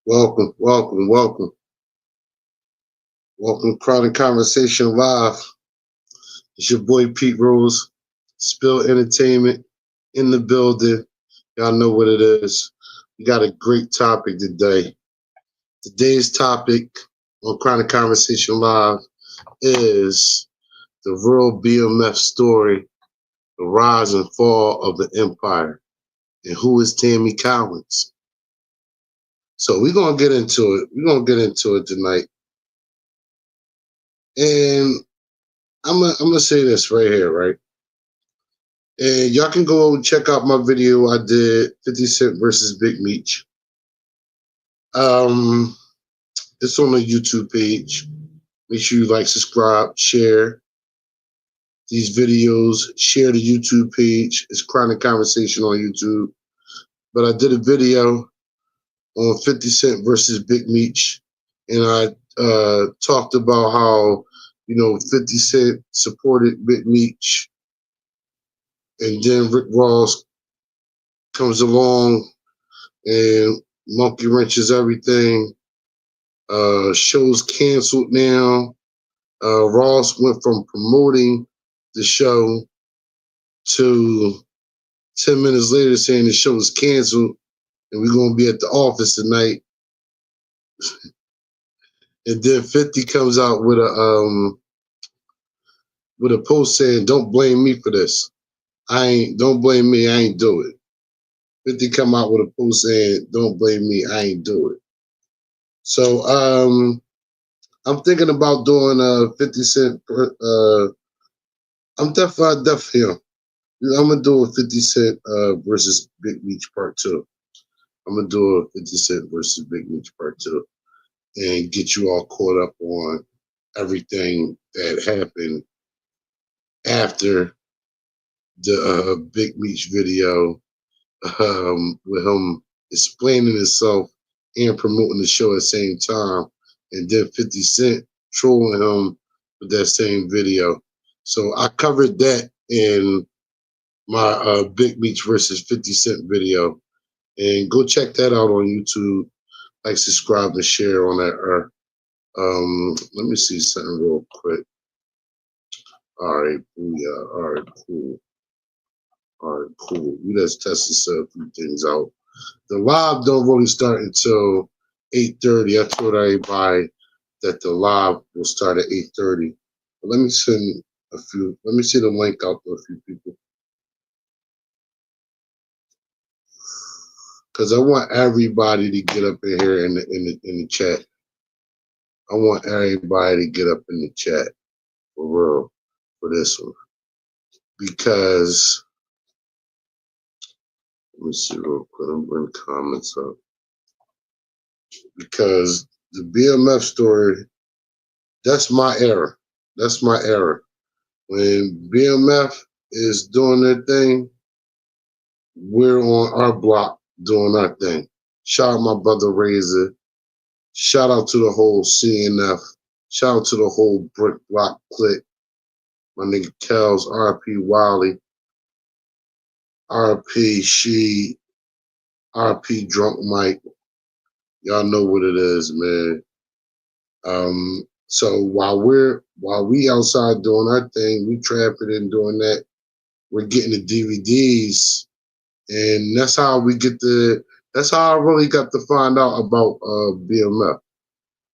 Welcome, welcome, welcome. Welcome to Chronic Conversation Live. It's your boy Pete Rose, Spill Entertainment in the building. Y'all know what it is. We got a great topic today. Today's topic on Chronic Conversation Live is the real BMF story, the rise and fall of the empire, and who is Tammy Cowins. So we're gonna get into it. We're gonna get into it tonight. And I'm gonna say this right here, right? And y'all can go and check out my video I did 50 Cent versus Big Meech. Um, it's on the YouTube page. Make sure you like, subscribe, share these videos, share the YouTube page. It's Chronic Conversation on YouTube. But I did a video on 50 Cent versus Big Meech, and I talked about how 50 Cent supported Big Meech, and then Rick Ross comes along and monkey wrenches everything. Show's canceled now. Ross went from promoting the show to 10 minutes later saying the show is canceled and we're going to be at the office tonight. And then 50 comes out with a post saying, "Don't blame me for this. Don't blame me. I ain't do it." 50 come out with a post saying, "Don't blame me. I ain't do it." So I'm thinking about doing 50 Cent. I'm definitely. I'm gonna do a 50 Cent versus Big Meech Part 2. I'm gonna do a 50 Cent versus Big Meech Part 2 and get you all caught up on everything that happened after the Big Meech video, with him explaining himself and promoting the show at the same time, and then 50 Cent trolling him with that same video. So I covered that in my Big Meech versus 50 Cent video. And go check that out on YouTube. Like, subscribe, and share on that. Let me see something real quick. All right, booyah. All right, cool. All right, cool. We just tested a few things out. The live don't really start until 8:30. I told everybody that the live will start at 8:30. But let me send a few. Let me see the link out to a few people, because I want everybody to get up in here in the chat. I want everybody to get up in the chat for real for this one, because let me see real quick. I'm bring comments up, because the BMF story, that's my era. That's my era. When BMF is doing their thing, we're on our block doing our thing. Shout out my brother Razor. Shout out to the whole CNF. Shout out to the whole Brick Block clique. My nigga Kells, RP Wiley, RP She, RP Drunk Mike. Y'all know what it is, man. So while we outside doing our thing, we trapping and doing that, we're getting the DVDs, and that's how that's how I really got to find out about BMF.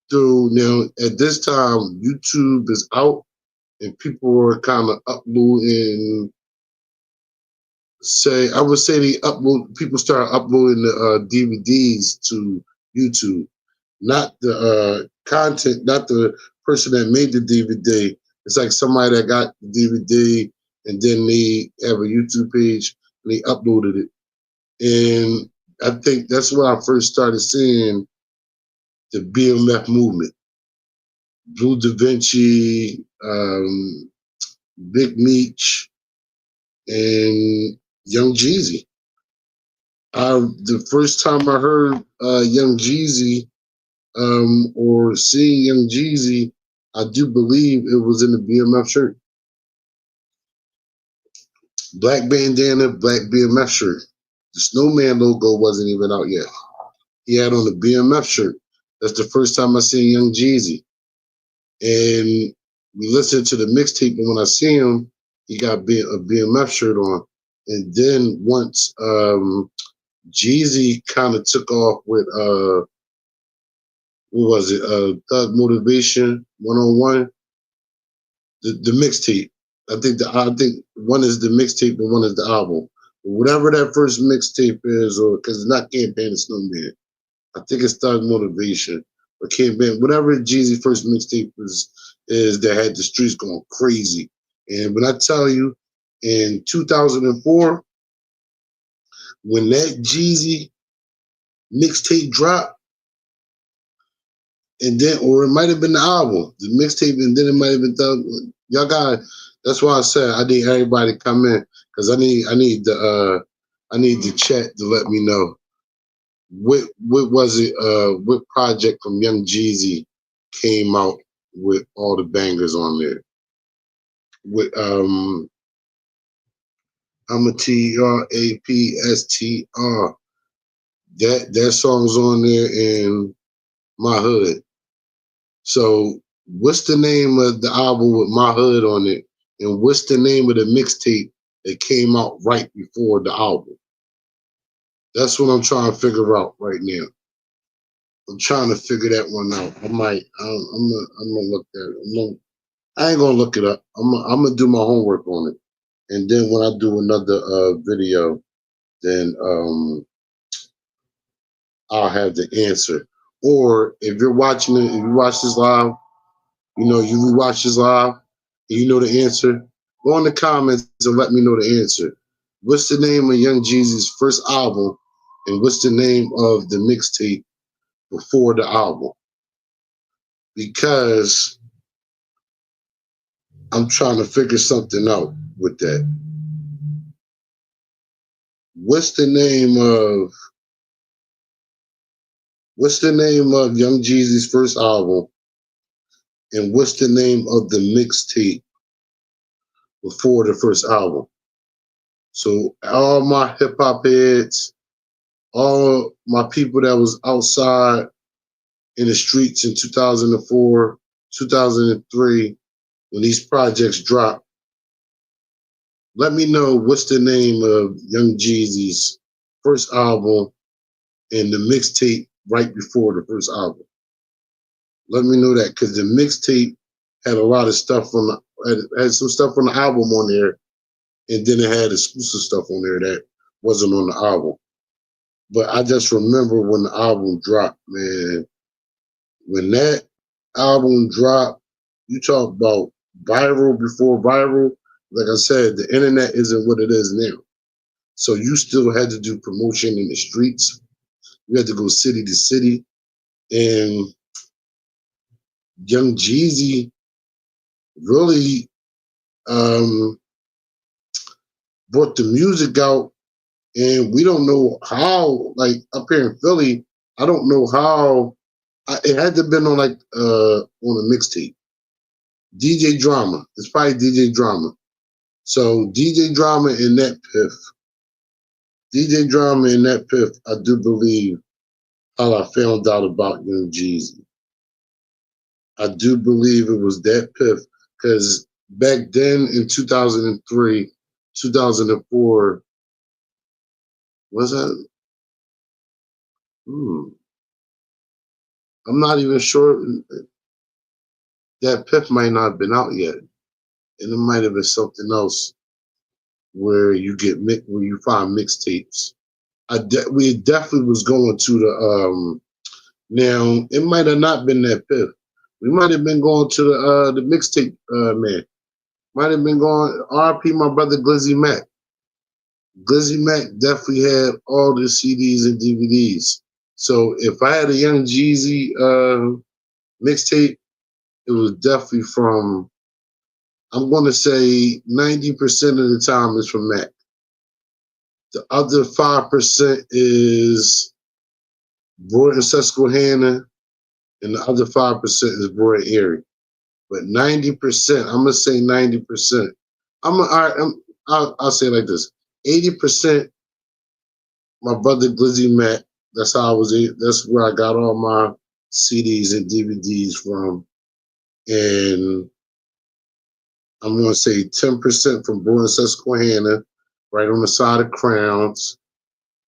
Through, now at this time, YouTube is out and people were kind of uploading. I would say people started uploading the DVDs to YouTube, not the content, not the person that made the DVD. It's like somebody that got the DVD and then they have a YouTube page and they uploaded it. And I think that's when I first started seeing the BMF movement. Blue Da Vinci, Big Meech, and Young Jeezy. The first time I heard Young Jeezy, or seeing Young Jeezy, I do believe it was in the BMF shirt. Black bandana, black BMF shirt. The Snowman logo wasn't even out yet. He had on a BMF shirt. That's the first time I seen Young Jeezy. And we listened to the mixtape, and when I see him, he got a BMF shirt on. And then once Jeezy kind of took off with what was it? Thug Motivation 101, the mixtape. I think one is the mixtape and one is the album. Whatever that first mixtape is, or because it's not Campaign, it's Snowman. I think it's Thug Motivation or Campaign. Whatever Jeezy first mixtape is that had the streets going crazy. And when I tell you, in 2004, when that Jeezy mixtape dropped, and then, or it might have been the album, the mixtape, and then it might have been Thug. Y'all got. That's why I said I need everybody to come in because I need the chat to let me know what was it? What project from Young Jeezy came out with all the bangers on there? With I'm a TRAPSTR. That song's on there in My Hood. So what's the name of the album with My Hood on it? And what's the name of the mixtape that came out right before the album? That's what I'm trying to figure out right now. I'm trying to figure that one out. I'm gonna look at it. I ain't gonna look it up. I'm gonna do my homework on it, and then when I do another video, then I'll have the answer. Or if you're watching it, if you watch this live, you rewatch this live, and you know the answer, go in the comments and let me know the answer. What's the name of Young Jeezy's first album, and what's the name of the mixtape before the album? Because I'm trying to figure something out with that. What's the name of Young Jeezy's first album, and what's the name of the mixtape before the first album? So all my hip hop heads, all my people that was outside in the streets in 2004, 2003, when these projects dropped, let me know what's the name of Young Jeezy's first album and the mixtape right before the first album. Let me know that because the mixtape had a lot of stuff had some stuff on the album on there, and then it had exclusive stuff on there that wasn't on the album. But I just remember when the album dropped, man. When that album dropped, you talk about viral before viral. Like I said, the internet isn't what it is now. So you still had to do promotion in the streets. You had to go city to city. And Young Jeezy really brought the music out, and we don't know how. Like up here in Philly, I don't know how. It had to have been on on a mixtape. DJ Drama. It's probably DJ Drama. So DJ Drama and that Piff. DJ Drama and that Piff. I do believe how I found out about Young Jeezy. I do believe it was that Piff because back then in 2003, 2004, was that? I'm not even sure. That Piff might not have been out yet, and it might have been something else where where you find mixtapes. We definitely was going to the Now it might have not been that Piff. We might have been going to the mixtape man. Might have been going RP my brother Glizzy Mac. Glizzy Mac definitely had all the CDs and DVDs. So if I had a Young Jeezy mixtape, it was definitely from, I'm going to say 90% of the time is from Mac. The other 5% is Broad and Susquehanna, and the other 5% is Broad and Erie. But 90%, I'm gonna say 90%. I'll say it like this: 80% my brother Glizzy Mac, That's how I was. That's where I got all my CDs and DVDs from, and I'm gonna say 10% from Boone and Susquehanna, right on the side of Crowns.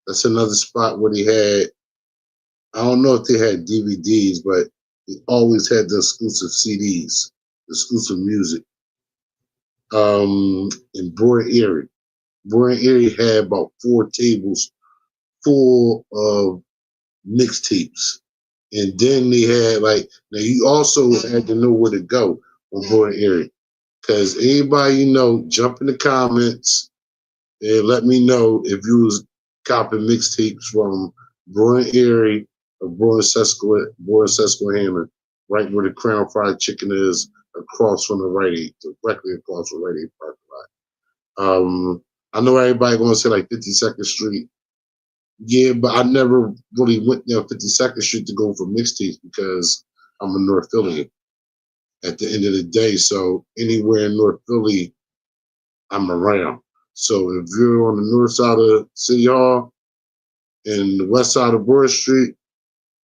That's another spot where they had. I don't know if they had DVDs, but they always had the exclusive CDs, exclusive music. In Broad Erie. Broad Erie had about 4 tables full of mixtapes. And then they had like now you also had to know where to go on Broad Erie. Cause anybody you know, jump in the comments and let me know if you was copying mixtapes from Broad Erie or Broad Susquehanna, right where the Crown Fried Chicken is, across from the Rite Aid, directly across from Rite Aid parking lot. I know everybody gonna say like 52nd Street. Yeah, but I never really went down 52nd Street to go for mixtapes because I'm a North Philly at the end of the day. So anywhere in North Philly, I'm around. So if you're on the north side of City Hall and the west side of Broad Street,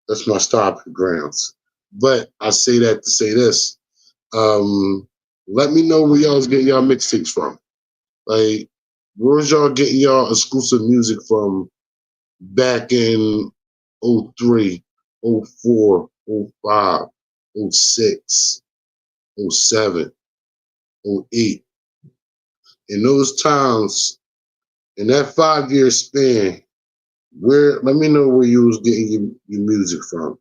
that's my stopping grounds. But I say that to say this. Um, Let me know where y'all's getting y'all mixtapes from. Like, where's y'all getting y'all exclusive music from back in '03, '04, '05, '06, '07, '08? In those times, in that 5 year span, where let me know where you was getting your music from.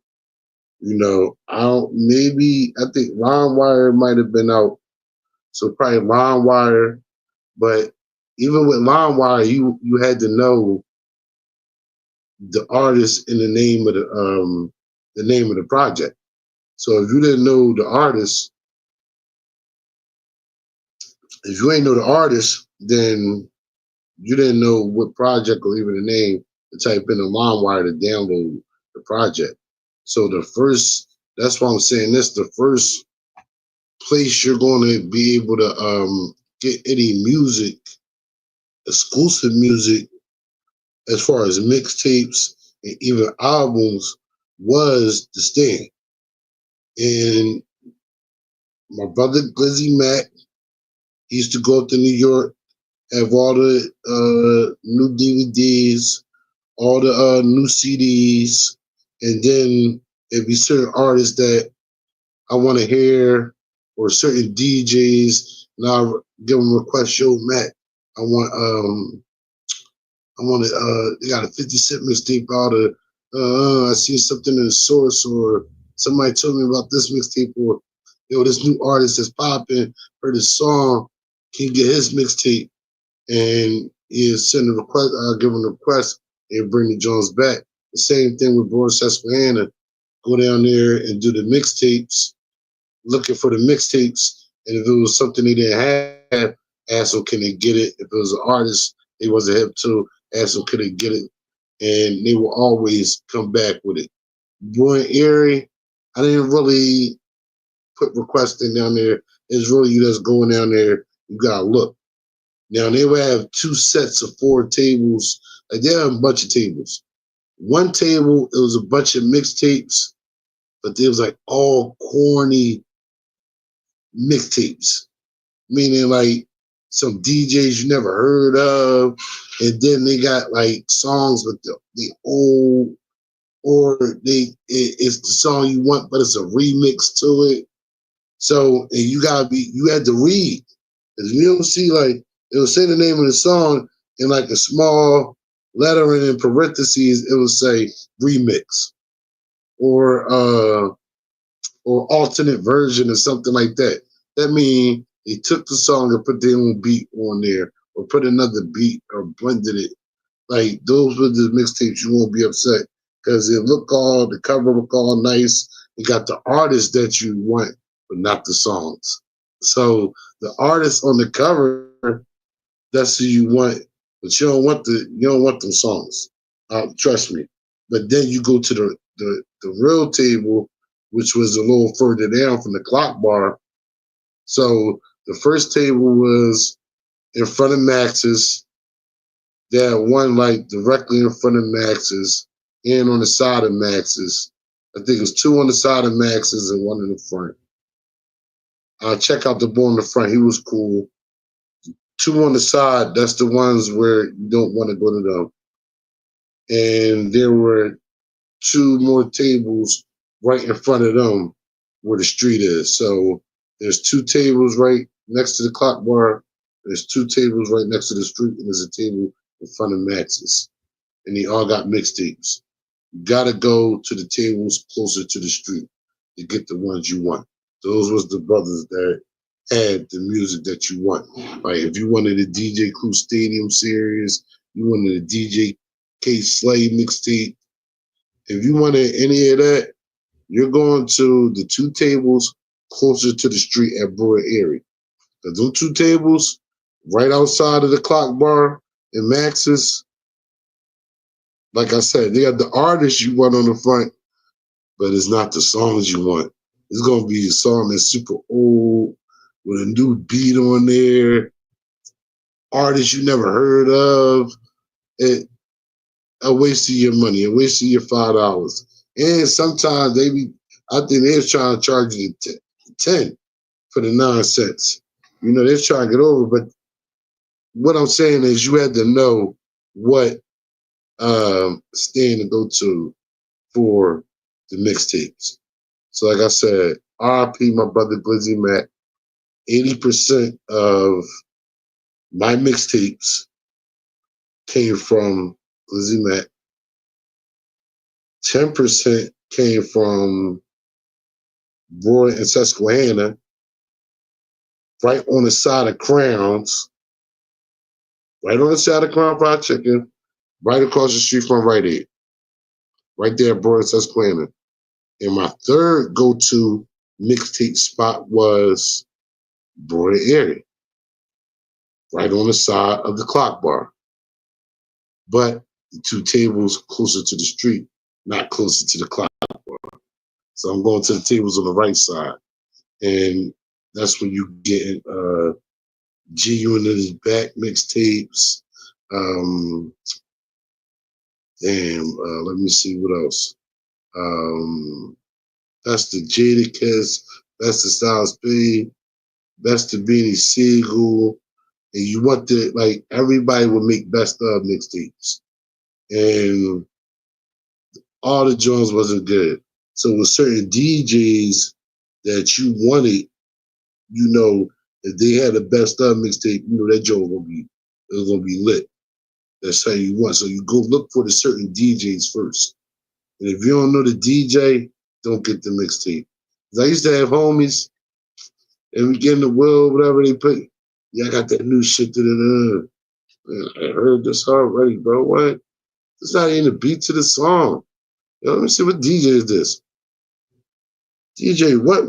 You know, I don't maybe I think LimeWire might have been out, so probably LimeWire. But even with LimeWire, you had to know the artist and the name of the project. So if you didn't know the artist, if you ain't know the artist, then you didn't know what project or even the name to type in the LimeWire to download the project. So that's why I'm saying this, the first place you're going to be able to get any music, exclusive music, as far as mixtapes and even albums, was the Stand. And my brother Glizzy Mac, he used to go up to New York, have all the new DVDs, all the new CDs, and then it'd be certain artists that I want to hear or certain DJs, and I'll give them a request. Yo, Matt, I want they got a 50 Cent mixtape out of I see something in the source, or somebody told me about this mixtape, or yo, this new artist that's popping, heard his song, can you get his mixtape, and you send a request, I'll give him a request and bring the Jones back. The same thing with Boris Susquehanna. Go down there and do the mixtapes, looking for the mixtapes, and if it was something they didn't have, ask them can they get it. If it was an artist they wasn't hip to, ask them could they get it, and they will always come back with it. Boy Erie, I didn't really put requests in down there. It's really you just going down there. You gotta look. Now they would have 2 sets of 4 tables. Like they have a bunch of tables. One table, it was a bunch of mixtapes, but it was like all corny mixtapes, meaning like some DJs you never heard of, and then they got like songs with the old, or it's the song you want, but it's a remix to it. So and you had to read, because you don't see like it will say the name of the song in like a small lettering in parentheses. It will say remix or alternate version or something like that. That means they took the song and put their own beat on there, or put another beat or blended it. Like those were the mixtapes. You won't be upset because the cover look all nice. You got the artist that you want, but not the songs. So the artist on the cover, that's who you want, but you don't want them songs. Trust me. But then you go to the real table, which was a little further down from the clock bar. So the first table was in front of Max's. They had one like directly in front of Max's. and on the side of Max's. I think it was 2 on the side of Max's and 1 in the front. Check out the boy in the front. He was cool. 2 on the side, that's the ones where you don't want to go to them. And there were 2 more tables right in front of them where the street is. So there's 2 tables right next to the clock bar. There's 2 tables right next to the street, and there's a table in front of Max's. And they all got mixtapes. You gotta go to the tables closer to the street to get the ones you want. Those was the brothers that had the music that you want. Like if you wanted a DJ Clue Stadium series, you wanted a DJ K Slay mixtape. If you wanted any of that, you're going to the 2 tables closer to the street at Brewer Erie. Those 2 tables right outside of the clock bar in Max's, like I said, they got the artists you want on the front, but it's not the songs you want. It's going to be a song that's super old with a new beat on there, artists you never heard of. A waste of your money, a waste of your $5. And sometimes I think they're trying to charge you 10 for the nonsense. You know, they're trying to get over. But what I'm saying is you had to know what stand to go to for the mixtapes. So like I said, RIP my brother Glizzy Mac. 80% of my mixtapes came from Glizzy Mac. 10% came from Roy and Susquehanna, right on the side of Crowns, right on the side of Crown Fried Chicken, right across the street from Rite Aid, right there at Roy and Susquehanna. And my third go-to mixtape spot was Broad Area, right on the side of the clock bar. But the 2 tables closer to the street, not closer to the clock bar. So I'm going to the tables on the right side. And that's when you get G Unit is Back mixtapes. Let me see what else. That's the Jada Kiss. That's the Styles P. That's the Beanie Siegel. And you want to, like, everybody would make best of mixtapes. And all the joints wasn't good. So with certain DJs that you wanted, you know, if they had the best of mixtape, you know that joint was gonna be lit. That's how you want. So you go look for the certain DJs first. And if you don't know the DJ, don't get the mixtape. Cause I used to have homies, and we get in the world, whatever they put. Yeah, I got that new shit. I heard this already, bro. What? It's not even the beat to the song. Yo, let me see what DJ is this. DJ what?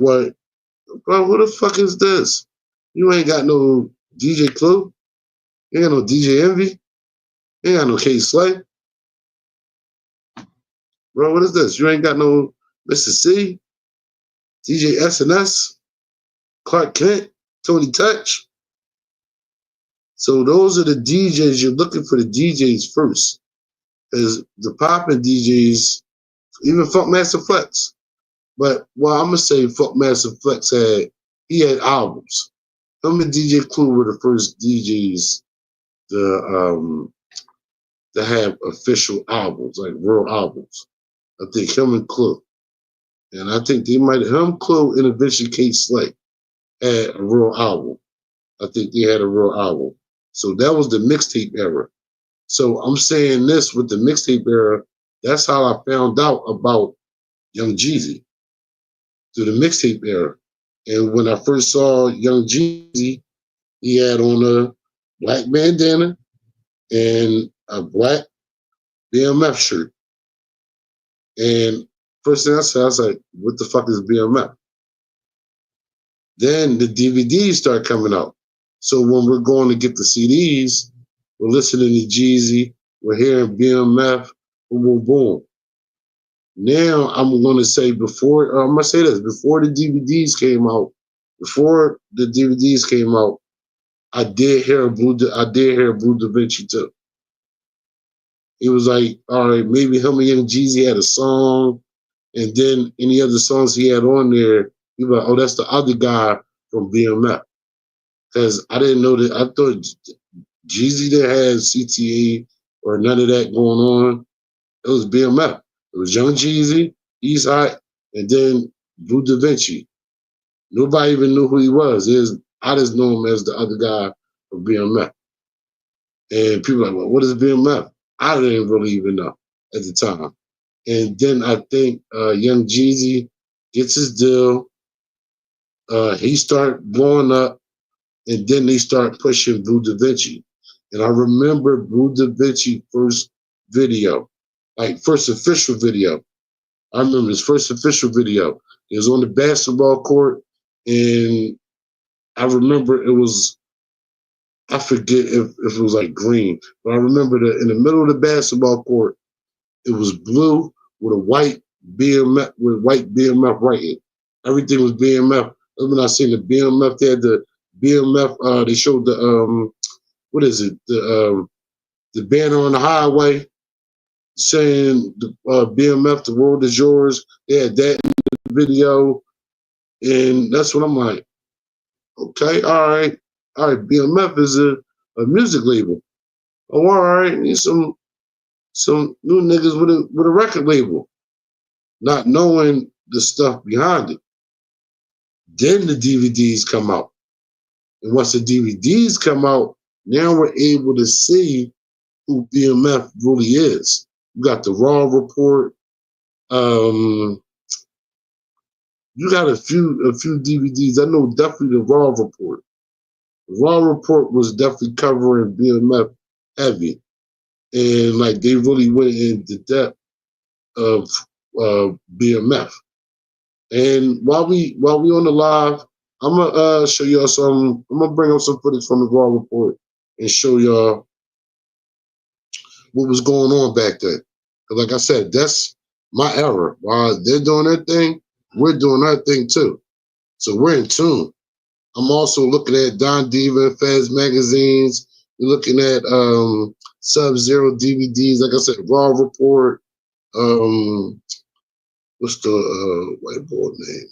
Bro, who the fuck is this? You ain't got no DJ Clue. You ain't got no DJ Envy. You ain't got no K Slay. Bro, what is this? You ain't got no Mr. C, DJ SNS, Clark Kent, Tony Touch. So those are the DJs. You're looking for the DJs first. Because the poppin' DJs, even Funk Master Flex. But well, I'm gonna say Funk Master Flex had albums. Him and DJ Clue were the first DJs to have official albums, like real albums. I think him and Clue. And I think they might him, Clue, and eventually K Slay had a real album. I think they had a real album. So that was the mixtape era. So I'm saying this with the mixtape era, that's how I found out about Young Jeezy through the mixtape era. And when I first saw Young Jeezy, he had on a black bandana and a black BMF shirt. And first thing I said, I was like, what the fuck is BMF? Then the DVDs start coming out. So when we're going to get the CDs, we're listening to Jeezy, we're hearing BMF, boom, boom, boom. Now I'm going to say I'm going to say this, before the DVDs came out, I did hear Blue Da Vinci too. He was like, all right, maybe him and Young Jeezy had a song, and then any other songs he had on there, he was like, oh, that's the other guy from BMF. Because I didn't know that. I thought Jeezy that had CTA or none of that going on. It was BMF. It was Young Jeezy, East Hot, and then Blue Da Vinci. Nobody even knew who he was. I just knew him as the other guy from BMF. And people were like, well, what is BMF? I didn't really even know at the time. And then I think Young Jeezy gets his deal. He start blowing up, and then they start pushing Blue Da Vinci. And I remember Blue Da Vinci first video, like first official video. I remember his first official video. It was on the basketball court, and I remember it was, I forget if it was like green, but I remember that in the middle of the basketball court, it was blue with a white BMF with white BMF writing. Everything was BMF. That's when I seen the BMF. They had the BMF. They showed the what is it? The banner on the highway saying the BMF, the world is yours. They had that in the video, and that's what I'm like. Okay, all right. BMF is a music label. Oh, all right. Need some new niggas with a record label, not knowing the stuff behind it. Then the DVDs come out. And once the DVDs come out, now we're able to see who BMF really is. You got the Raw Report. Um, you got a few DVDs. I know definitely the Raw Report. The Raw Report was definitely covering BMF heavy. And like they really went into depth of BMF. And while we on the live, I'm gonna show y'all some. I'm gonna bring up some footage from the Raw Report and show y'all what was going on back then. 'Cause like I said, that's my era. While they're doing their thing, we're doing our thing too. So we're in tune. I'm also looking at Don Diva and Fez magazines. We're looking at Sub Zero DVDs. Like I said, Raw Report. Um, what's the white boy name?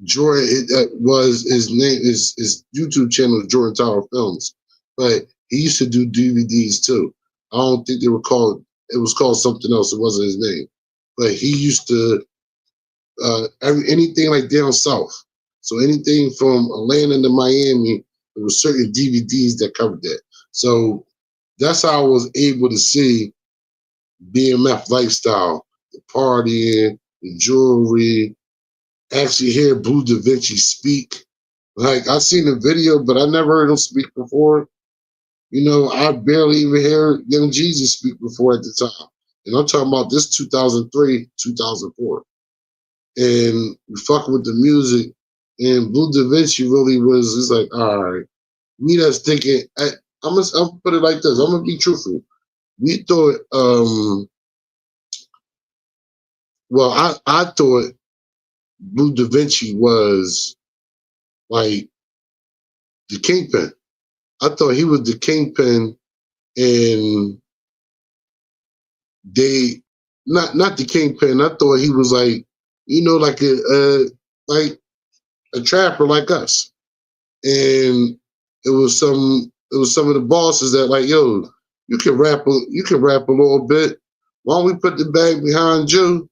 Jordan, was his name, his YouTube channel is Jordan Tower Films, but he used to do DVDs too. I don't think they were called. It was called something else. It wasn't his name, but he used to anything like down south. So anything from Atlanta to Miami, there was certain DVDs that covered that. So that's how I was able to see BMF lifestyle, the partying, the jewelry, actually hear Blue Da Vinci speak. Like I seen the video, but I never heard him speak before. You know, I barely even heard Young Jeezy speak before at the time. And I'm talking about this 2003, 2004. And we fucking with the music. And Blue Da Vinci really was just like, all right. Me that's thinking, I'm gonna put it like this. I'm gonna be truthful. We thought, I thought Blue Da Vinci was like the kingpin. I thought he was the kingpin, and they not the kingpin. I thought he was like, like like a trapper like us. And it was some of the bosses that like, yo, you can rap a little bit. Why don't we put the bag behind you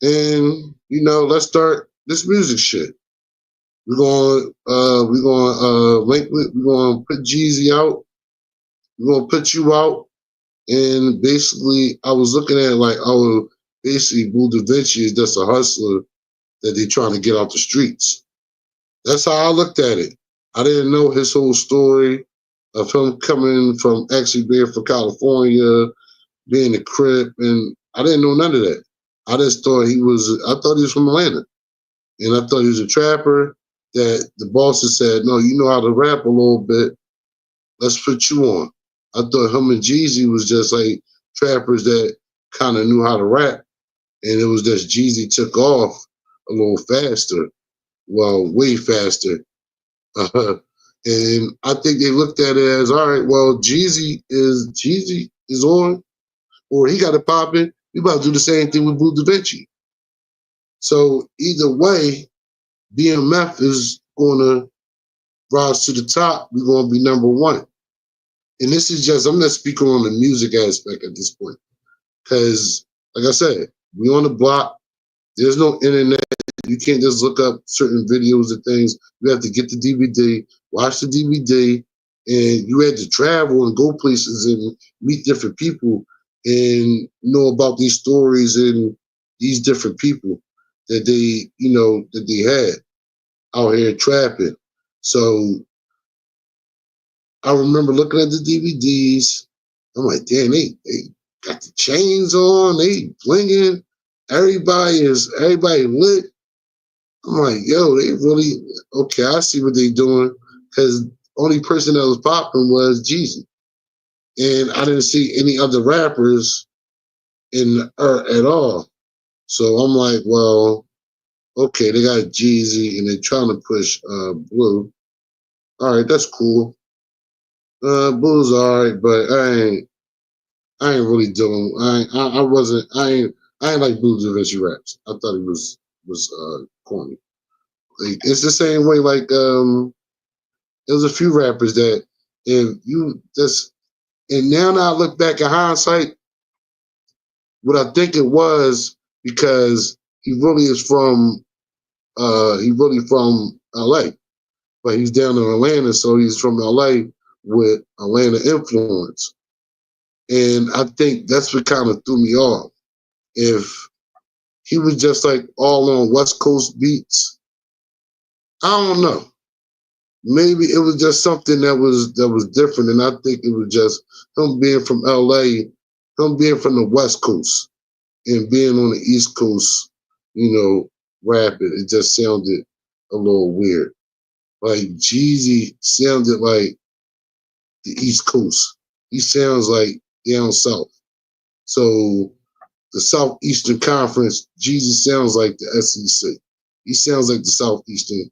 and let's start this music shit. We're going link with, we're going to put Jeezy out. We're going to put you out. And basically, I was looking at it like, oh, basically, Blue Da Vinci is just a hustler that they're trying to get out the streets. That's how I looked at it. I didn't know his whole story of him coming from actually being from California, being a Crip, and I didn't know none of that. I just thought I thought he was from Atlanta. And I thought he was a trapper that the bosses said, no, you know how to rap a little bit. Let's put you on. I thought him and Jeezy was just like trappers that kind of knew how to rap. And it was just Jeezy took off a little faster. Well, way faster. And I think they looked at it as, all right, well, Jeezy is on, or he got it popping, we about to do the same thing with Blue Da Vinci. So either way, BMF is going to rise to the top. We're going to be number one. And this is just, I'm not speaking on the music aspect at this point. Because, like I said, we on the block. There's no internet. You can't just look up certain videos and things. You have to get the DVD, watch the DVD, and you had to travel and go places and meet different people and know about these stories and these different people that they had out here trapping. So I remember looking at the DVDs. I'm like, damn, they got the chains on, they blinging. Everybody lit. I'm like, yo, they really, okay, I see what they doing. Because only person that was popping was Jeezy. And I didn't see any other rappers in at all. So I'm like, well, okay, they got Jeezy and they're trying to push Blue. All right, that's cool. Blue's all right, but I ain't really doing. I wasn't. I ain't like Blue Da Vinci raps. I thought he was corny. Like, it's the same way. Like there's a few rappers that if you just and now I look back in hindsight, what I think it was because he really from LA, but he's down in Atlanta, so he's from LA with Atlanta influence. And I think that's what kind of threw me off. If he was just like all on West Coast beats, I don't know. Maybe it was just something that was different, and I think it was just him being from LA, him being from the West Coast, and being on the East Coast, rapping. It just sounded a little weird. Like Jeezy sounded like the East Coast. He sounds like down south. So the Southeastern Conference, Jeezy sounds like the SEC. He sounds like the Southeastern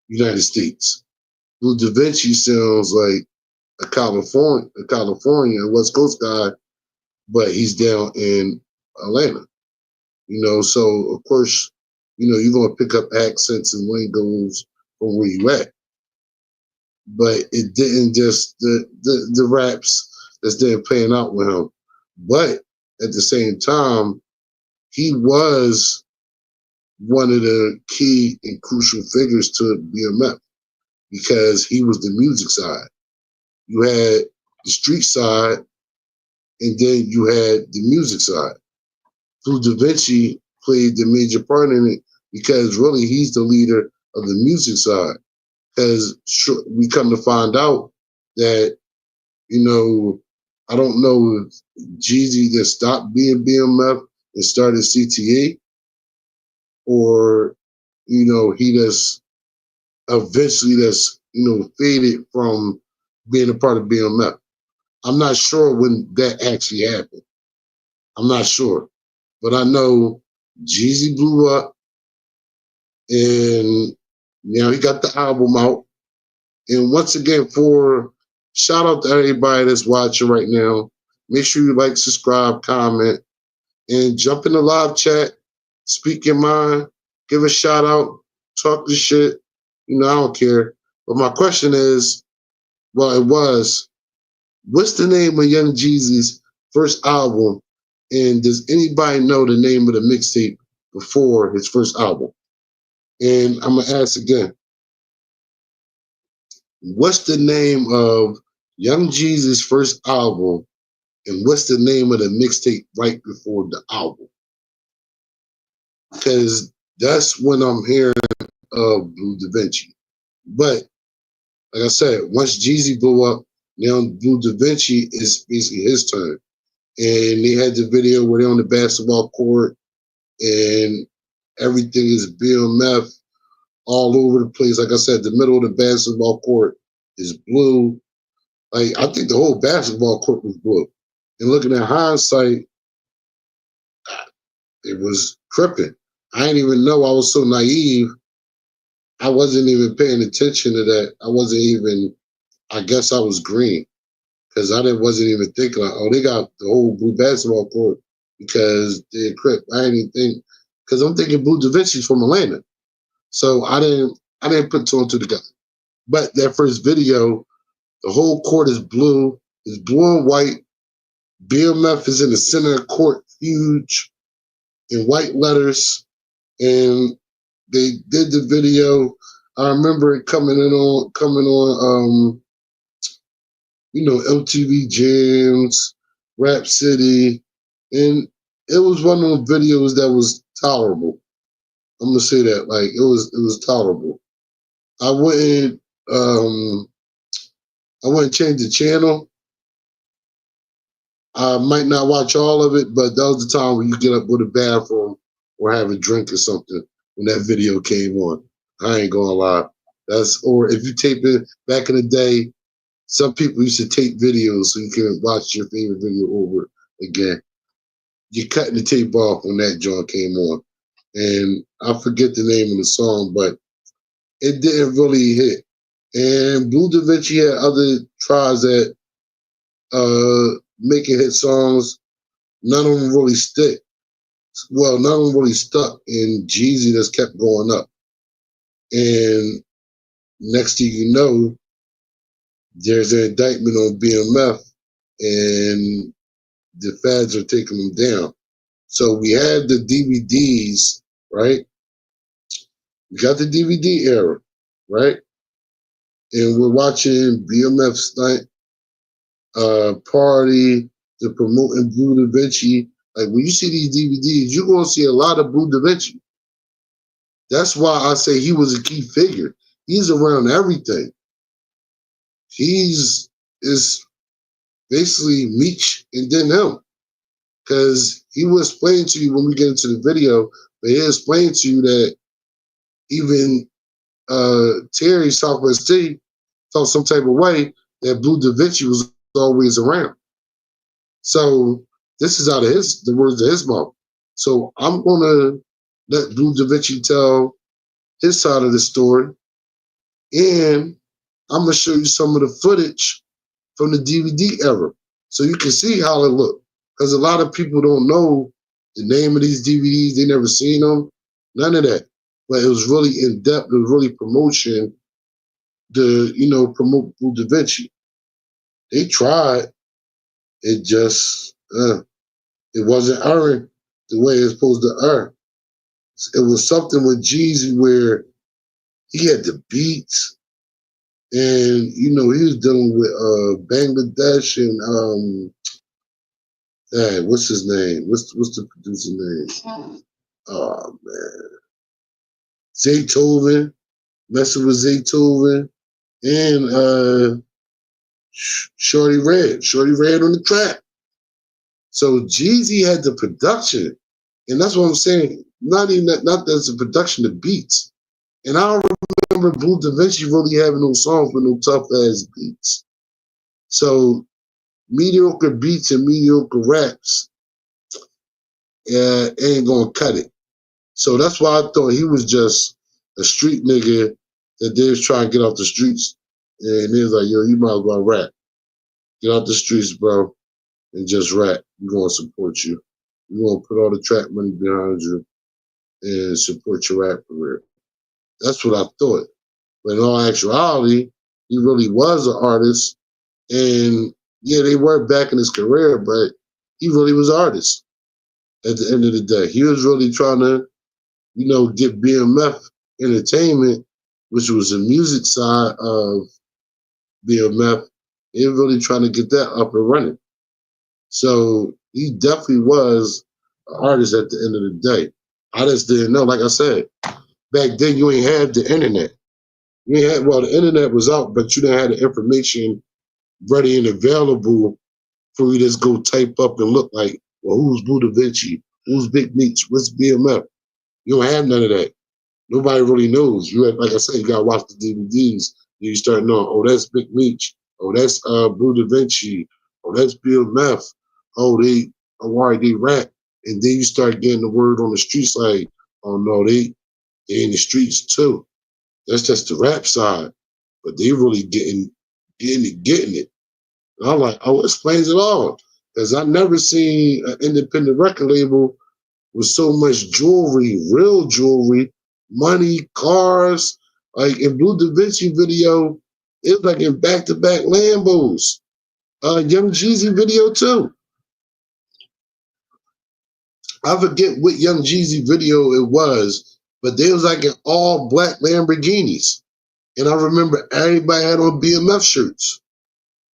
United States. Blue Da Vinci sounds like a California West Coast guy, but he's down in Atlanta. So of course, you're gonna pick up accents and lingos from where you at. But it didn't just the raps that's then playing out with him. But at the same time, he was one of the key and crucial figures to BMF because he was the music side. You had the street side, and then you had the music side. Blue Da Vinci played the major part in it because really he's the leader of the music side. Because we come to find out that, I don't know if Jeezy just stopped being BMF and started CTA, or, he just eventually faded from being a part of BMF. I'm not sure when that actually happened. I'm not sure. But I know Jeezy blew up and now he got the album out. And once again, shout out to everybody that's watching right now. Make sure you like, subscribe, comment, and jump in the live chat. Speak your mind. Give a shout out. Talk the shit. I don't care. But my question is, what's the name of Young Jeezy's first album? And does anybody know the name of the mixtape before his first album? And I'm going to ask again. What's the name of Young Jeezy's first album? And what's the name of the mixtape right before the album? Because that's when I'm hearing of Blue Da Vinci. But like I said, once Jeezy blew up, now Blue Da Vinci is basically his turn. And they had the video where they're on the basketball court and everything is BMF all over the place. Like I said, the middle of the basketball court is blue. Like, I think the whole basketball court was blue. And looking at hindsight, it was tripping. I didn't even know. I was so naive. I wasn't even paying attention to that. I guess I was green. because I didn't wasn't even thinking like, oh, they got the whole blue basketball court because they're Crip. I didn't even think because I'm thinking Blue Da Vinci's from Atlanta, so I didn't put two and two together. But that first video, the whole court is blue. It's blue and white. BMF is in the center of the court, huge in white letters, and they did the video. I remember it coming on MTV Jams, Rap City, and it was one of the videos that was tolerable. I'm gonna say that, like it was tolerable. I wouldn't um I wouldn't change the channel. I might not watch all of it, but that was the time when you get up with a bathroom or have a drink or something when that video came on. I ain't gonna lie. Or if you tape it back in the day, some people used to tape videos so you can watch your favorite video over again. You're cutting the tape off when that joint came on. And I forget the name of the song, but it didn't really hit. And Blue Da Vinci had other tries at making hit songs. None of them really stick. Well, none of them really stuck. And Jeezy just kept going up. And next thing you know, there's an indictment on BMF, and the feds are taking them down. So we had the DVDs, right? We got the DVD era, right? And we're watching BMF stunt, party, the promoting Blue Da Vinci. Like when you see these DVDs, you're gonna see a lot of Blue Da Vinci. That's why I say he was a key figure. He's around everything. He's is basically Meech and then him. Because he will explain to you when we get into the video, but he'll explain to you that even Terry Southwest T felt some type of way that Blue Da Vinci was always around. So this is out of the words of his mouth. So I'm gonna let Blue Da Vinci tell his side of the story, and I'm gonna show you some of the footage from the DVD era, so you can see how it looked. Because a lot of people don't know the name of these DVDs; they never seen them, none of that. But it was really in depth. It was really promotion to promote Blue Da Vinci. They tried. It just it wasn't earned the way it's supposed to earn. It was something with Jeezy where he had the beats, and he was dealing with Bangladesh and hey, what's his name? What's the producer name? Oh man, Zaytoven, messing with Zaytoven, and Shorty Red on the track. So Jeezy had the production, and that's what I'm saying. Not even that, not that's the production of beats. And I don't remember Blue Da Vinci really having no songs with no tough ass beats. So mediocre beats and mediocre raps ain't gonna cut it. So that's why I thought he was just a street nigga that they was trying to get off the streets. And they was like, yo, you might as well rap. Get out the streets, bro, and just rap. We're gonna support you. We're gonna put all the track money behind you and support your rap career. That's what I thought. But in all actuality, he really was an artist. And yeah, they were back in his career, but he really was an artist at the end of the day. He was really trying to, get BMF Entertainment, which was the music side of BMF. He was really trying to get that up and running. So he definitely was an artist at the end of the day. I just didn't know. Like I said, back then you ain't had the internet. The internet was out, but you didn't have the information ready and available for you to just go type up and look like, well, who's Blue Da Vinci? Who's Big Meech? What's BMF? You don't have none of that. Nobody really knows. You have, like I said, you gotta watch the DVDs. And you start knowing, oh, that's Big Meech. Oh, that's Blue Da Vinci. Oh, that's BMF. Oh, they rap. And then you start getting the word on the streets like, oh no, they in the streets too. That's just the rap side. But they really getting it. And I'm like, oh, it explains it all. Because I never seen an independent record label with so much jewelry, real jewelry, money, cars. Like in Blue Da Vinci video, it was like in back-to-back Lambos. Young Jeezy video too. I forget what Young Jeezy video it was, but they was like in all black Lamborghinis. And I remember everybody had on BMF shirts.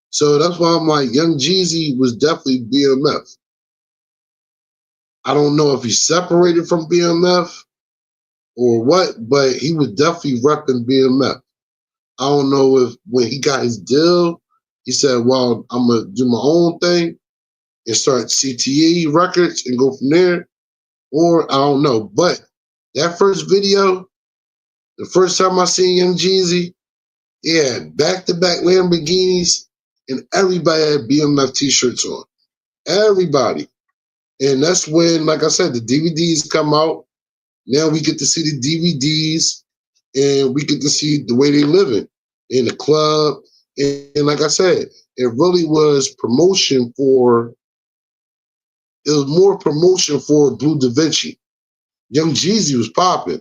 So that's why I'm like, Young Jeezy was definitely BMF. I don't know if he separated from BMF or what, but he was definitely repping BMF. I don't know if when he got his deal, he said, well, I'm going to do my own thing and start CTE Records and go from there. Or I don't know. But that first video, the first time I seen Young Jeezy, yeah, back-to-back Lamborghinis, and everybody had BMF t-shirts on. Everybody. And that's when, like I said, the DVDs come out. Now we get to see the DVDs, and we get to see the way they living in the club. And like I said, it really was promotion for, it was more promotion for Blue Da Vinci. Young Jeezy was popping.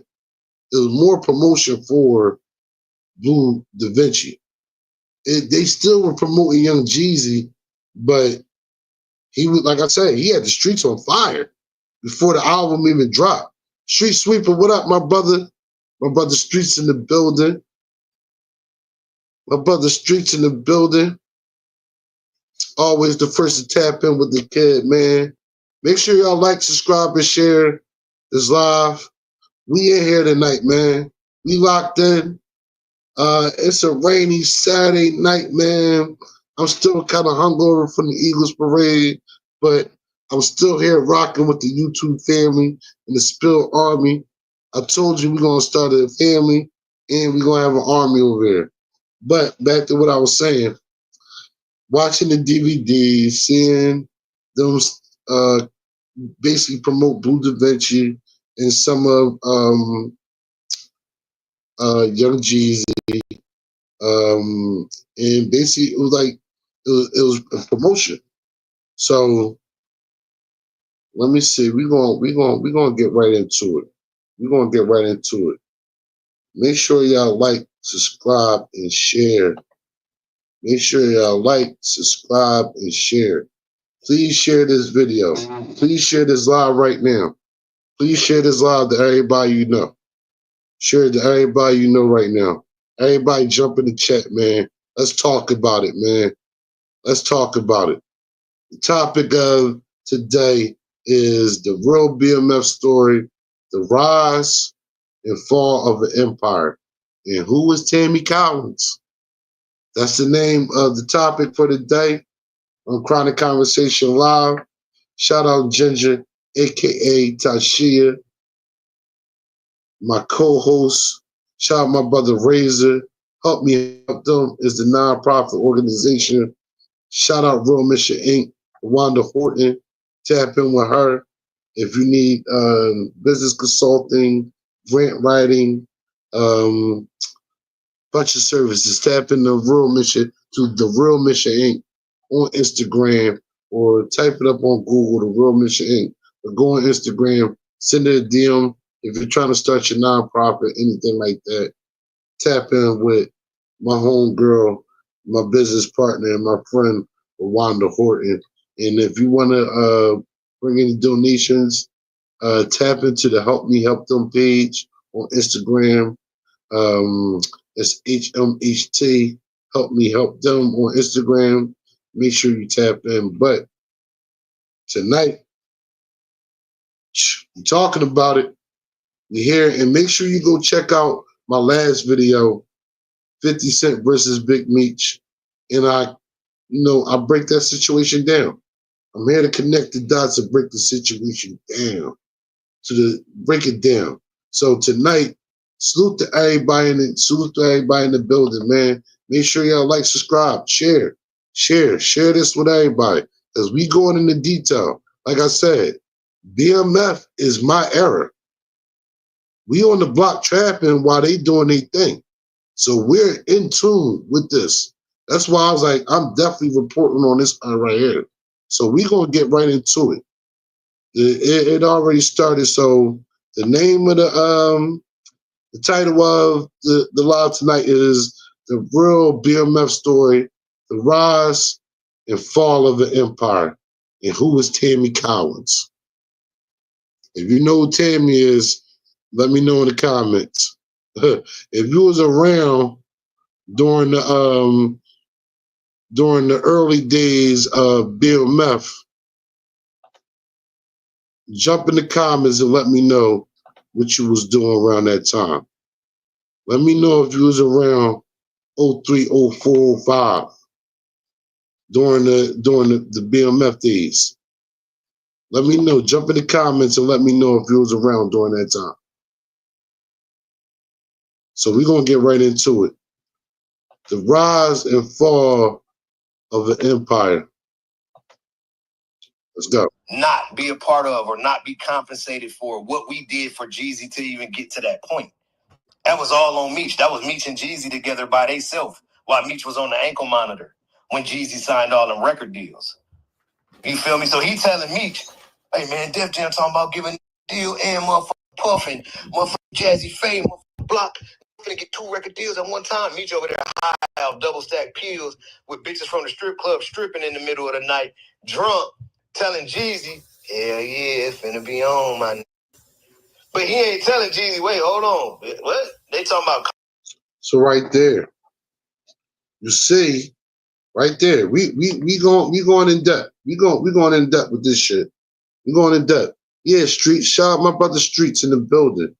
It was more promotion for Blue Da Vinci. They still were promoting Young Jeezy, but he was, like I said, he had the streets on fire before the album even dropped. Street Sweeper, what up, my brother? My brother Streets in the building. My brother Streets in the building. Always the first to tap in with the kid, man. Make sure y'all like, subscribe, and share this live. We in here tonight, man. We locked in. It's a rainy Saturday night, man. I'm still kind of hungover from the Eagles parade, but I'm still here rocking with the YouTube family and the Spill Army. I told you we're going to start a family and we're going to have an army over here. But back to what I was saying, watching the DVD, seeing them basically promote Blue Da Vinci and some of Young Jeezy. And basically it was like it was a promotion. So let me see. We're gonna get right into it. We're gonna get right into it. Make sure y'all like, subscribe, and share. Make sure y'all like, subscribe, and share. Please share this video. Please share this live right now. Please share this live to everybody you know. Share it to everybody you know right now. Everybody jump in the chat, man. Let's talk about it, man. Let's talk about it. The topic of today is the real BMF story, the rise and fall of the empire. And who was Tammy Cowins? That's the name of the topic for today on Chronic Conversation Live. Shout out Ginger, aka Tashia, my co-host. Shout out my brother Razor. Help Me Help Them is the nonprofit organization. Shout out Real Mission Inc. Wanda Horton. Tap in with her if you need business consulting, grant writing, bunch of services. Tap in the Real Mission to the Real Mission Inc. on Instagram or type it up on Google, the Real Mission Inc. Or go on Instagram, send it a DM if you're trying to start your nonprofit, anything like that. Tap in with my homegirl, my business partner, and my friend Wanda Horton. And if you want to bring any donations, tap into the Help Me Help Them page on Instagram. It's HMHT, Help Me Help Them on Instagram. Make sure you tap in. But tonight, we're talking about it. We're here, and make sure you go check out my last video, 50 Cent versus Big Meech. And I break that situation down. I'm here to connect the dots and break the situation down. Break it down. So tonight, salute to everybody in the building, man. Make sure y'all like, subscribe, share this with everybody. As we going into detail, like I said, BMF is my era. We on the block trapping while they doing their thing. So we're in tune with this. That's why I was like, I'm definitely reporting on this right here. So we gonna get right into it. It already started. So the name of the title of the live tonight is The Real BMF Story, The Rise and Fall of the Empire, and who is Tammy Cowins. If you know who Tammy is, let me know in the comments. If you was around during the early days of BMF, jump in the comments and let me know what you was doing around that time. Let me know if you was around 03, 04, 05 during the BMF days. Let me know. Jump in the comments and let me know if you was around during that time. So we're gonna get right into it. The rise and fall of the empire. Let's go. Not be a part of or not be compensated for what we did for Jeezy to even get to that point. That was all on Meech. That was Meech and Jeezy together by themselves while Meech was on the ankle monitor when Jeezy signed all them record deals. You feel me? So he telling Meech, hey man, Def Jam talking about giving deal and motherfucking Puff and motherfucking Jazzy Faye, motherfucking Block. I'm finna get 2 record deals at one time. Meech over there high out, double stack pills with bitches from the strip club stripping in the middle of the night, drunk, telling Jeezy, hell yeah, it's finna be on, my. But he ain't telling Jeezy, wait, hold on. What? They talking about. So right there, you see, right there, we going in depth. We going in depth with this shit. We going in depth. Yeah, street shout out my brother Streets in the building.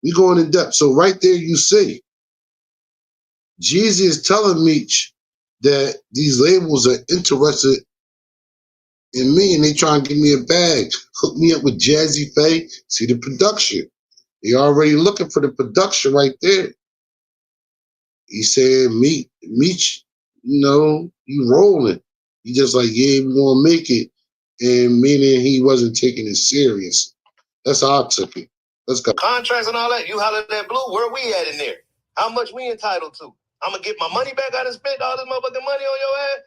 We going in depth. So right there, you see, Jeezy is telling Meech that these labels are interested in me and they trying to give me a bag, hook me up with Jazzy Faye. See the production. They already looking for the production right there. He said, Meech, you rolling. He just like, yeah, we gonna make it. And meaning he wasn't taking it serious. That's how I took it. Let's go. Contracts and all that. You hollered at Blue. Where we at in there? How much we entitled to? I'm gonna get my money back. I done spent all this motherfucking money on your ass.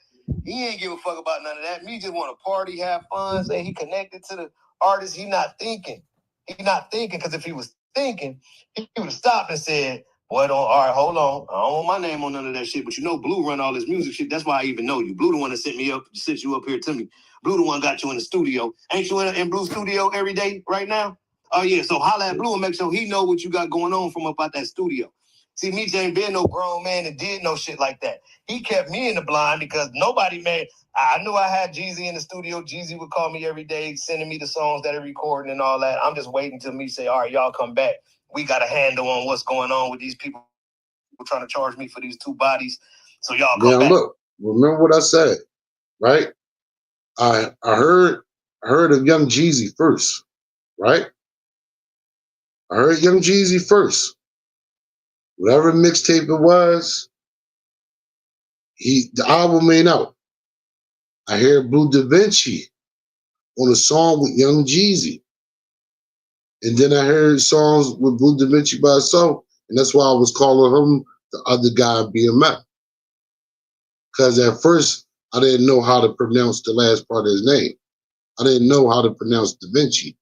He ain't give a fuck about none of that. Me just want to party, have fun, say he connected to the artist. He not thinking. He not thinking, because if he was thinking, he would have stopped and said, boy, all right, hold on. I don't want my name on none of that shit. But you know Blue run all this music shit. That's why I even know you. Blue the one that sent you up here to me. Blue the one got you in the studio. Ain't you in Blue studio every day right now? Oh, yeah. So holla at Blue and make sure he know what you got going on from up out that studio. See, Meech ain't been no grown man and did no shit like that. He kept me in the blind because nobody, man, I knew I had Jeezy in the studio. Jeezy would call me every day, sending me the songs that are recording and all that. I'm just waiting till me say, all right, y'all come back. We got a handle on what's going on with these people trying to charge me for these 2 bodies. So y'all come back. Look, remember what I said, right? I heard of Young Jeezy first, right? I heard Young Jeezy first. Whatever mixtape it was, the album ain't out. I hear Blue Da Vinci on a song with Young Jeezy. And then I heard songs with Blue Da Vinci by himself, and that's why I was calling him the other guy BMF. Because at first, I didn't know how to pronounce the last part of his name. I didn't know how to pronounce Da Vinci.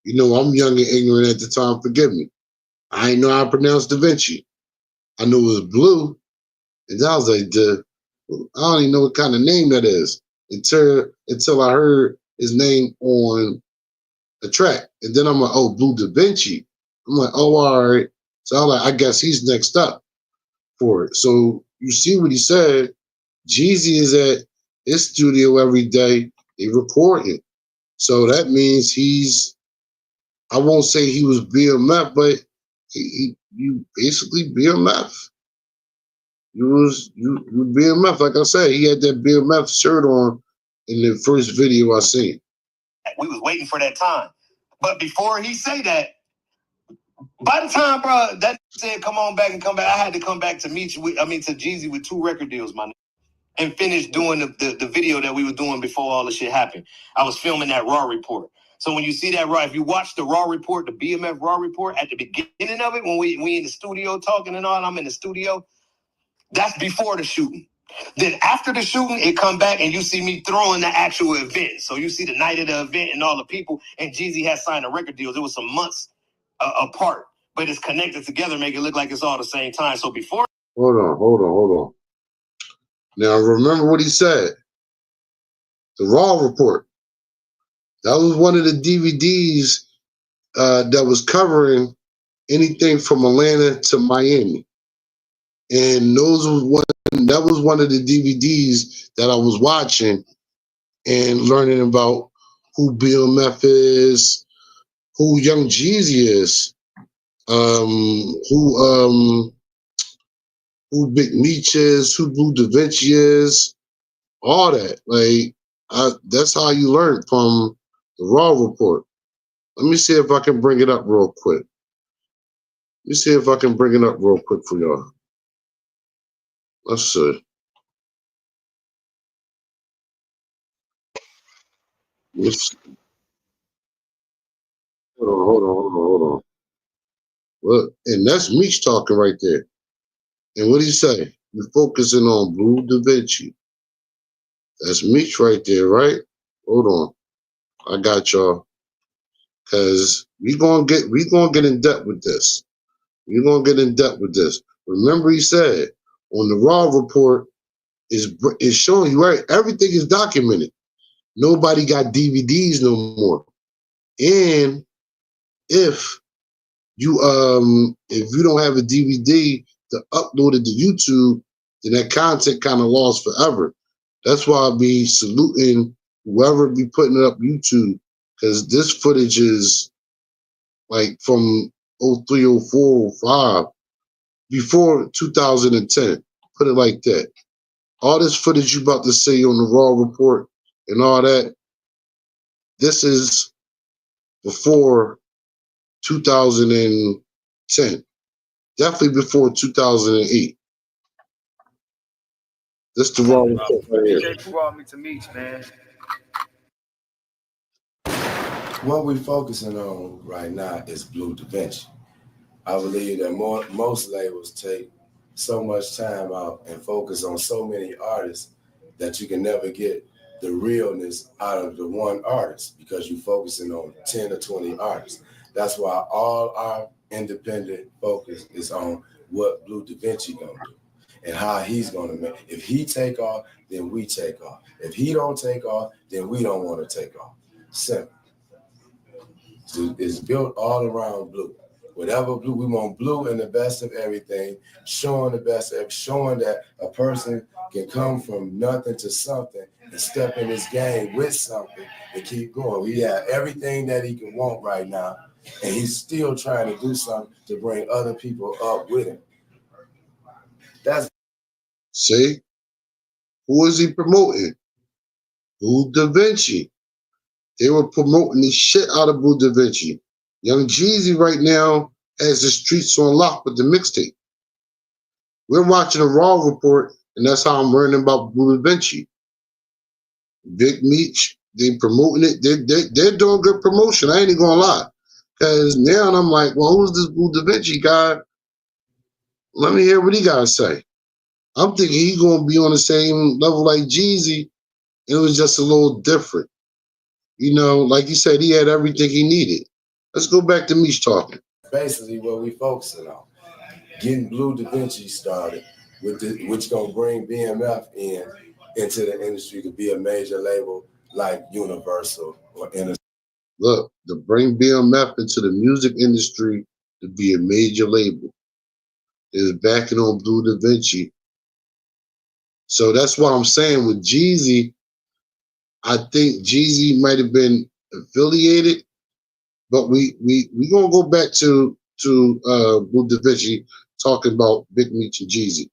You know, I'm young and ignorant at the time, forgive me. I didn't know how to pronounce Da Vinci. I knew it was Blue, and I was like, I don't even know what kind of name that is until I heard his name on a track. And then I'm like, oh, Blue Da Vinci. I'm like, oh, all right. So I'm like, I guess he's next up for it. So you see what he said. Jeezy is at his studio every day. They recording. So that means I won't say he was BMF, but you basically BMF. You BMF, like I said, he had that BMF shirt on in the first video I seen. We was waiting for that time. But before he say that, by the time, bro, that said come on back and come back, I had to come back to meet you to Jeezy with 2 record deals, man, and finish doing the video that we were doing before all the shit happened. I was filming that Raw report. So when you see that Raw, if you watch the Raw report, the BMF Raw report, at the beginning of it, when we in the studio talking and all, I'm in the studio, that's before the shooting. Then after the shooting, it come back and you see me throwing the actual event. So you see the night of the event and all the people. And Jeezy has signed a record deal. It was some months apart, but it's connected together, make it look like it's all the same time. So before. Hold on. Now remember what he said. The Raw Report. That was one of the DVDs that was covering anything from Atlanta to Miami, and that was one of the DVDs that I was watching and learning about who BMF is, who Young Jeezy is, who Big Meech is, who Blue Da Vinci is, all that. Like that's how you learn from the Raw Report. Let me see if I can bring it up real quick. Let me see if I can bring it up real quick for y'all. Let's see. Hold on. Look, and that's Meech talking right there. And what do you say? You're focusing on Blue Da Vinci. That's Meech right there, right? Hold on. I got y'all. Cause we gonna get in depth with this. We're gonna get in depth with this. Remember, he said on the Raw Report is showing you right. Everything is documented. Nobody got DVDs no more. And if you don't have a DVD to upload it to YouTube, then that content kind of lost forever. That's why I'll be saluting whoever be putting it up YouTube, because this footage is like from 03, 04, 05, before 2010. Put it like that. All this footage you about to say on the Raw Report and all that, this is before 2010. Definitely before 2008. This the Raw Report right here. Brought me to Meech, man. What we're focusing on right now is Blue Da Vinci. I believe that most labels take so much time out and focus on so many artists that you can never get the realness out of the one artist because you're focusing on 10 or 20 artists. That's why all our independent focus is on what Blue Da Vinci gonna do and how he's gonna make. If he take off, then we take off. If he don't take off, then we don't want to take off. Simple. It's built all around blue. Whatever blue, we want blue and the best of everything, showing the best of, showing that a person can come from nothing to something and step in this game with something and keep going. We have everything that he can want right now, and he's still trying to do something to bring other people up with him. That's See? Who is he promoting? Blue Da Vinci. They were promoting the shit out of Blue Da Vinci. Young Jeezy right now has the streets on lock with the mixtape. We're watching a Raw Report, and that's how I'm learning about Blue Da Vinci. Big Meech, they promoting it. They're doing good promotion. I ain't even gonna lie. Because now I'm like, well, who's this Blue Da Vinci guy? Let me hear what he got to say. I'm thinking he's gonna be on the same level like Jeezy. It was just a little different. You know, like you said, he had everything he needed. Let's go back to Meech talking. basically what we focusing on. Getting Blue Da Vinci started, which gonna bring BMF into the industry to be a major label like Universal or Inter. Look, to bring BMF into the music industry to be a major label is backing on Blue Da Vinci. So that's what I'm saying with Jeezy. I think Jeezy might have been affiliated, but we gonna go back to Blue Da Vinci talking about Big Meech and Jeezy.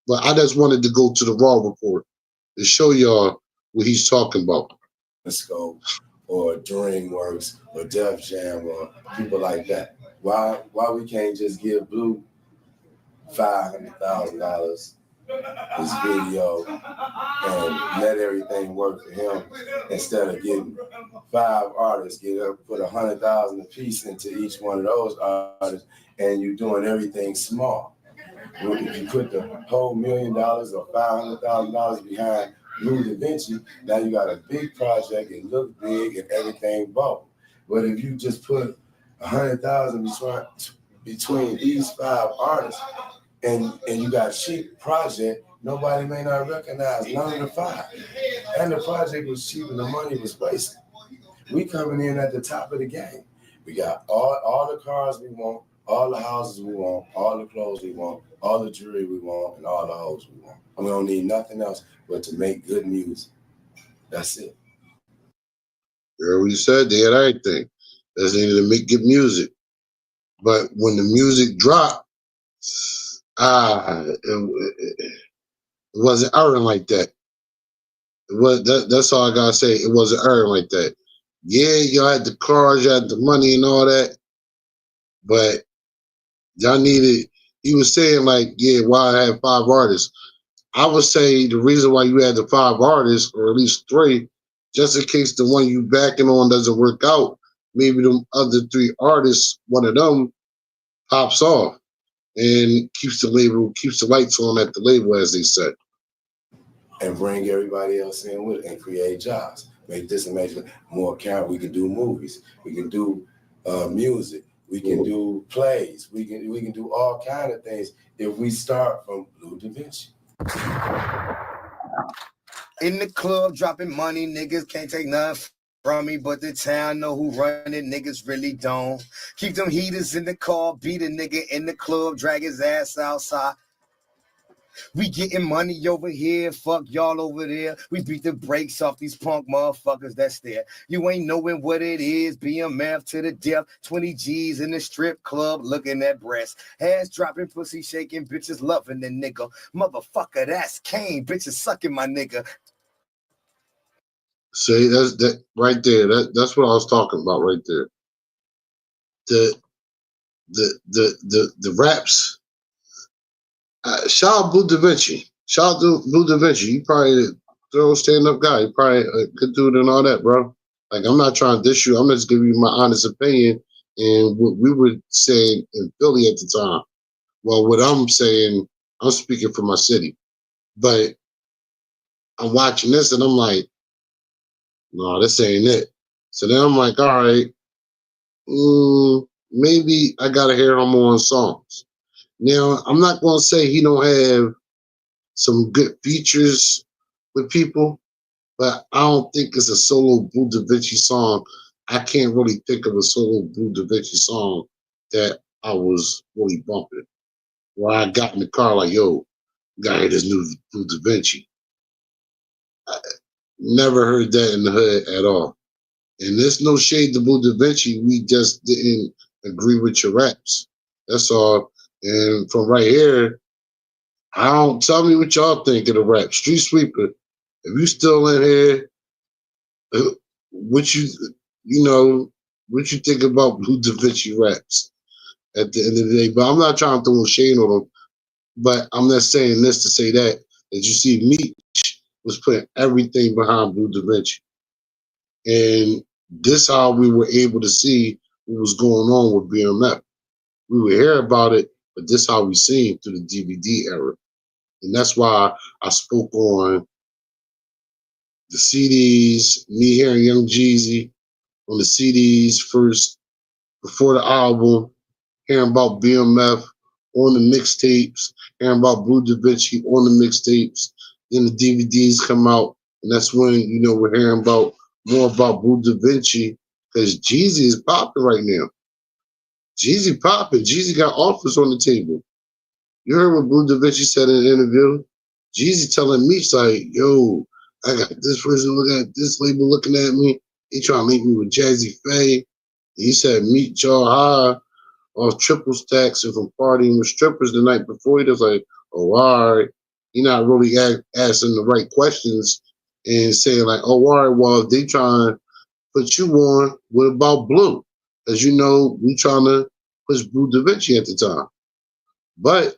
But I just wanted to go to the Raw Report to show y'all what he's talking about. Scope or DreamWorks or Def Jam or people like that. Why we can't just give Blue $500,000 his video and let everything work for him instead of getting 5 artists put 100,000 a piece into each one of those artists and you doing everything small. Well, if you put the whole $1 million or $500,000 behind Blue Da Vinci, now you got a big project, it look big and everything bought. But if you just put 100,000 between these 5 artists and you got a cheap project, nobody may not recognize none of the 5. And the project was cheap and the money was wasted. We coming in at the top of the game. We got all the cars we want, all the houses we want, all the clothes we want, all the jewelry we want, and all the hoes we want. And we don't need nothing else but to make good music. That's it. You what you said? They had everything. That's needed to make good music. But when the music dropped, it wasn't earning like that. It was that's all I gotta say. It wasn't earning like that. Yeah, y'all had the cars, you had the money and all that, but y'all needed. He was saying like, yeah, why I had 5 artists. I would say the reason why you had the 5 artists, or at least 3, just in case the one you backing on doesn't work out, maybe the other 3 artists, one of them pops off and keeps the lights on at the label, as they said. And bring everybody else in with it and create jobs. Make this and make more account. We can do movies. We can do music. We can do plays. We can do all kind of things if we start from Blue Da Vinci. In the club, dropping money, niggas can't take nothing from me, but the town know who run it, niggas really don't. Keep them heaters in the car, beat a nigga in the club, drag his ass outside. We getting money over here, fuck y'all over there. We beat the brakes off these punk motherfuckers that's there. You ain't knowing what it is, BMF to the death. 20 G's in the strip club looking at breasts. Ass dropping, pussy shaking, bitches loving the nigga. Motherfucker, that's Kane, bitches sucking my nigga. See, that's that right there. That's what I was talking about right there. The raps. Shout out Blue Da Vinci. Shout out to Blue Da Vinci. You probably throw stand-up guy. You probably a good dude and all that, bro. Like, I'm not trying to dish you. I'm just giving you my honest opinion and what we were saying in Philly at the time. Well, what I'm saying, I'm speaking for my city. But I'm watching this and I'm like, no, this ain't it. So then I'm like, all right, maybe I gotta hear him on songs. Now, I'm not gonna say he don't have some good features with people, but I don't think it's a solo Blue Da Vinci song. I can't really think of a solo Blue Da Vinci song that I was really bumping. Where I got in the car like, yo, gotta hear this new Blue Da Vinci. I never heard that in the hood at all. And there's no shade to Blue Da Vinci. We just didn't agree with your raps. That's all. And from right here, I don't tell me what y'all think of the rap. Street Sweeper, if you still in here, what you think about Blue Da Vinci raps at the end of the day? But I'm not trying to throw shade on them. But I'm not saying this to say that you see Meech was putting everything behind Blue Da Vinci. And this how we were able to see what was going on with BMF. We would hear about it, but this how we seen through the DVD era. And that's why I spoke on the CDs, me hearing Young Jeezy on the CDs first, before the album, hearing about BMF on the mixtapes, hearing about Blue Da Vinci on the mixtapes. Then the DVDs come out, and that's when, we're hearing about more about Blue Da Vinci, because Jeezy is popping right now. Jeezy popping. Jeezy got offers on the table. You heard what Blue Da Vinci said in an interview? Jeezy telling me, like, yo, I got this person looking at this label looking at me. He trying to link me with Jazzy Faye. He said, meet y'all high off triple stacks and from partying with strippers the night before. He was like, oh, all right. You're not really asking the right questions and saying like, oh, all right, well, if they trying to put you on, what about Blue? As you know, we trying to push Blue Da Vinci at the time. But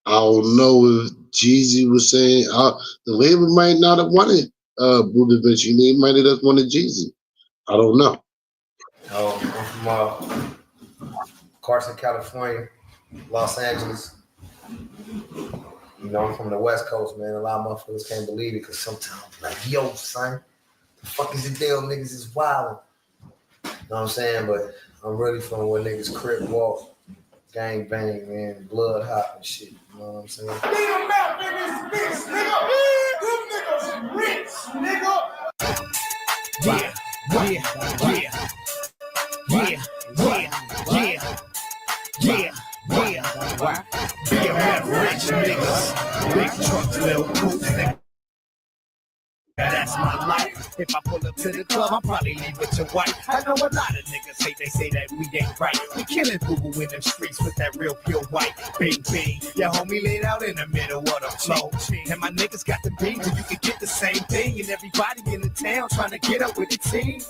I don't know if Jeezy was saying the label might not have wanted Blue Da Vinci. They might have just wanted Jeezy. I don't know. I'm from Carson, California. Los Angeles. You know, I'm from the West Coast, man. A lot of motherfuckers can't believe it because sometimes I'm like, yo, son, the fuck is the deal? Niggas is wild. You know what I'm saying? But I'm really from where niggas crip walk, gang bang, man, blood hot and shit. You know what I'm saying? BMF, niggas, bitch, nigga. Them niggas rich, nigga. Yeah, yeah, yeah. Yeah, yeah, yeah, yeah, yeah. BMF rich niggas, big trucks, little coops, nigga. That's my life. If I pull up to the club, I'll probably leave with your wife. I know a lot of niggas hate, they say that we ain't right. We killing boo-boo in them streets with that real pure white. Bing, bing. Your homie laid out in the middle of the flow. And my niggas got the beat, so you can get the same thing. And everybody in the town trying to get up with the team.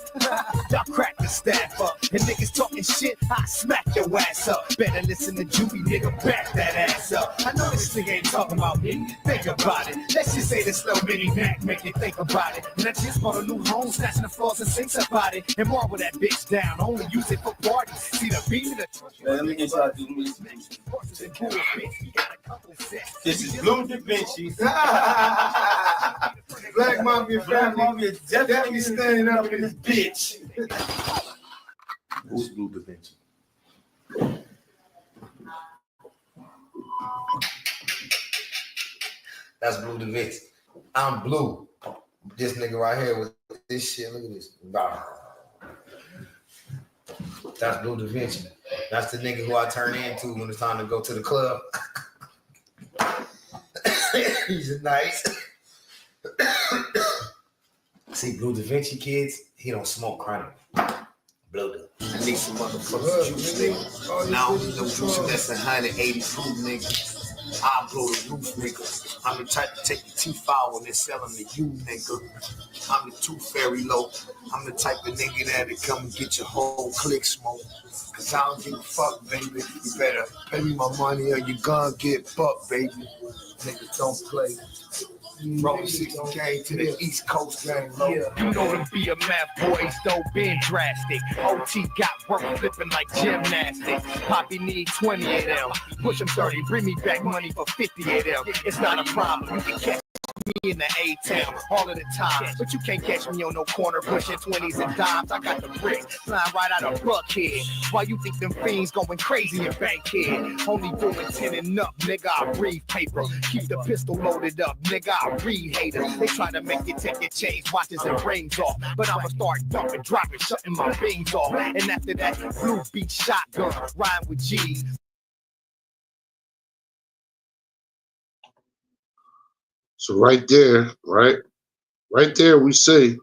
Y'all crack the staff up. And niggas talking shit, I smack your ass up. Better listen to Juvie, nigga, back that ass up. I know this nigga ain't talking about me. Think about it. Let's just say this slow mini Mac make you think about it. And I just bought a new home, snatching the floors and sinks about it. And marble that bitch down, only use it for parties. See the beat of the let me get y'all do music. This is Blue Da Vinci. Black Mafia family definitely standing up in this bitch. Who's Blue Da Vinci? That's Blue Da Vinci. I'm Blue. This nigga right here with this shit. Look at this. That's Blue Da Vinci. That's the nigga who I turn into when it's time to go to the club. He's nice. See, Blue Da Vinci kids, he don't smoke chronic. Blue Da. I need some motherfucking juice, nigga. Now, no juice that's 180 proof, nigga. I blow the roof, nigga. I'm the type to take your teeth out when they sell them to you, nigga. I'm the tooth fairy low. I'm the type of nigga that'll come and get your whole clique smoke. Cause I don't give a fuck, baby. You better pay me my money or you gonna get fucked, baby. Niggas don't play. Roll 60K to the East Coast gang, low. Yeah. You know them BMF boys don't been drastic. OT got work flipping like gymnastics. Poppy need 20 of them. Push them 30, bring me back money for 50 of them. It's not a problem, you can catch me in the A-town all of the time. But you can't catch me on no corner pushing 20s and dimes. I got the bricks flying right out of Buckhead. Why you think them fiends going crazy in Bankhead? Only doing 10 and up, nigga, I read paper. Keep the pistol loaded up, nigga, I read haters. They try to make you take your chains, watches and rings off. But I'ma start dumping, dropping, shutting my beans off. And after that, blue beat shotgun, rhyme with G's. So right there, we say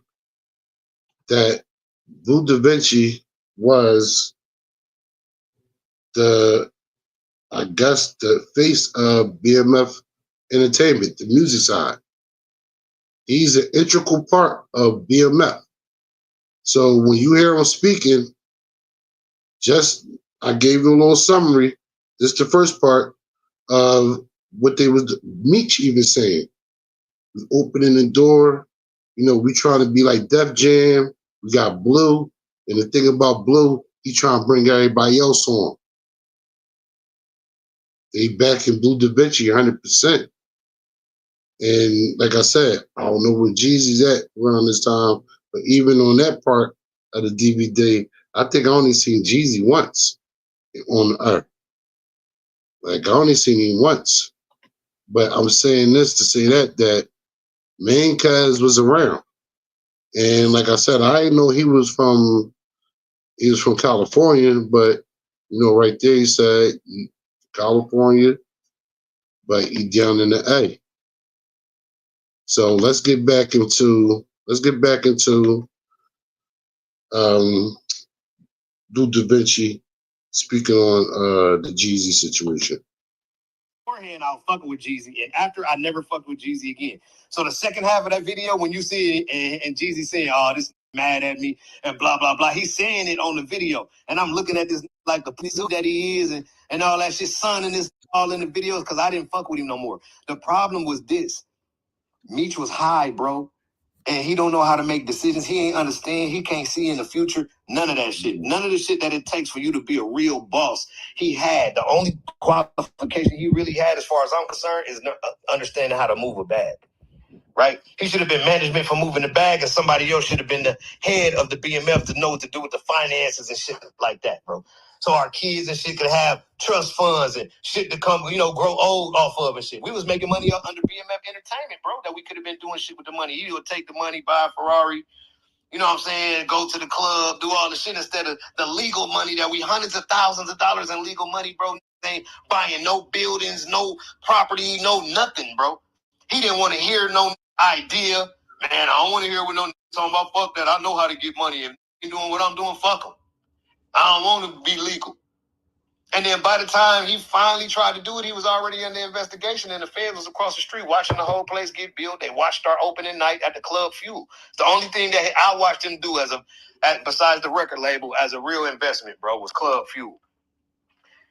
that Blue Da Vinci was the face of BMF Entertainment, the music side. He's an integral part of BMF. So when you hear him speaking, I gave you a little summary. This is the first part of what they was Meech even saying. Opening the door, we trying to be like Def Jam. We got Blue, and the thing about Blue, he trying to bring everybody else on. They back in Blue Da Vinci 100%. And like I said, I don't know where Jeezy's at around this time, but even on that part of the DVD, I think I only seen Jeezy once on Earth. Like I only seen him once. But I'm saying this to say that Main Cuz was around. And like I said, I didn't know he was from California, but right there he said California, but he down in the A. So let's get back into Blue Da Vinci speaking on the Jeezy situation. Beforehand, I was fucking with Jeezy, and after I never fucked with Jeezy again. So the second half of that video, when you see it, and Jeezy saying, "Oh, this mad at me," and blah blah blah, he's saying it on the video, and I'm looking at this like the police that he is, and all that shit, son, and this all in the videos because I didn't fuck with him no more. The problem was this: Meech was high, bro. and he don't know how to make decisions. He ain't understand. He can't see in the future. None of that shit. None of the shit that it takes for you to be a real boss. He had the only qualification he really had, as far as I'm concerned, is understanding how to move a bag. Right? He should have been management for moving the bag, and somebody else should have been the head of the BMF to know what to do with the finances and shit like that, bro. So our kids and shit could have trust funds and shit to come, grow old off of and shit. We was making money under BMF Entertainment, bro, that we could have been doing shit with the money. He would take the money, buy a Ferrari, you know what I'm saying, go to the club, do all the shit instead of the legal money that we hundreds of thousands of dollars in legal money, bro. They ain't buying no buildings, no property, no nothing, bro. He didn't want to hear no idea. Man, I don't want to hear what no talking about. Fuck that. I know how to get money, and he doing what I'm doing. Fuck him. I don't want to be legal. And then by the time he finally tried to do it, he was already under investigation, and the feds was across the street watching the whole place get built. They watched our opening night at the Club Fuel. It's the only thing that I watched him do besides the record label as a real investment, bro, was Club Fuel.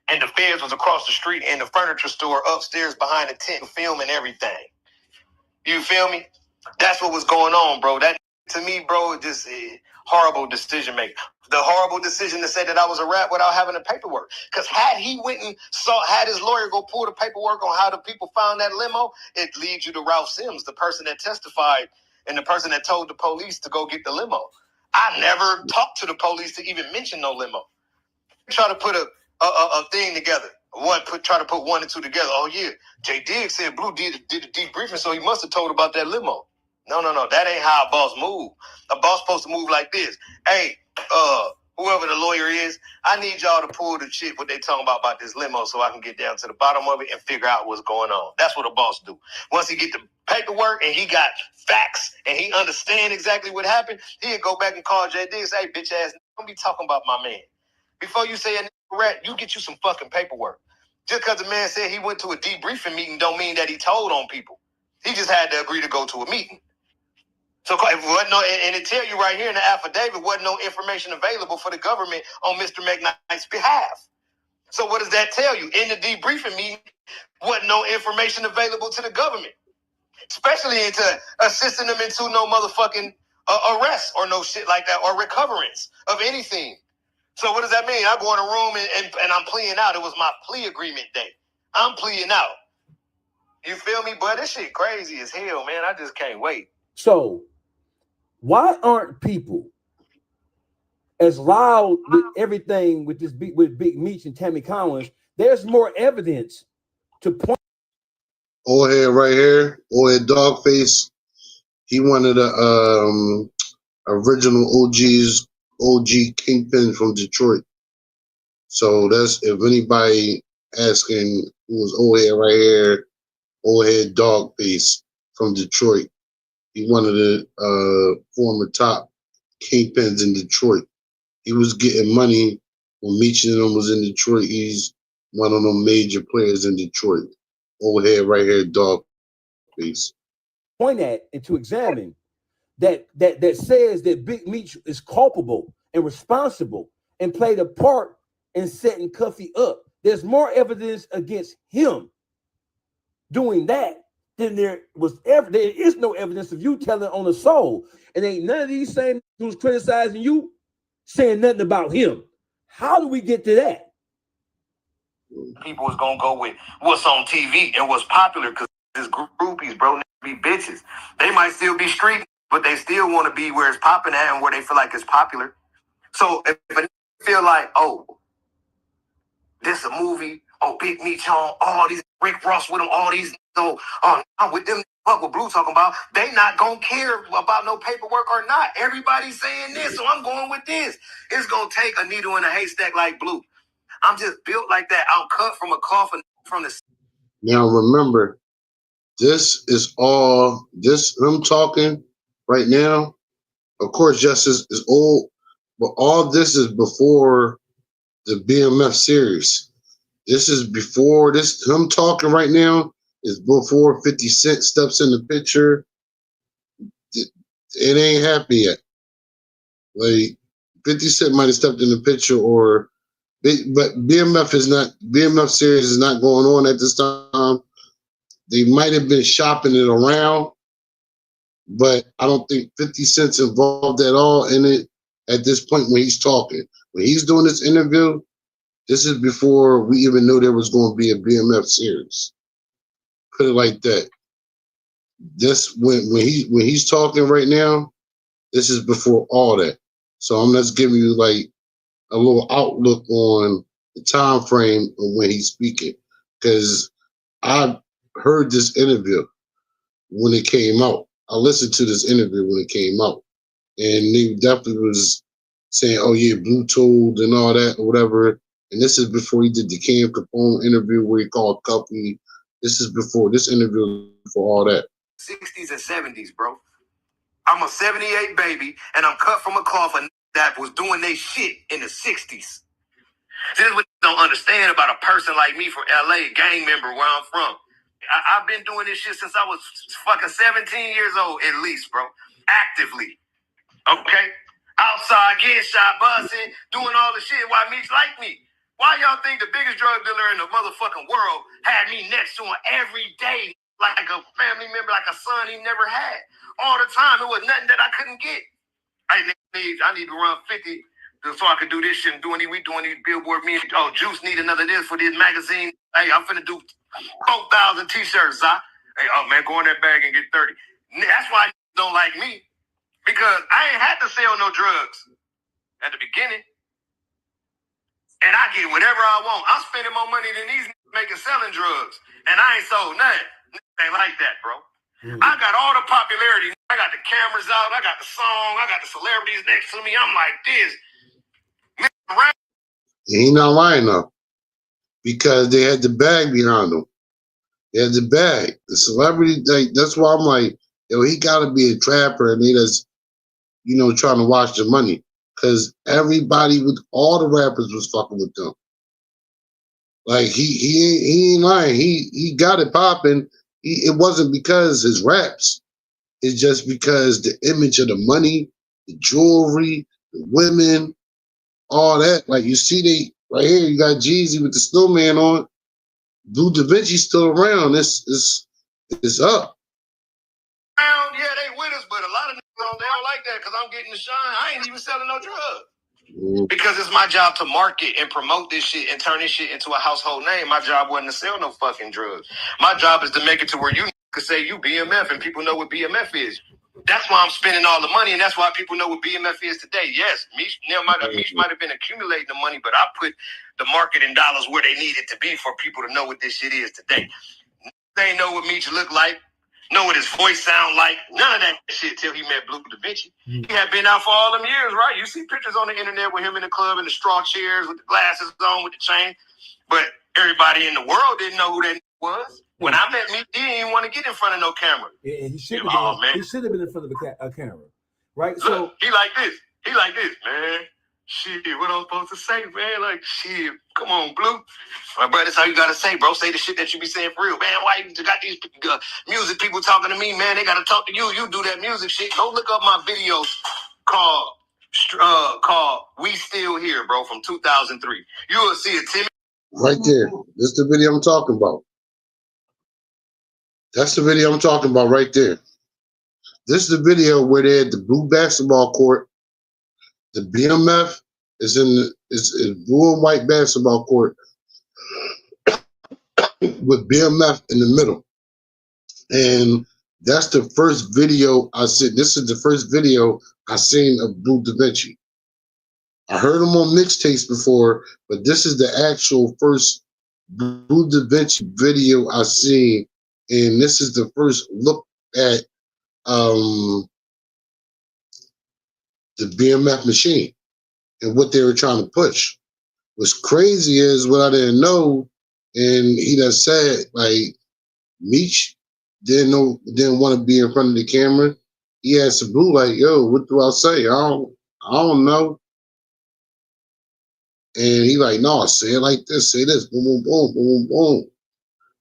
And the feds was across the street in the furniture store upstairs behind the tent filming everything. You feel me? That's what was going on, bro. That, to me, bro, just horrible decision making. The horrible decision to say that I was a rat without having the paperwork. Because had he went and had his lawyer go pull the paperwork on how the people found that limo, it leads you to Ralph Sims, the person that testified and the person that told the police to go get the limo. I never talked to the police to even mention no limo. Try to put a thing together. Try to put 1 and 2 together. Oh yeah, Jay Diggs said Blue did a debriefing, so he must have told about that limo. No, that ain't how a boss move. A boss supposed to move like this. Hey, whoever the lawyer is, I need y'all to pull the shit what they talking about this limo, so I can get down to the bottom of it and figure out what's going on. That's what a boss do. Once he get the paperwork and he got facts and he understand exactly what happened, he'll go back and call Jay Diggs. Hey, bitch ass, don't be talking about my man. Before you say a rat, you get you some fucking paperwork. Just because the man said he went to a debriefing meeting don't mean that he told on people. He just had to agree to go to a meeting. So if wasn't no, and it tell you right here in the affidavit, wasn't no information available for the government on Mr. McKnight's behalf. So what does that tell you? In the debriefing meeting, wasn't no information available to the government, especially into assisting them into no motherfucking arrest or no shit like that or recoverance of anything. So what does that mean? I go in a room and I'm pleading out. It was my plea agreement day. I'm pleading out. You feel me? But this shit crazy as hell, man. I just can't wait. So why aren't people as loud with everything with Big Meech and Tammy Cowins? There's more evidence to point. Old head right here, old head Dogface. He one of the original OG kingpin from Detroit. So that's, if anybody asking, who was old head right here, old head Dogface from Detroit. He one of the former top kingpins in Detroit. He was getting money when Meech and them was in Detroit. He's one of them major players in Detroit. Old head right here, Dogface. Point at and to examine that says that Big Meech is culpable and responsible and played a part in setting Cuffy up. There's more evidence against him doing that than there was ever. There is no evidence of you telling on the soul, and ain't none of these same who's criticizing you saying nothing about him. How do we get to that? People was gonna go with what's on TV and what's popular because this groupies, bro, be bitches. They might still be street, but they still want to be where it's popping at and where they feel like it's popular. So if a feel like, oh, this a movie, oh, Big Meech on, all these Rick Ross with them, all these, so I'm with them. What Blue talking about? They not gonna care about no paperwork or not. Everybody's saying this, so I'm going with this. It's gonna take a needle in a haystack like Blue. I'm just built like that. I'm cut from a coffin from the. Now remember, this is all this. I'm talking right now. Of course, Justice is old, but all this is before the BMF series. This is before this. I'm talking right now is before 50 Cent steps in the picture. It ain't happy yet. Like 50 Cent might have stepped in the picture, but BMF is not. BMF series is not going on at this time. They might have been shopping it around, but I don't think 50 Cent's involved at all in it at this point when he's talking. When he's doing this interview, this is before we even knew there was going to be a BMF series. Put it like that. This when he's talking right now, this is before all that. So I'm just giving you like a little outlook on the time frame of when he's speaking, because I heard this interview when it came out. I listened to this interview when it came out, and they definitely was saying, "Oh yeah, Blue told and all that or whatever." And this is before he did the Cam Capone interview where he called Cuffy. This is before this interview for all that. 60s and 70s, bro. I'm a 78 baby, and I'm cut from a cloth that was doing they shit in the 60s. This is what you don't understand about a person like me from LA, gang member where I'm from. I've been doing this shit since I was fucking 17 years old, at least, bro. Actively. Okay? Outside, getting shot, busting, doing all the shit while Meech like me. Why y'all think the biggest drug dealer in the motherfucking world had me next to him every day, like a family member, like a son he never had? All the time. It was nothing that I couldn't get. I need to run 50 so I could do this shit and we doing these billboard meetings. Oh, Juice need another this for this magazine. Hey, I'm finna do 4,000 t-shirts, Hey, oh man, go in that bag and get 30. That's why don't like me. Because I ain't had to sell no drugs at the beginning. And I get whatever I want. I'm spending more money than these making selling drugs. And I ain't sold nothing. Ain't like that, bro. I got all the popularity. I got the cameras out. I got the song. I got the celebrities next to me. I'm like this. He not lying though, because they had the bag behind them. They had the bag. The celebrity, that's why I'm like, yo, he got to be a trapper, and he just, trying to watch the money, because everybody with all the rappers was fucking with them. Like he ain't lying. He got it popping. It wasn't because his raps. It's just because the image of the money, the jewelry, the women, all that. Like you see, they right here. You got Jeezy with the snowman on. Blue Da Vinci's still around. It's up. Yeah, they with us, but a lot of niggas they don't like that because I'm getting the shine. I ain't even selling no drugs. Because it's my job to market and promote this shit and turn this shit into a household name. My job wasn't to sell no fucking drugs. My job is to make it to where you could say you BMF and people know what BMF is. That's why I'm spending all the money, and that's why people know what BMF is today. Yes, Meech might have been accumulating the money, but I put the marketing dollars where they need it to be for people to know what this shit is today. They know what Meech look like, know what his voice sound like. None of that shit till he met Blue Da Vinci. He had been out for all them years, right? You see pictures on the internet with him in the club in the straw chairs with the glasses on with the chain. But everybody in the world didn't know who that was. When I met Meech, he didn't even want to get in front of no camera. Yeah, he should have been in front of a camera, right? Look, so he like this, man. Shit, what I'm supposed to say, man? Like, shit, come on, Blue. My brother, that's how you gotta say, bro. Say the shit that you be saying for real, man. Why you got these music people talking to me, man? They gotta talk to you. You do that music shit. Go look up my videos called "We Still Here," bro, from 2003. You will see a Timmy right there. This is the video I'm talking about. That's the video I'm talking about right there. This is the video where they had the blue basketball court. The BMF is in blue and white basketball court with BMF in the middle. And that's the first video I seen. This is the first video I seen of Blue Da Vinci. I heard him on mixtapes before, but this is the actual first Blue Da Vinci video I seen. And this is the first look at the BMF machine and what they were trying to push. What's crazy is what I didn't know, and he done said, like, Meech didn't want to be in front of the camera. He asked the Blue, like, yo, what do I say? I don't know. And he like, no, say it like this, say this, boom, boom, boom, boom, boom.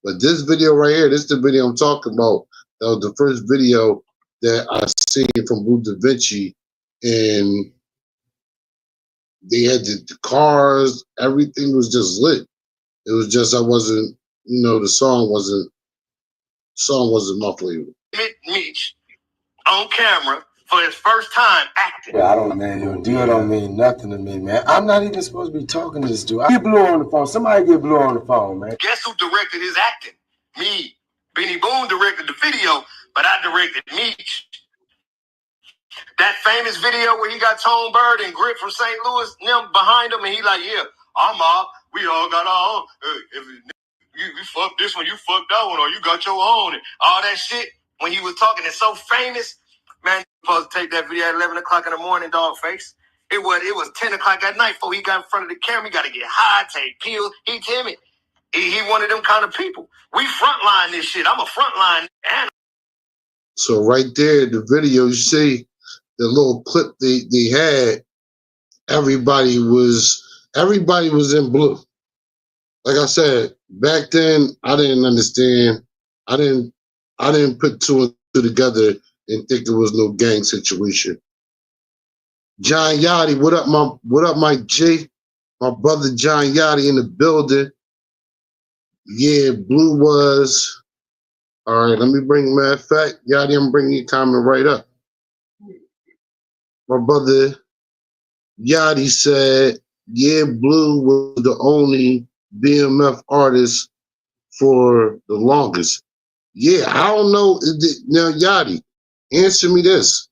But this video right here, this is the video I'm talking about. That was the first video that I seen from Blue Da Vinci, and they had the cars, everything was just lit. It was just I wasn't, the song wasn't my flavor. Meech on camera for his first time acting. Yeah, I don't know, man. Your deal don't mean nothing to me, man. I'm not even supposed to be talking to this dude. I get Blue on the phone. Somebody get Blue on the phone, man. Guess who directed his acting? Me. Benny Boone directed the video, but I directed Meech. That famous video where he got Tone Bird and Grit from St. Louis them behind him, and he like, yeah, I'm up. We all got our own. If you fucked this one, you fucked that one, or you got your own, and all that shit. When he was talking, it's so famous. Man, you supposed to take that video at 11 o'clock in the morning, dog face. It was 10 o'clock at night before he got in front of the camera. He got to get high, take pills. He timid. He one of them kind of people. We frontline this shit. I'm a frontline animal. So right there, the video, you see the little clip they had, everybody was in blue. Like I said, back then I didn't understand. I didn't put two and two together and think it was no gang situation. John Yachty, what up, my G? My brother John Yachty in the building. Yeah, Blue was. All right, let me bring, matter of fact, Yachty, I'm bringing your comment right up. My brother Yachty said, yeah, Blue was the only BMF artist for the longest. Yeah, I don't know. Now, Yachty, answer me this.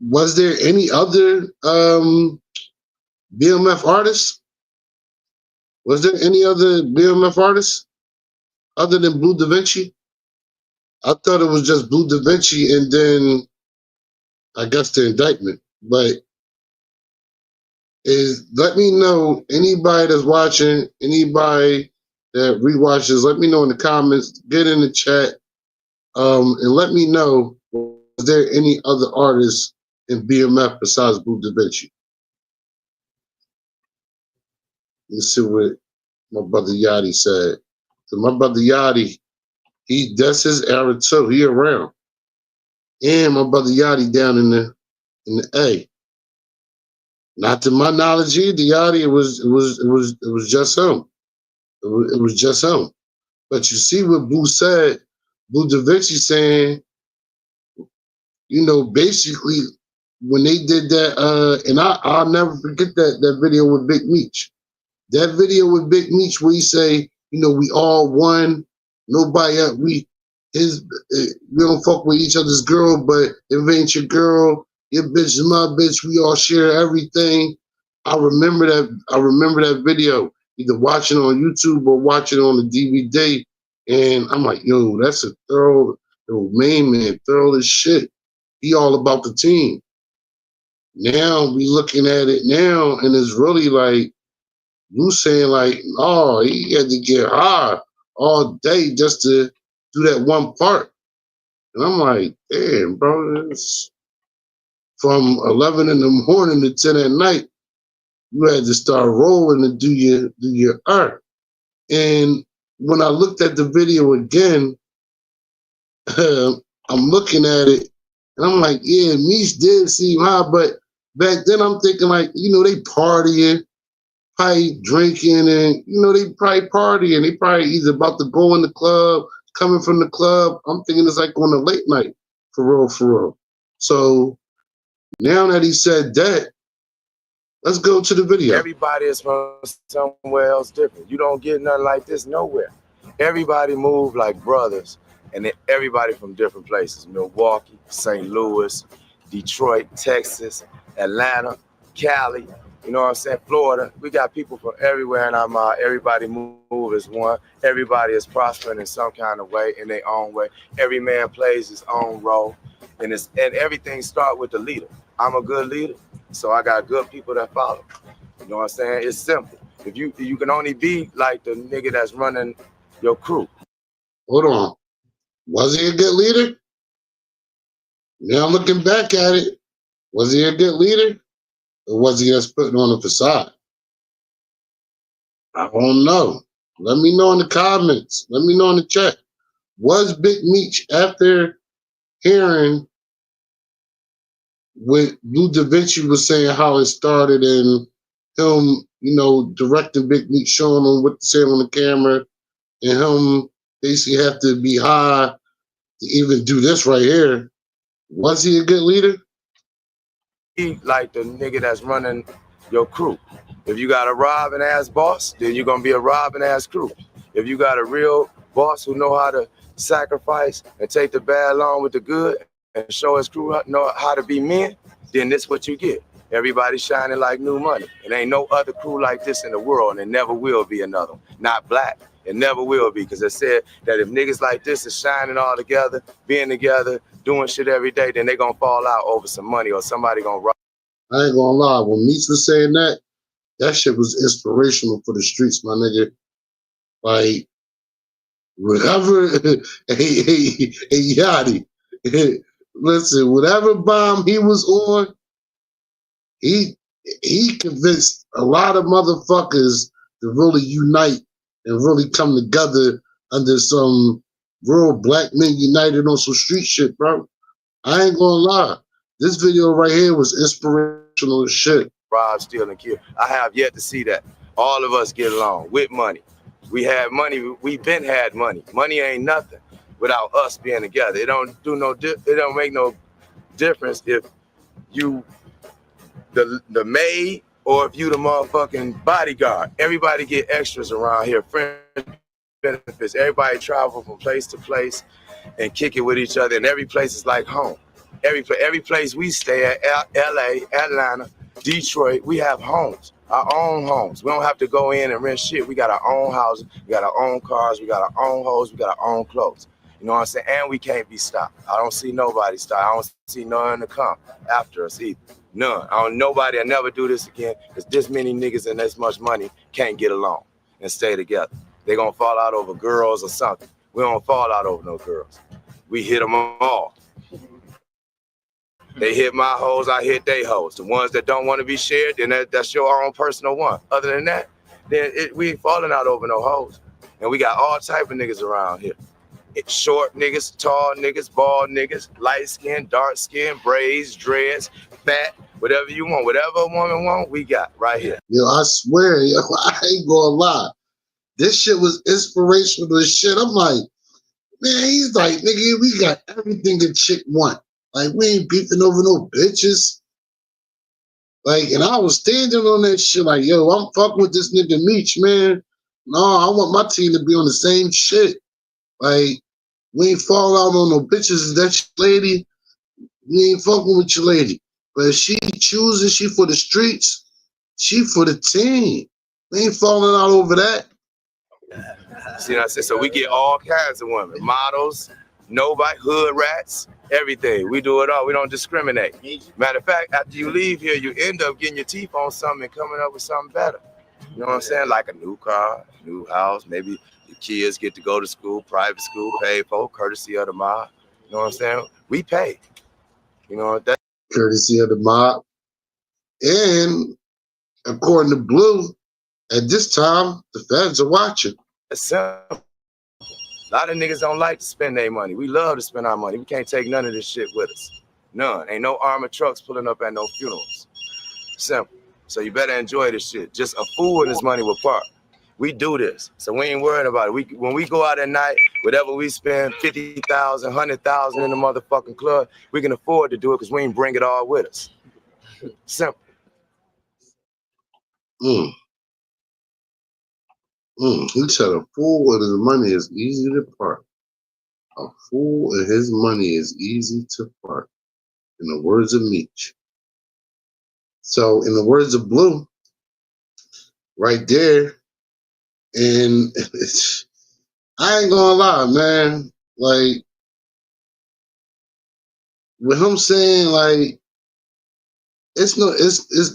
Was there any other BMF artists? Was there any other BMF artists other than Blue Da Vinci? I thought it was just Blue Da Vinci and then I guess the indictment. But let me know, anybody that's watching, anybody that rewatches, let me know in the comments, get in the chat, and let me know, was there any other artists in BMF besides Blue Da Vinci? Let's see what my brother Yachty said. So my brother Yachty, that's his era too. He around. And my brother Yachty down in the A. Not to my knowledge either, Yachty, it was just him. It was just him. But you see what Blue said, Blue Da Vinci saying, you know, basically when they did that, and I'll never forget that video with Big Meech. That video with Big Meech where he say, you know, we all one, nobody we don't fuck with each other's girl, but if it ain't your girl, your bitch is my bitch, we all share everything. I remember that video, either watching on YouTube or watching on the DVD. And I'm like, yo, that's a thorough, main man, thorough as shit. He all about the team. Now we looking at it now, and it's really like, you saying like, oh, he had to get high all day just to do that one part. And I'm like, damn, bro, it's from 11 in the morning to 10 at night, you had to start rolling to do your art. And when I looked at the video again, I'm looking at it, and I'm like, yeah, Meech did seem high, but back then I'm thinking like, you know, they partying, probably drinking, and you know, they probably partying. They probably either about to go in the club, coming from the club. I'm thinking it's like on a late night, for real, for real. So now that he said that, let's go to the video. Everybody is from somewhere else different. You don't get nothing like this nowhere. Everybody move like brothers, and everybody from different places. Milwaukee, St. Louis, Detroit, Texas, Atlanta, Cali, you know what I'm saying, Florida. We got people from everywhere, and everybody move as one. Everybody is prospering in some kind of way, in their own way. Every man plays his own role, and everything starts with the leader. I'm a good leader, so I got good people that follow. You know what I'm saying? It's simple. If you can only be like the nigga that's running your crew. Hold on. Was he a good leader? Now looking back at it, was he a good leader? Or was he just putting on a facade? I don't know. Let me know in the comments. Let me know in the chat. Was Big Meech, after hearing what Blue Da Vinci was saying, how it started, and him, you know, directing Big Meech, showing him what to say on the camera, and him basically have to be high to even do this right here. Was he a good leader? He like the nigga that's running your crew. If you got a robbing ass boss, then you're gonna be a robbing ass crew. If you got a real boss who know how to sacrifice and take the bad along with the good and show his crew know how to be men, then this what you get. Everybody shining like new money. It ain't no other crew like this in the world, and it never will be another one. Not black. It never will be, because it said that if niggas like this is shining all together, being together, doing shit every day, then they gonna fall out over some money or somebody gonna rob. I ain't gonna lie. When Meech was saying that, that shit was inspirational for the streets, my nigga. Like, whatever, hey, Yachty, listen, whatever bomb he was on, he convinced a lot of motherfuckers to really unite and really come together under some real black men united on some street shit, bro. I ain't gonna lie. This video right here was inspirational as shit. Rob, steal, and kill. I have yet to see that. All of us get along with money. We had money. We been had money. Money ain't nothing without us being together. It don't do no. It don't make no difference if you the maid or if you the motherfucking bodyguard. Everybody get extras around here. Friends, benefits. Everybody travel from place to place and kick it with each other. And every place is like home. Every place we stay at, LA, Atlanta, Detroit, we have homes, our own homes. We don't have to go in and rent shit. We got our own houses, we got our own cars, we got our own hoes, we got our own clothes. You know what I'm saying? And we can't be stopped. I don't see nobody stopped. I don't see none to come after us either. None. Nobody will never do this again, because this many niggas and this much money can't get along and stay together. They gonna fall out over girls or something. We don't fall out over no girls. We hit them all. They hit my hoes, I hit they hoes. The ones that don't want to be shared, then that's your own personal one. Other than that, then we ain't falling out over no hoes. And we got all type of niggas around here. It's short niggas, tall niggas, bald niggas, light skin, dark skin, braids, dreads, fat, whatever you want. Whatever a woman want, we got right here. Yo, I swear, yo, I ain't gonna lie. This shit was inspirational as shit. I'm like, man, he's like, nigga, we got everything a chick want. Like, we ain't beefing over no bitches. Like, and I was standing on that shit like, yo, I'm fucking with this nigga Meech, man. No, I want my team to be on the same shit. Like, we ain't fall out on no bitches. Is that your lady? We ain't fucking with your lady. But if she choosing, she for the streets, she for the team. We ain't falling out over that. See what I said? So we get all kinds of women, models, nobody, hood rats, everything. We do it all. We don't discriminate. Matter of fact, after you leave here, you end up getting your teeth on something and coming up with something better. You know what I'm saying? Like a new car, new house. Maybe your kids get to go to school, private school, paid for, courtesy of the mob. You know what I'm saying? We pay. You know that. Courtesy of the mob. And according to Blue, at this time, the feds are watching. It's simple. A lot of niggas don't like to spend their money. We love to spend our money. We can't take none of this shit with us. None. Ain't no armored trucks pulling up at no funerals. Simple. So you better enjoy this shit. Just a fool and his money will park. We do this. So we ain't worried about it. When we go out at night, whatever we spend, 50,000, 100,000 in the motherfucking club, we can afford to do it because we ain't bring it all with us. Simple. He said a fool and his money is easy to park. A fool and his money is easy to park. In the words of Meech. So in the words of Blue, right there, and I ain't gonna lie, man. Like, with him saying, like, it's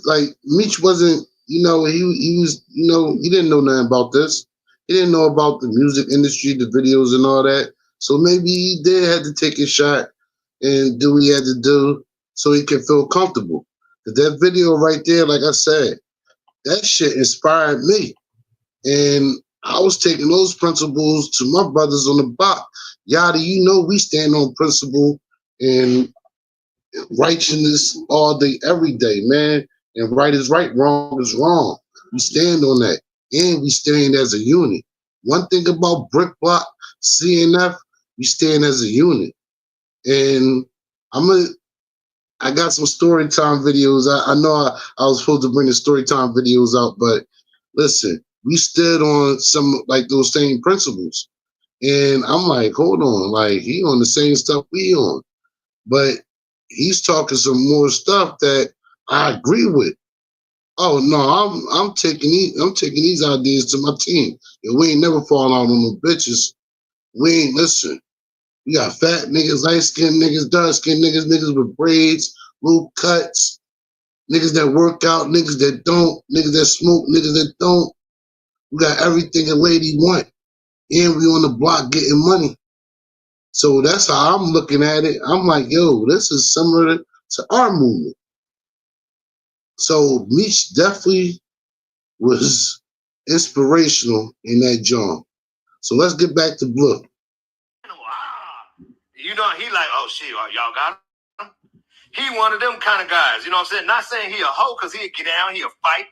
like Meech wasn't, he was, he didn't know nothing about this. He didn't know about the music industry, the videos and all that. So maybe he did have to take a shot and do what he had to do so he can feel comfortable. But that video right there, like I said, that shit inspired me. And I was taking those principles to my brothers on the block. Yachty, we stand on principle and righteousness all day, every day, man. And right is right, wrong is wrong. We stand on that. And we stand as a unit. One thing about Brick Block, CNF, we stand as a unit. And I got some story time videos. I know I was supposed to bring the story time videos out, but listen, we stood on some like those same principles. And I'm like, hold on, like he on the same stuff we on. But he's talking some more stuff that I agree with. Oh no, I'm taking these ideas to my team. And we ain't never falling out on no bitches. We ain't listen. You got fat niggas, light skinned niggas, dark skinned niggas, niggas with braids, little cuts, niggas that work out, niggas that don't, niggas that smoke, niggas that don't. We got everything a lady want. And we on the block getting money. So that's how I'm looking at it. I'm like, yo, this is similar to our movement. So Meech definitely was inspirational in that joint. So let's get back to Blue. You know, he like, oh shit, y'all got him? He one of them kind of guys, you know what I'm saying? Not saying he a hoe, because he'll get down, he'll fight.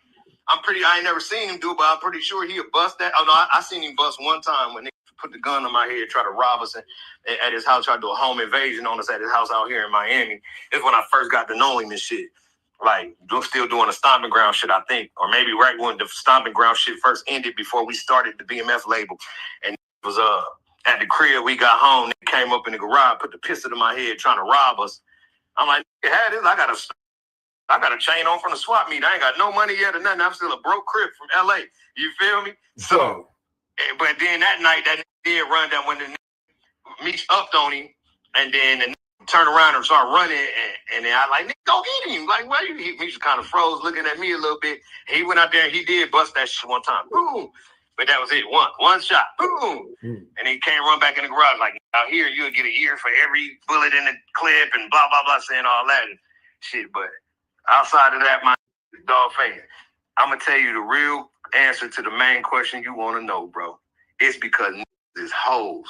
I ain't never seen him do it, but I'm pretty sure he'll bust that. Oh no, I seen him bust one time when they put the gun on my head, try to rob us at his house, try to do a home invasion on us at his house out here in Miami. It's when I first got to know him and shit. Like, still doing the stomping ground shit, I think. Or maybe right when the stomping ground shit first ended before we started the BMF label. And it was at the crib, we got home, they came up in the garage, put the pistol to my head trying to rob us. I'm like, had this, I got a chain on from the swap meet. I ain't got no money yet or nothing. I'm still a broke crip from LA. You feel me? So, but then that night, that did run down when the Meech upped on him, and then the turned around and started running, and then I like, nigga, go get him. Like, why you? Meech kind of froze, looking at me a little bit. He went out there and he did bust that shit one time. Boom. But that was it. One shot. Boom. And he can't run back in the garage. Like, out here, you'll get a year for every bullet in the clip and blah, blah, blah, saying all that and shit. But outside of that, my dog face, I'm going to tell you the real answer to the main question you want to know, bro. It's because is hoes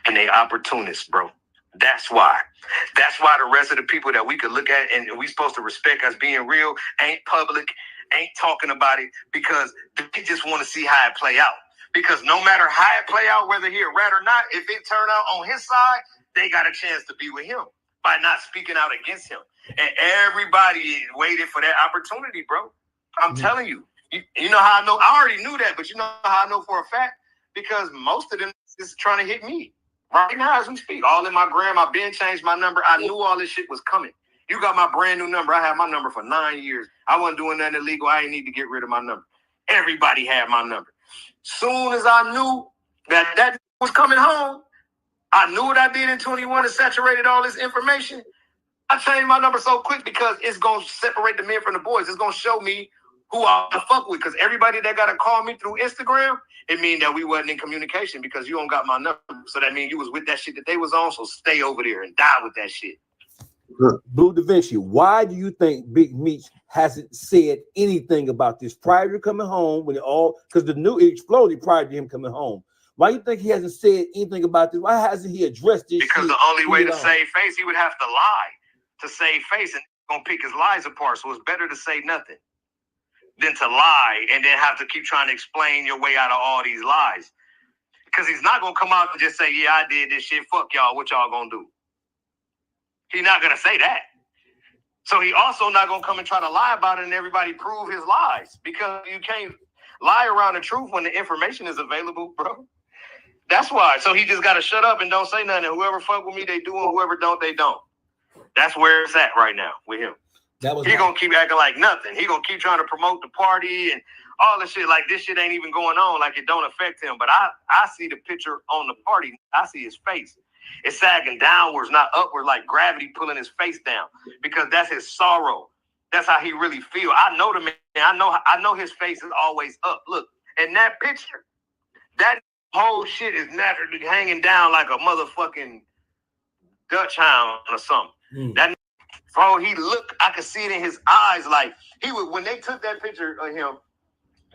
and they opportunists, bro. That's why. That's why the rest of the people that we could look at and we supposed to respect as being real ain't public, ain't talking about it, because they just want to see how it play out. Because no matter how it play out, whether he a rat or not, if it turn out on his side, they got a chance to be with him by not speaking out against him. And everybody waited for that opportunity, bro. I'm telling you. You know how I know? I already knew that, but you know how I know for a fact? Because most of them is trying to hit me right now as we speak. All in my gram. I've been changed my number. I knew all this shit was coming. You got my brand new number. I had my number for 9 years. I wasn't doing nothing illegal. I didn't need to get rid of my number. Everybody had my number. Soon as I knew that was coming home, I knew what I did in 21 and saturated all this information. I changed my number so quick because it's going to separate the men from the boys. It's going to show me who I fuck with, because everybody that got to call me through Instagram, it mean that we wasn't in communication because you don't got my number. So that means you was with that shit that they was on, so stay over there and die with that shit. Blue Da Vinci, why do you think Big Meech hasn't said anything about this prior to coming home, when because the new exploded prior to him coming home? Why do you think he hasn't said anything about this? Why hasn't he addressed this? Because the only way to save face, he would have to lie to save face, and he's gonna pick his lies apart. So it's better to say nothing than to lie and then have to keep trying to explain your way out of all these lies. Because he's not gonna come out and just say, yeah, I did this shit, fuck y'all, what y'all gonna do? He's not gonna say that. So he also not gonna come and try to lie about it and everybody prove his lies, because you can't lie around the truth when the information is available, bro. That's why. So he just gotta shut up and don't say nothing. Whoever fuck with me, they do, and whoever don't, they don't. That's where it's at right now with him. He gonna keep acting like nothing. He gonna keep trying to promote the party and all this shit like this shit ain't even going on, like it don't affect him. But I see the picture on the party. I see his face. It's sagging downwards, not upward, like gravity pulling his face down, because that's his sorrow. That's how he really feel. I know the man. I know his face is always up. Look, in that picture, that whole shit is naturally hanging down like a motherfucking Dutch hound or something. That bro, he looked, I could see it in his eyes, like he would, when they took that picture of him,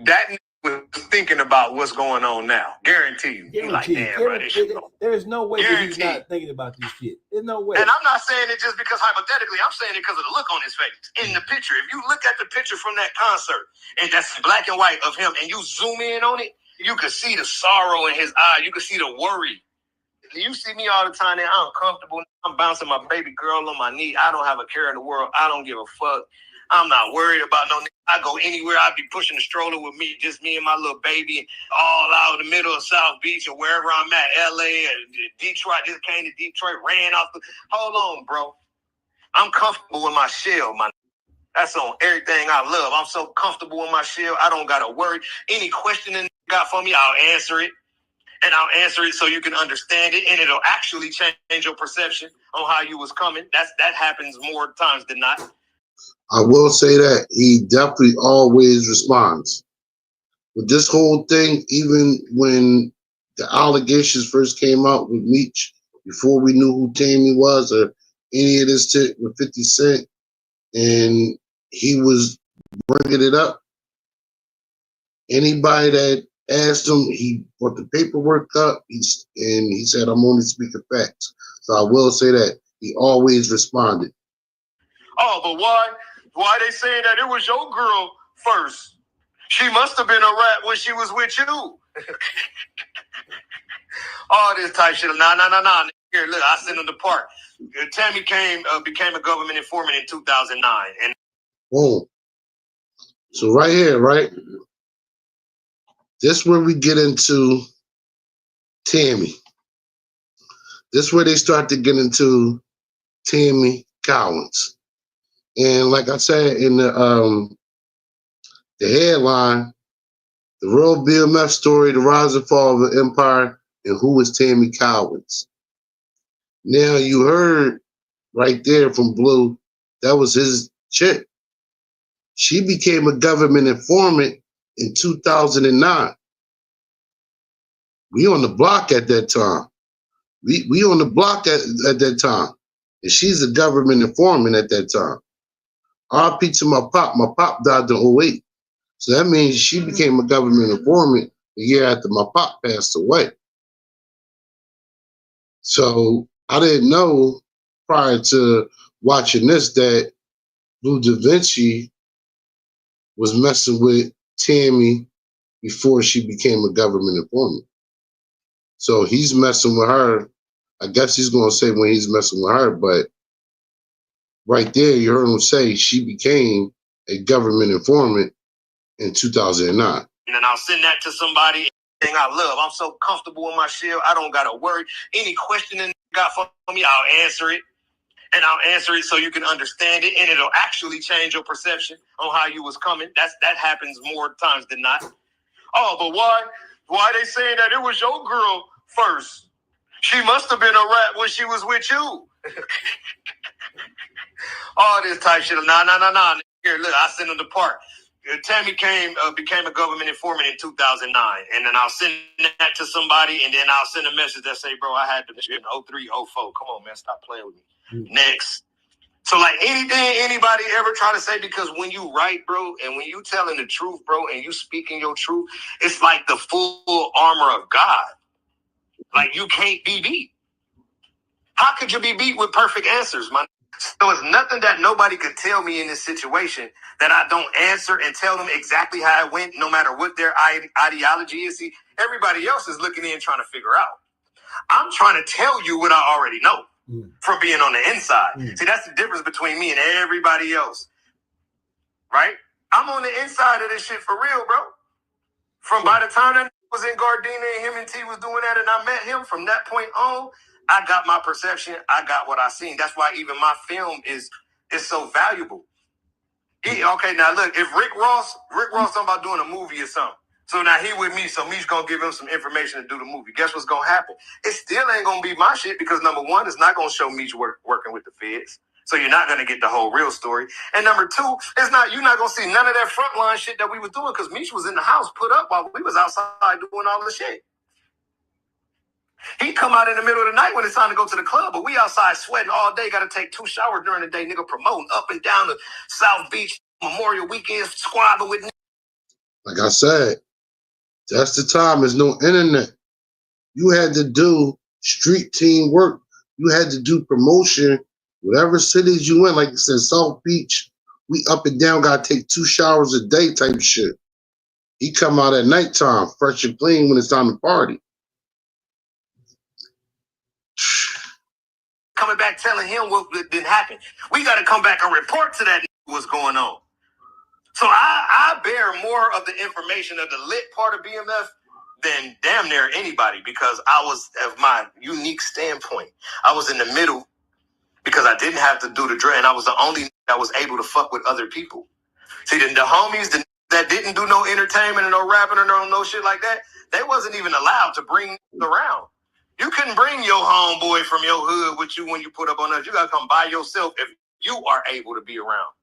that was thinking about what's going on now. Guarantee you. He's like, damn, bro, this shit. There's no way that he's not thinking about this shit. There's no way. And I'm not saying it just because hypothetically, I'm saying it because of the look on his face. In the picture, if you look at the picture from that concert, and that's black and white of him, and you zoom in on it, you can see the sorrow in his eye. You can see the worry. You see me all the time, and I'm comfortable. I'm bouncing my baby girl on my knee. I don't have a care in the world. I don't give a fuck. I'm not worried about no. I go anywhere. I be pushing the stroller with me, just me and my little baby, all out in the middle of South Beach or wherever I'm at, LA or Detroit. Just came to Detroit, ran off. Hold on, bro. I'm comfortable in my shell, man. That's on everything I love. I'm so comfortable in my shell. I don't gotta worry. Any question that got for me, I'll answer it. And I'll answer it so you can understand it, and it'll actually change your perception on how you was coming. That happens more times than not. I will say that he definitely always responds. With this whole thing, even when the allegations first came out with Meech, before we knew who Tammy was or any of this shit with 50 Cent, and he was bringing it up, anybody that asked him, he brought the paperwork up, and he said, I'm only speaking facts. So I will say that he always responded. Oh, but why they saying that it was your girl first? She must have been a rat when she was with you. All this type shit. Nah. Here, look, I sent him the part. Tammy became a government informant in 2009. And boom. So right here, right? This where we get into Tammy. This where they start to get into Tammy Cowins. And like I said in the headline, the real BMF story, the rise and fall of the empire, and who is Tammy Cowins. Now you heard right there from Blue, that was his chick. She became a government informant in 2009. We on the block at that time. We on the block at that time. And she's a government informant at that time. RP to my pop. My pop died in 08. So that means she became a government informant a year after my pop passed away. So I didn't know prior to watching this that Blue Da Vinci was messing with Tammy before she became a government informant. So he's messing with her. I guess he's going to say when he's messing with her, but right there, you heard him say she became a government informant in 2009. And then I'll send that to somebody I love. I'm so comfortable in my shell. I don't got to worry. Any question that got for me, I'll answer it. And I'll answer it so you can understand it, and it'll actually change your perception on how you was coming. That happens more times than not. Oh, but why they saying that it was your girl first? She must have been a rat when she was with you. All this type shit. Nah. Here, look, I sent him the part. Tammy became a government informant in 2009, and then I'll send that to somebody, and then I'll send a message that say, bro, I had the shit in 03, 04. Come on, man, stop playing with me. Next. So, like, anything anybody ever try to say, because when you write, bro, and when you telling the truth, bro, and you speaking your truth, it's like the full armor of God. Like, you can't be beat. How could you be beat with perfect answers, man? So it's nothing that nobody could tell me in this situation that I don't answer and tell them exactly how it went, no matter what their ideology is. See, everybody else is looking in trying to figure out. I'm trying to tell you what I already know from being on the inside. See, that's the difference between me and everybody else, right? I'm on the inside of this shit for real, bro. From by the time that was in Gardena and him and T was doing that and I met him, from that point on, I got my perception. I got what I seen. That's why even my film is so valuable. Okay, now look, if Rick Ross talking about doing a movie or something. So now he with me, so Me's gonna give him some information to do the movie. Guess what's gonna happen? It still ain't gonna be my shit because number one, it's not gonna show Me's working with the feds. So you're not gonna get the whole real story. And number two, you're not gonna see none of that frontline shit that we was doing because Meech was in the house put up while we was outside doing all the shit. He come out in the middle of the night when it's time to go to the club, but we outside sweating all day, got to take 2 showers during the day, nigga, promoting up and down the South Beach Memorial Weekend squabbling with. Like I said, that's the time. There's no internet. You had to do street team work. You had to do promotion. Whatever cities you in, like you said, South Beach, we up and down, got to take 2 showers a day type shit. He come out at nighttime, fresh and clean when it's time to party. coming back telling him what didn't happen. We got to come back and report to that what's going on. So I bear more of the information of the lit part of BMF than damn near anybody, because I was, of my unique standpoint, I was in the middle because I didn't have to do the dread, and I was the only that was able to fuck with other people. See, the homies that didn't do no entertainment and no rapping or no shit like that, they wasn't even allowed to bring around. You couldn't bring your homeboy from your hood with you when you put up on us. You gotta come by yourself if you are able to be around.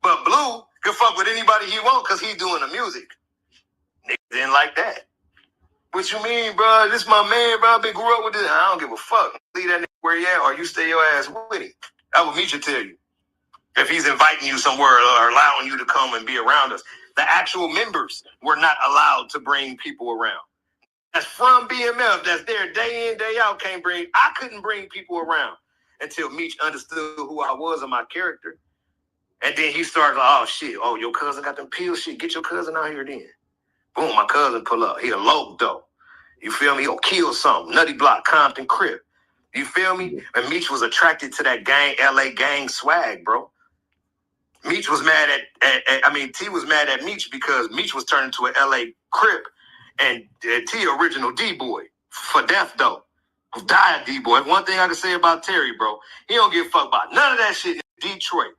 But Blue could fuck with anybody he want because he's doing the music. Niggas didn't like that. What you mean, bro? This my man, bro. I been grew up with this. I don't give a fuck. Leave that nigga where he at, or you stay your ass with him. That what Misha tell you. If he's inviting you somewhere or allowing you to come and be around us. The actual members were not allowed to bring people around. That's from BMF. That's there day in, day out. I couldn't bring people around until Meech understood who I was and my character. And then he started like, oh shit, oh, your cousin got them pills, shit. Get your cousin out here then. Boom, my cousin pull up. He a low though. You feel me? He'll kill something. Nutty Block, Compton, Crip. You feel me? And Meech was attracted to that gang, LA gang swag, bro. Meech was mad T was mad at Meech because Meech was turned into an LA Crip, and T original D-boy for death though. Died D-boy. One thing I can say about Terry, bro, he don't give a fuck about none of that shit in Detroit.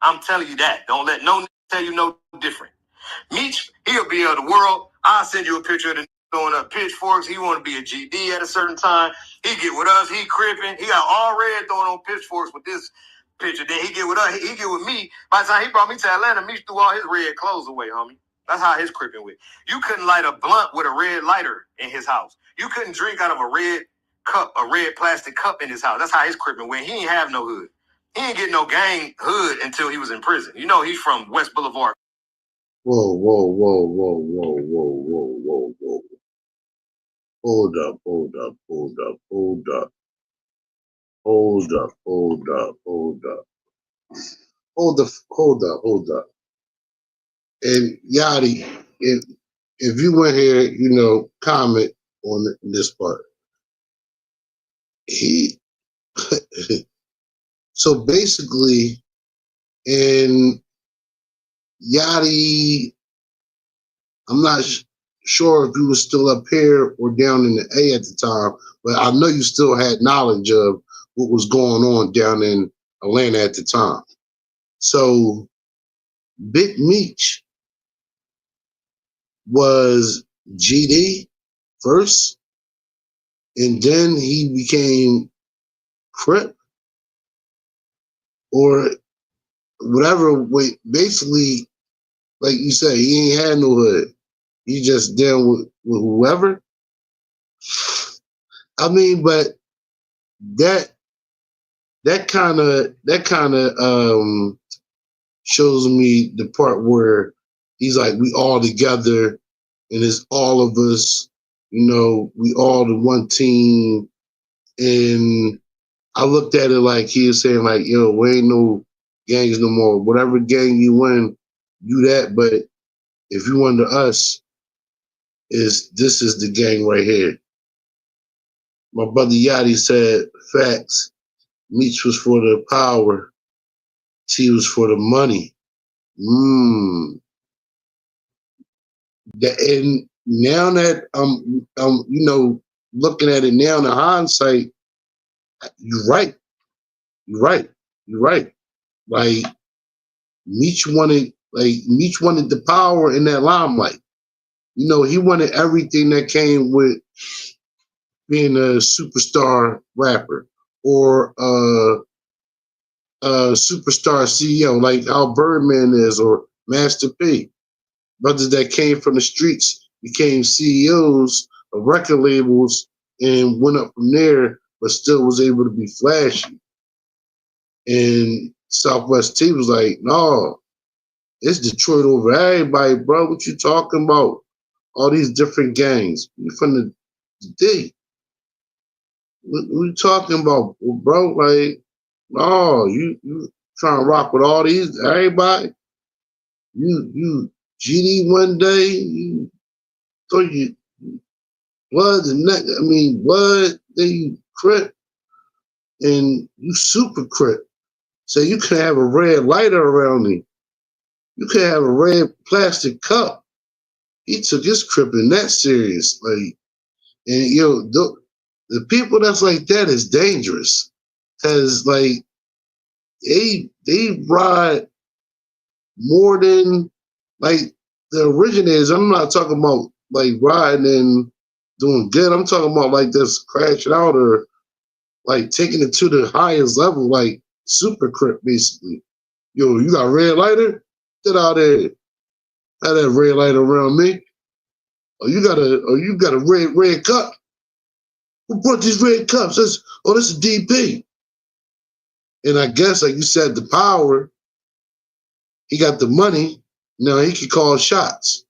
I'm telling you that. Don't let no tell you no different. Meech, he'll be of the world. I'll send you a picture of the throwing up pitchforks. He want to be a GD at a certain time. He get with us. He cripping. He got all red throwing on pitchforks with this picture. Then he get with us. He get with me. By the time he brought me to Atlanta, Meech threw all his red clothes away, homie. That's how his cripping went. You couldn't light a blunt with a red lighter in his house. You couldn't drink out of a red cup, a red plastic cup in his house. That's how his cripping went. He ain't have no hood. He ain't get no gang hood until he was in prison. You know he's from West Boulevard. Whoa, whoa, whoa, whoa, whoa, whoa, whoa, whoa, whoa. Hold up, hold up, hold up, hold up. Hold up, hold up, hold up. Hold up. And Yachty, if you went here, you know, comment on this part. So basically, in Yachty, I'm not sure if you was still up here or down in the A at the time, but I know you still had knowledge of what was going on down in Atlanta at the time. So Big Meech was GD first, and then he became Crip or whatever. Basically, like you say, he ain't had no hood. He just dealt with whoever. I mean, but that kind of shows me the part where he's like, we all together, and it's all of us. You know, we all the one team. And I looked at it like he was saying, like, yo, we ain't no gangs no more. Whatever gang you win, do that. But if you under us, this is the gang right here. My brother Yachty said, facts. Meech was for the power. T was for the money. And now that I'm you know, looking at it now in hindsight, you're right. Like Meech wanted the power in that limelight. You know, he wanted everything that came with being a superstar rapper or a superstar CEO, like how Birdman is, or Master P. Brothers that came from the streets became CEOs of record labels and went up from there, but still was able to be flashy. And Southwest T was like, no, it's Detroit over everybody, bro. What you talking about? All these different gangs. You from the D. What you talking about, bro? Like, no, you trying to rock with all these, everybody? You GD one day, you thought you blood, the next, blood, then you Crip. and you super crip. So you can have a red lighter around me. You can have a red plastic cup. He took his cripping that serious. Like, and the people that's like that is dangerous. Cause like they ride more than like the originators. I'm not talking about like riding and doing good. I'm talking about like just crashing out or like taking it to the highest level, like super crip basically. Yo, you got a red lighter? Get out there. Have that red lighter around me. Oh, you got a red cup. Who brought these red cups? This is DP. And I guess, like you said, the power. He got the money. Now he can call shots.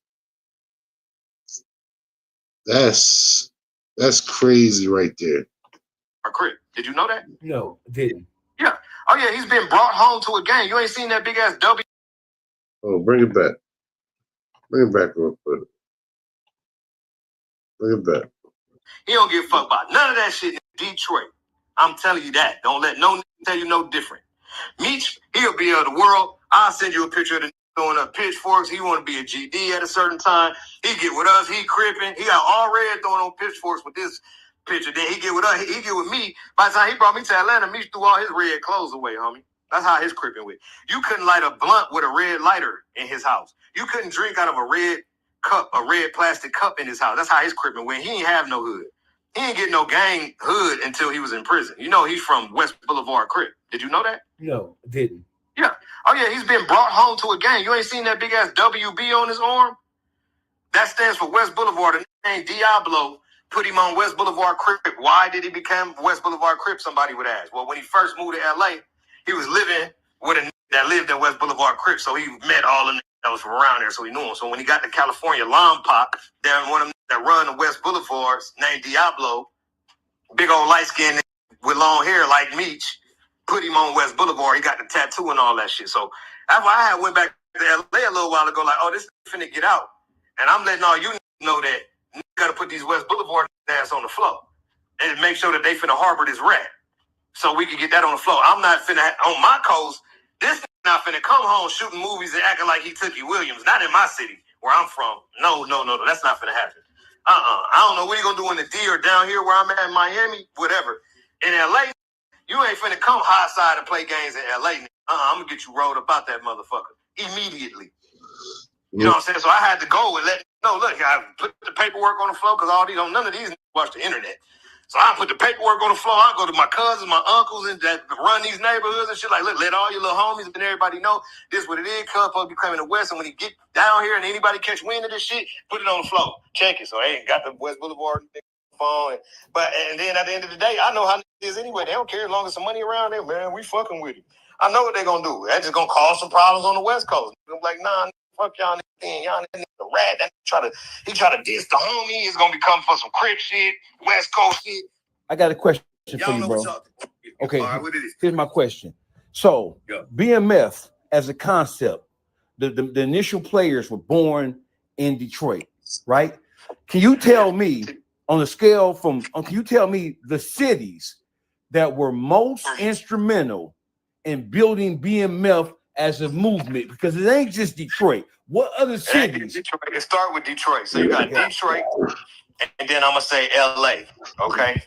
That's crazy right there. Crip. Did you know that? No, didn't. Yeah. Oh yeah, he's been brought home to a game. You ain't seen that big ass W. Oh, bring it back. Bring it back real quick. Bring it back. He don't give a fuck about none of that shit in Detroit. I'm telling you that. Don't let no nigga tell you no different. Meech, he'll be of the world. I'll send you a picture of the throwing up pitchforks. He want to be a GD at a certain time. He get with us. He cripping. He got all red throwing on pitchforks with this picture. Then he get with us. He get with me. By the time he brought me to Atlanta, Meech threw all his red clothes away, homie. That's how his cripping went. You couldn't light a blunt with a red lighter in his house. You couldn't drink out of a red cup, a red plastic cup in his house. That's how his cripping went. He ain't have no hood. He ain't get no gang hood until he was in prison. You know he's from West Boulevard Crip. Did you know that? No, didn't. Yeah. Oh, yeah, he's been brought home to a gang. You ain't seen that big-ass WB on his arm? That stands for West Boulevard. The name Diablo put him on West Boulevard Crip. Why did he become West Boulevard Crip, somebody would ask. Well, when he first moved to L.A., he was living with a that lived in West Boulevard Crip, so he met all of them that was from around there, so he knew him. So when he got to California, Lom Pop, down one of them that run the West Boulevards, named Diablo, big old light skin with long hair like Meech, put him on West Boulevard. He got the tattoo and all that shit. So that's why I went back to LA a little while ago, like, oh, this finna get out. And I'm letting all you know that you gotta put these West Boulevard ass on the floor and make sure that they finna harbor this rat. So we can get that on the floor. I'm not finna, on my coast, this not finna come home shooting movies and acting like he Tookie Williams. Not in my city where I'm from. No, that's not finna happen. I don't know what he gonna do in the D or down here where I'm at in Miami, whatever. In LA, you ain't finna come high side and play games in LA. I'm gonna get you rolled up out that motherfucker immediately. You know what I'm saying? So I had to go and let no look. I put the paperwork on the floor because none of these watch the internet. So I put the paperwork on the floor. I go to my cousins, my uncles, and that run these neighborhoods and shit. Like, let all your little homies and everybody know this what it is. Cub be coming to West, and when he get down here and anybody catch wind of this shit, put it on the floor. Check it. So I ain't got the West Boulevard phone. And then at the end of the day, I know how it is anyway. They don't care as long as some money around there, man. We fucking with it. I know what they gonna do. That's just gonna cause some problems on the West Coast. I'm like, nah, fuck y'all niggas. Y'all niggas the rat. He try to diss the homie. He's gonna become for some Crip shit, West Coast shit. I got a question for you, bro. Okay, right, here's my question. So, BMF as a concept, the initial players were born in Detroit, right? Can you tell me on the scale can you tell me the cities that were most instrumental in building BMF as a movement? Because it ain't just Detroit. What other cities? It start with Detroit. So you got Detroit, and then I'm gonna say LA, okay?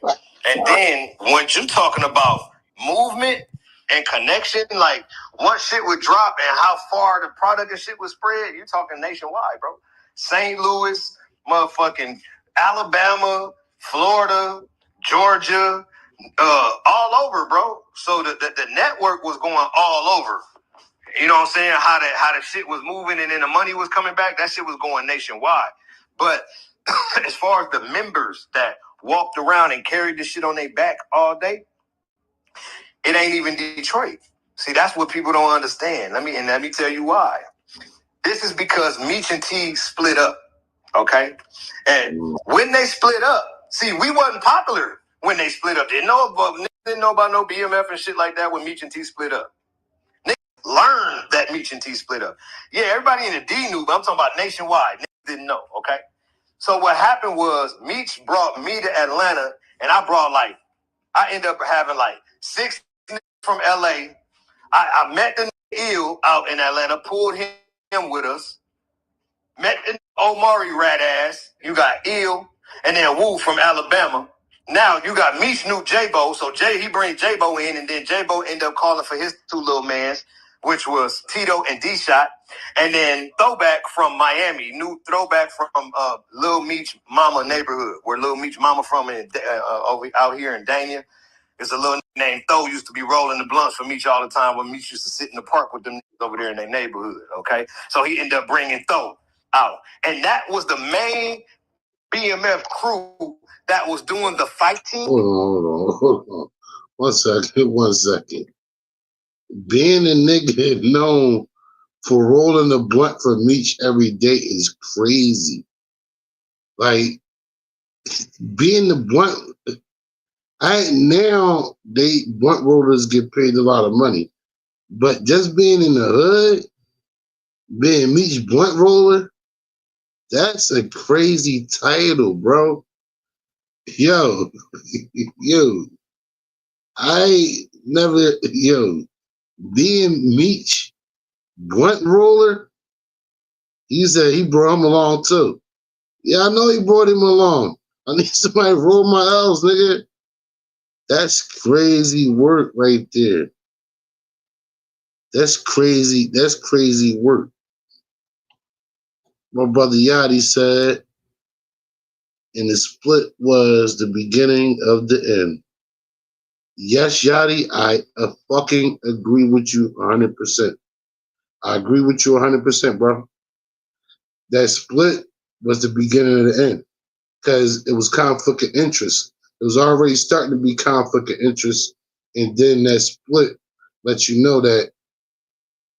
And then once you're talking about movement and connection, like what shit would drop and how far the product and shit would spread, you're talking nationwide, bro. St. Louis, motherfucking Alabama, Florida, Georgia, all over, bro. So the network was going all over. You know what I'm saying? How the shit was moving and then the money was coming back, that shit was going nationwide. But as far as the members that walked around and carried this shit on their back all day, it ain't even Detroit. See, that's what people don't understand. Let me tell you why. This is because Meech and T split up, okay? And when they split up, see, we wasn't popular when they split up. Didn't know about no BMF and shit like that when Meech and T split up. Niggas learned that Meech and T split up. Yeah, everybody in the D knew, but I'm talking about nationwide. Niggas didn't know, okay? So what happened was Meech brought me to Atlanta, and I ended up having like 6 from LA. I met the ill out in Atlanta, pulled him with us. Met the Omari rat ass. You got ill, and then Wu from Alabama. Now you got Meech knew J-Bo, so he bring J-Bo in, and then J-Bo end up calling for his two little mans, which was Tito and D-Shot. And then Throwback from Miami, new Throwback from Lil Meech Mama neighborhood, where Lil Meech Mama from over out here in Dania. There's a little named Tho used to be rolling the blunts for Meech all the time when Meech used to sit in the park with them over there in their neighborhood, okay? So he ended up bringing Tho out. And that was the main BMF crew that was doing the fighting. Hold on. 1 second. Being a nigga known for rolling the blunt for Meech every day is crazy. Like, being the blunt, now blunt rollers get paid a lot of money. But just being in the hood, being Meech blunt roller, that's a crazy title, bro. Yo, being Meech blunt roller, he said he brought him along too. Yeah, I know he brought him along. I need somebody to roll my L's, nigga. That's crazy work right there. That's crazy work. My brother Yachty said, and the split was the beginning of the end. Yes, Yachty, I fucking agree with you 100%. I agree with you 100%, bro. That split was the beginning of the end because it was conflict of interest. It was already starting to be conflict of interest, and then that split lets you know that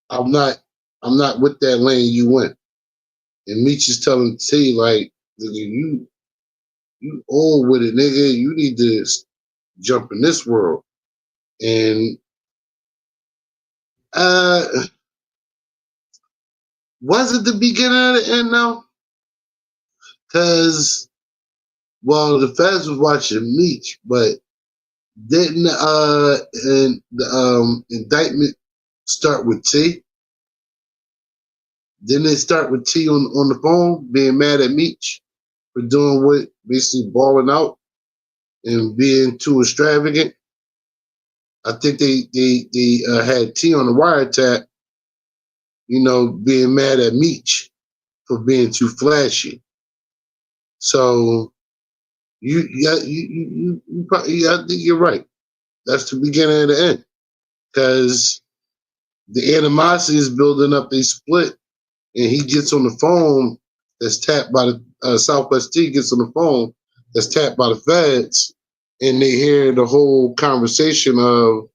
I'm not with that lane you went. And Meech is telling T, like, nigga, you old with it, nigga. You need to jump in this world. And was it the beginning of the end now? Because, well, the feds was watching Meech, but didn't and the indictment start with T? Didn't it start with T on the phone being mad at Meech for doing what, basically balling out and being too extravagant? I think they had T on the wiretap, being mad at Meech for being too flashy. So you probably, I think you're right. That's the beginning of the end, because the animosity is building up. They split, and he gets on the phone that's tapped by the Southwest T gets on the phone that's tapped by the feds, and they hear the whole conversation of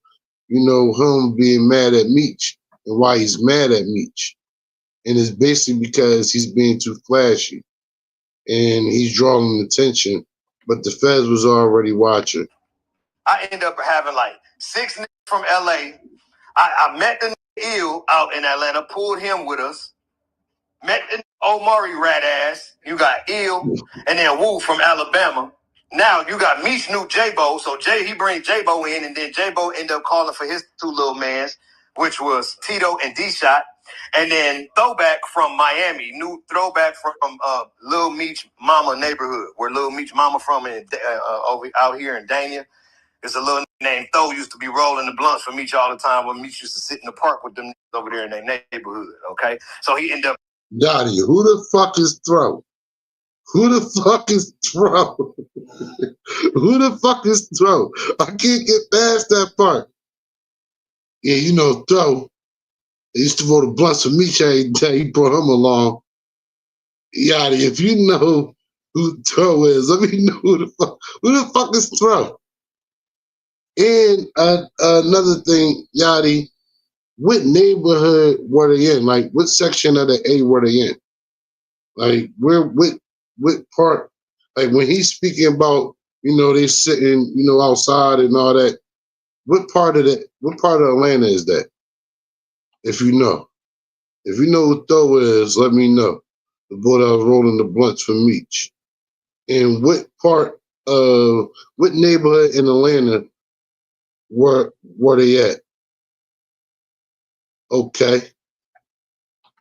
him being mad at Meech and why he's mad at Meech, and it's basically because he's being too flashy and he's drawing attention, but the feds was already watching. I end up having like 6 from LA. I met the ill out in Atlanta, pulled him with us. Met the Omari rat ass. You got ill, and then Wu from Alabama. Now you got Meech knew J-Bo, so he bring J-Bo in, and then J-Bo end up calling for his two little mans, which was Tito and D-Shot. And then Throwback from Miami, new Throwback from Lil Meech Mama neighborhood, where Lil Meech Mama from over out here in Dania. There's a little named Tho used to be rolling the blunts for Meech all the time when Meech used to sit in the park with them over there in their neighborhood, okay? So he ended up... Dottie, who the fuck is Throw? Who the fuck is Throw? Who the fuck is Throw? I can't get past that part. Yeah, Throw. They used to roll the blunts for Meech every day. He brought him along. Yachty, if you know who Throw is, let me know who the fuck is Throw. And another thing, Yachty, what neighborhood were they in? Like, what section of the A were they in? Like, what part? Like, when he's speaking about, they sitting, outside and all that, what part of Atlanta is that? If you know who Tho is, let me know. The boy that was rolling the blunts for Meech. And what neighborhood in Atlanta where they at. Okay.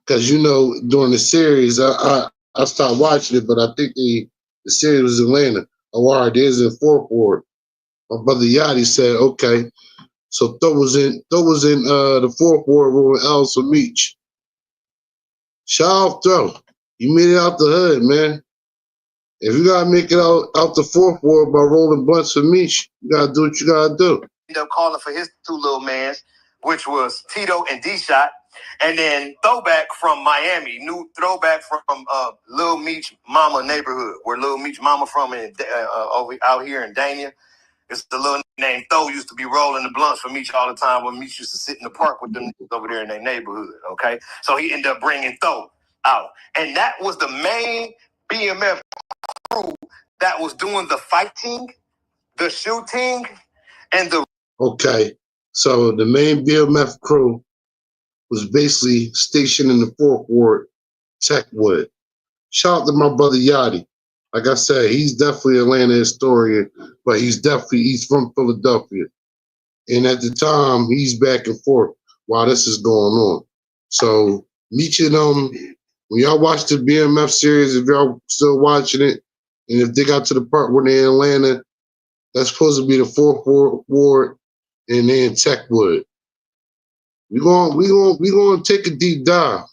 Because during the series, I stopped watching it, but I think the series was Atlanta. Oh, all right, there's in fourth ward. My brother Yachty said, okay. So Thor was in the fourth ward rolling L's for Meech. Shout out Thor. You made it out the hood, man. If you gotta make it out the fourth ward by rolling blunts for Meech, you gotta do what you gotta do. Ended up calling for his two little mans, which was Tito and D-Shot. And then Throwback from Miami, new Throwback from Lil Meech Mama neighborhood, where Lil Meech Mama from over out here in Dania. It's the little named Tho used to be rolling the blunts for Meech all the time when Meech used to sit in the park with them over there in their neighborhood, okay? So he ended up bringing Tho out. And that was the main BMF crew that was doing the fighting, the shooting, and the... Okay, so the main BMF crew was basically stationed in the fourth ward, Techwood. Shout out to my brother Yachty. Like I said, he's definitely an Atlanta historian, but he's from Philadelphia. And at the time, he's back and forth while this is going on. So Meech and when y'all watch the BMF series, if y'all still watching it, and if they got to the part where they're in Atlanta, that's supposed to be the fourth ward, and they're in Techwood. We gonna take a deep dive.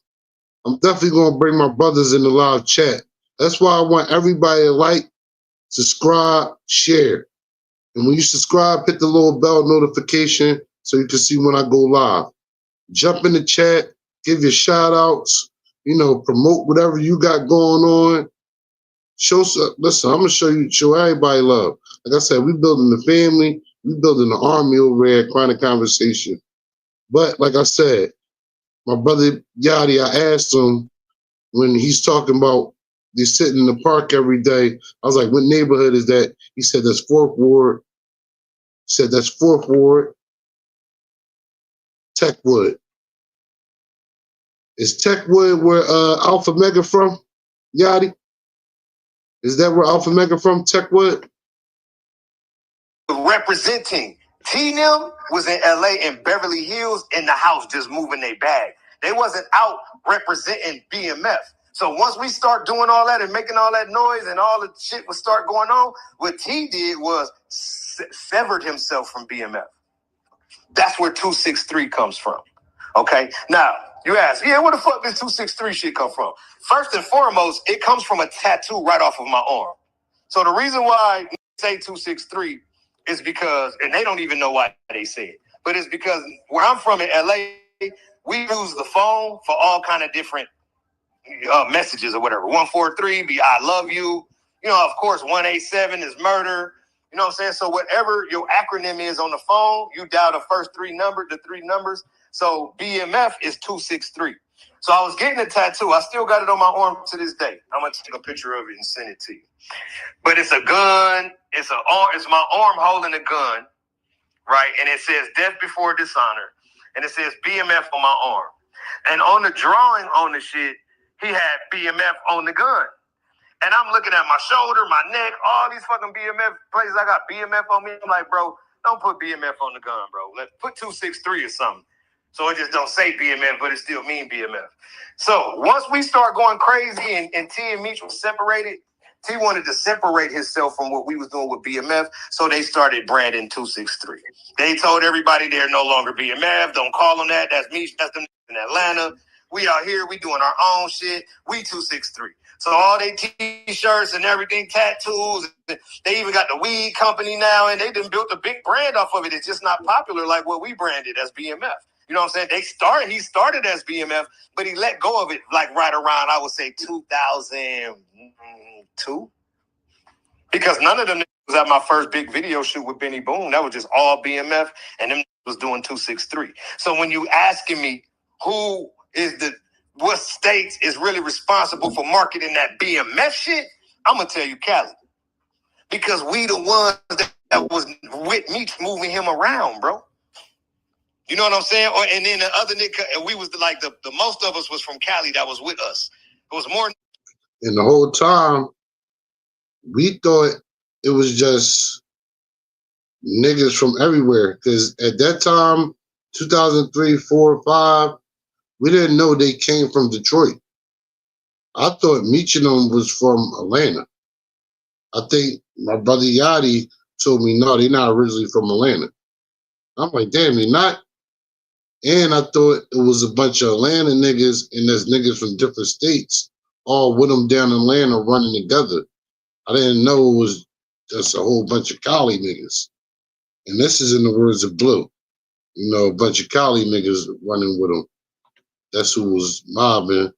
I'm definitely gonna bring my brothers in the live chat. That's why I want everybody to like, subscribe, share. And when you subscribe, hit the little bell notification so you can see when I go live. Jump in the chat, give your shout outs, promote whatever you got going on. Listen, I'm gonna show everybody love. Like I said, we building the family, we building the army over here at Chronic Conversation. But like I said, my brother Yachty, I asked him when he's talking about they sitting in the park every day. I was like, what neighborhood is that? He said that's fourth ward. He said that's fourth ward, Techwood. Is Techwood where Alpha Mega from, Yachty? Is that where Alpha Mega from, Techwood? Representing. T-Nim was in LA and Beverly Hills in the house just moving their bag. They wasn't out representing BMF. So once we start doing all that and making all that noise and all the shit would start going on, what T did was severed himself from BMF. That's where 263 comes from. Okay? Now, you ask, where the fuck does 263 shit come from? First and foremost, it comes from a tattoo right off of my arm. So the reason why I say 263 is because, and they don't even know why they say it, but it's because where I'm from in LA, we use the phone for all kind of different messages or whatever. 143 be I love you. Of course, 187 is murder. You know what I'm saying? So whatever your acronym is on the phone, you dial the three numbers. So BMF is 263. So I was getting a tattoo. I still got it on my arm to this day. I'm gonna take a picture of it and send it to you. But it's a gun. It's my arm holding a gun, right? And it says death before dishonor. And it says BMF on my arm. And on the drawing on the shit, he had BMF on the gun. And I'm looking at my shoulder, my neck, all these fucking BMF places. I got BMF on me. I'm like, bro, don't put BMF on the gun, bro. Let's put 263 or something. So it just don't say BMF, but it still mean BMF. So once we start going crazy and T and Meech was separated, T wanted to separate himself from what we was doing with BMF, so they started branding 263. They told everybody they're no longer BMF. Don't call them that. That's Meech. That's them in Atlanta. We out here. We doing our own shit. We 263. So all they T-shirts and everything, tattoos. They even got the weed company now, and they done built a big brand off of it. It's just not popular like what we branded as BMF. You know what I'm saying? He started as BMF, but he let go of it like right around, I would say, 2002. Because none of them was at my first big video shoot with Benny Boone. That was just all BMF, and them was doing 263. So when you asking me what states is really responsible for marketing that BMF shit, I'm gonna tell you Cali. Because we the ones that was with Meech moving him around, bro. You know what I'm saying? And then the other nigga, we was the most of us was from Cali that was with us. It was more. And the whole time, we thought it was just niggas from everywhere. Because at that time, 2003, 4, 5, we didn't know they came from Detroit. I thought Meech and them was from Atlanta. I think my brother Yachty told me, no, they're not originally from Atlanta. I'm like, damn, they're not? And I thought it was a bunch of Atlanta niggas and there's niggas from different states all with them down in Atlanta running together. I didn't know it was just a whole bunch of Cali niggas. And this is in the words of Blue. You know, a bunch of Cali niggas running with them. That's who was mobbing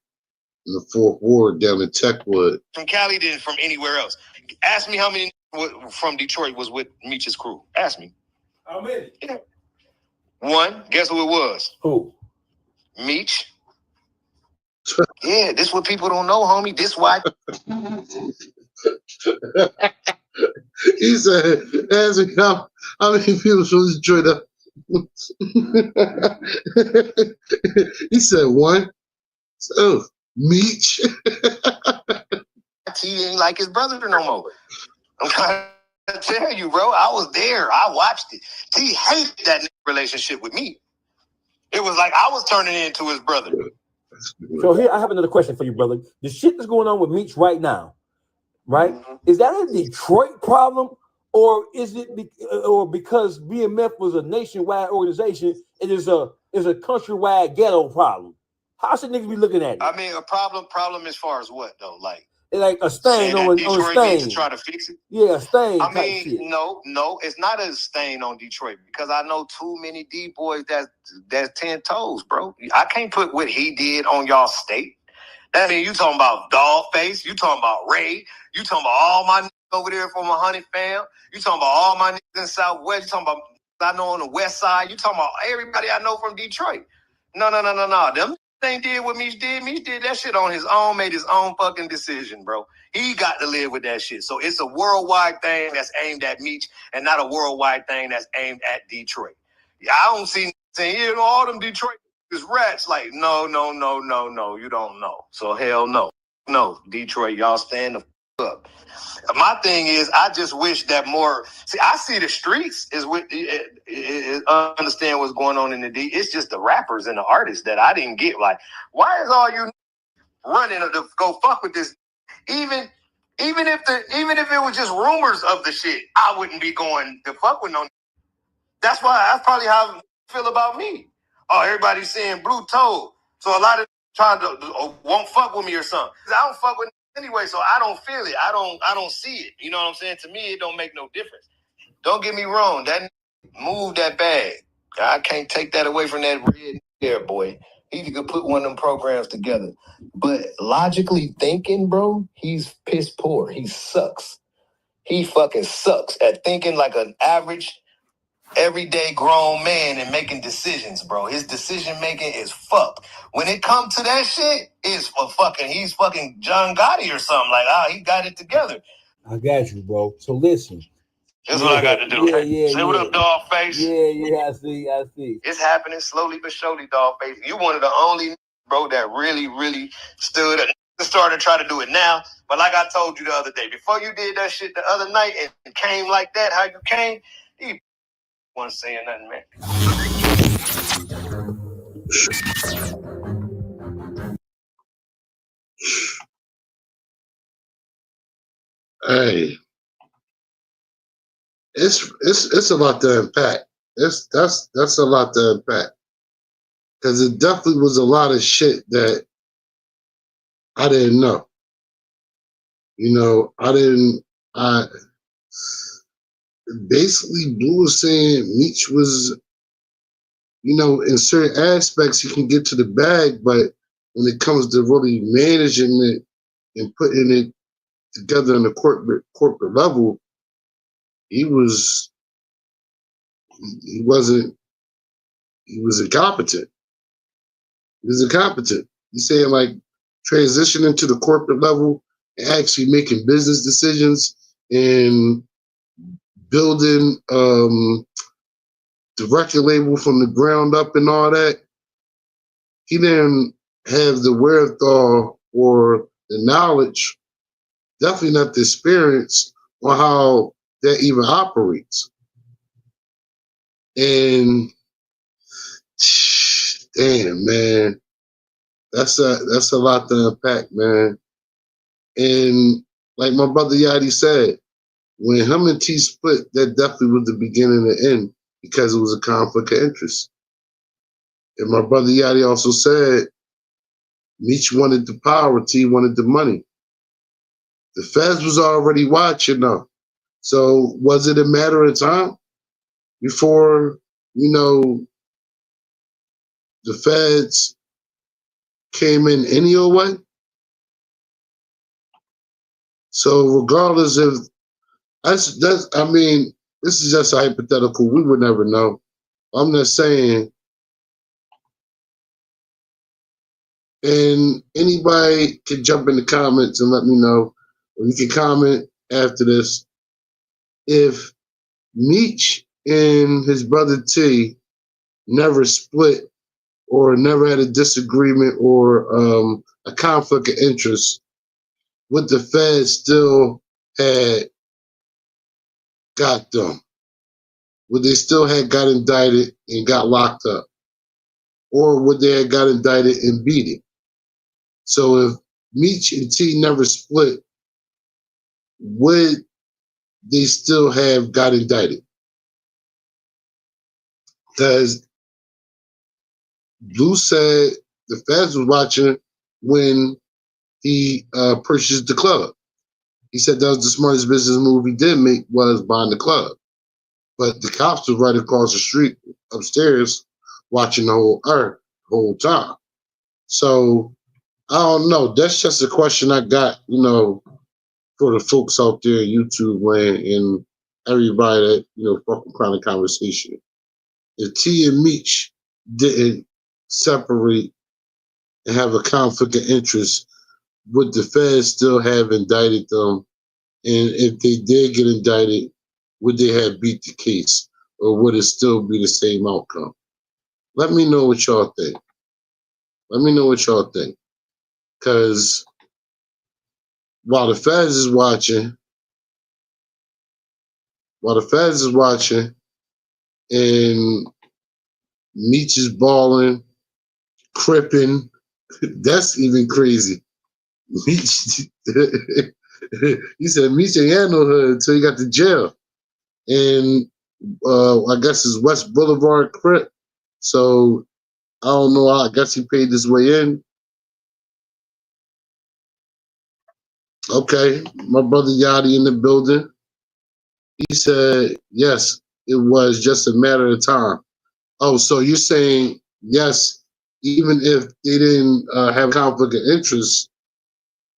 in the Fourth Ward down in Techwood. From Cali than from anywhere else. Ask me how many from Detroit was with Meech's crew. Ask me. How many? Yeah. One. Guess who it was? Who? Meech. Yeah, this what people don't know, homie. This why. He said, ask me how many people from Detroit up. He said one. So Meech. He ain't like his brother no more. I'm trying to tell you, bro. I was there. I watched it. He hated that relationship with me. It was like I was turning into his brother. So here I have another question for you, brother. The shit that's going on with Meech right now, right? Is that a Detroit problem, or is it or because BMF was a nationwide organization, it is a countrywide ghetto problem? How should niggas be looking at it? I mean, a problem as far as what though? Like a stain on Detroit stain. Needs to try to fix it. Yeah, a stain. I mean, no, it's not a stain on Detroit because I know too many D boys that's 10 toes, bro. I can't put what he did on y'all state. That mean you talking about Dogface, you talking about Ray, you talking about all my niggas over there from a Honey fam, you talking about all my niggas in Southwest, you talking about I know on the West Side, you talking about everybody I know from Detroit. No. Them thing did what Meech did. Meech did that shit on his own, made his own fucking decision, bro. He got to live with that shit. So it's a worldwide thing that's aimed at Meech and not a worldwide thing that's aimed at Detroit. Yeah, I don't see saying, you know, all them Detroit is rats. Like, no, you don't know. So hell no. No, Detroit, y'all stand the fuck up. My thing is, I just wish that more. See, I see the streets is with understand what's going on in the D. It's just the rappers and the artists that I didn't get. Like, why is all you running to go fuck with this? Even if it was just rumors of the shit, I wouldn't be going to fuck with no. That's probably how I feel about me. Oh, everybody's saying Blue Toad, so a lot of trying to won't fuck with me or something. I don't fuck with anyway, so I don't feel it. I don't see it. You know what I'm saying? To me, it don't make no difference. Don't get me wrong. That move that bag. I can't take that away from that red hair boy. He could put one of them programs together. But logically thinking, bro, he's piss poor. He sucks. He fucking sucks at thinking like an average, everyday grown man and making decisions, bro. His decision making is fucked. When it comes to that shit, he's fucking John Gotti or something. Like, he got it together. I got you, bro. So listen. That's what I got to do. Say what up, dog face. Yeah, I see. It's happening slowly but surely, dog face. You one of the only, bro, that really, really stood up. Started to try to do it now. But like I told you the other day, before you did that shit the other night and came like that, how you came, you wasn't saying nothing, man. Hey, it's a lot to unpack. That's a lot to unpack because it definitely was a lot of shit that I didn't know. You know, I basically Blue was saying Meech was, you know, in certain aspects he can get to the bag, but when it comes to really managing it and putting it together on the corporate level, he was incompetent. He was incompetent. He's saying like transitioning to the corporate level and actually making business decisions and building the record label from the ground up and all that. He didn't have the wherewithal or the knowledge, definitely not the experience on how that even operates. And damn, man, that's a lot to unpack, man. And like my brother Yadi said, when him and T split, that definitely was the beginning and the end because it was a conflict of interest. And my brother Yadi also said Meech wanted the power, T wanted the money. The feds was already watching though. So was it a matter of time before, the feds came in any old way? So regardless of that's I mean, this is just a hypothetical. We would never know. I'm not saying, and anybody can jump in the comments and let me know, or you can comment after this. If Meech and his brother T never split or never had a disagreement or a conflict of interest, would the Fed still had got them? Would they still had got indicted and got locked up? Or would they have got indicted and beat it? So if Meech and T never split, would they still have got indicted? Because Blue said the feds was watching when he purchased the club. He said that was the smartest business move he did make was buying the club. But the cops was right across the street upstairs watching the whole time. So I don't know. That's just a question I got, for the folks out there in YouTube land and everybody that, fucking kind of conversation. If T and Meech didn't separate and have a conflict of interest, would the feds still have indicted them? And if they did get indicted, would they have beat the case? Or would it still be the same outcome? Let me know what y'all think. Let me know what y'all think. Because while the feds is watching, and Meech is balling, cripping, that's even crazy. Meech, he said Meech ain't had no hood until he got to jail. And I guess it's West Boulevard Crip. So I don't know. I guess he paid his way in. Okay, my brother Yachty in the building. He said, yes, it was just a matter of time. Oh, so you're saying, yes, even if they didn't have conflict of interest,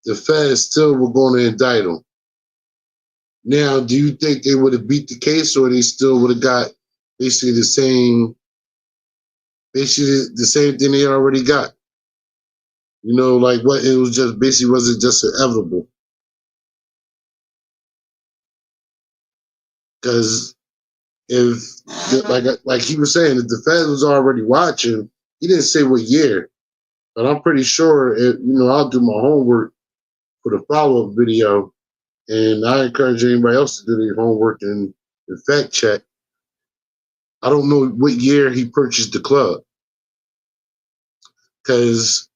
the feds still were going to indict them. Now, do you think they would have beat the case or they still would have got basically the same thing they already got? Like what it was just basically wasn't just inevitable. Because if like he was saying, if the Fed was already watching, he didn't say what year, but I'm pretty sure I'll do my homework for the follow-up video, and I encourage anybody else to do their homework and fact check. I don't know what year he purchased the club, because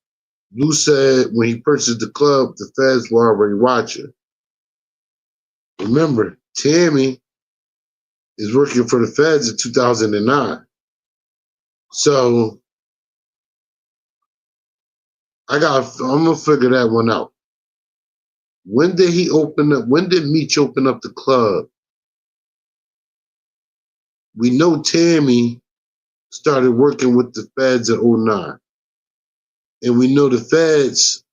Blue said when he purchased the club, the feds were already watching. Remember, Tammy is working for the feds in 2009. So I'm gonna figure that one out. When did Meech open up the club? We know Tammy started working with the feds in 2009. And we know the feds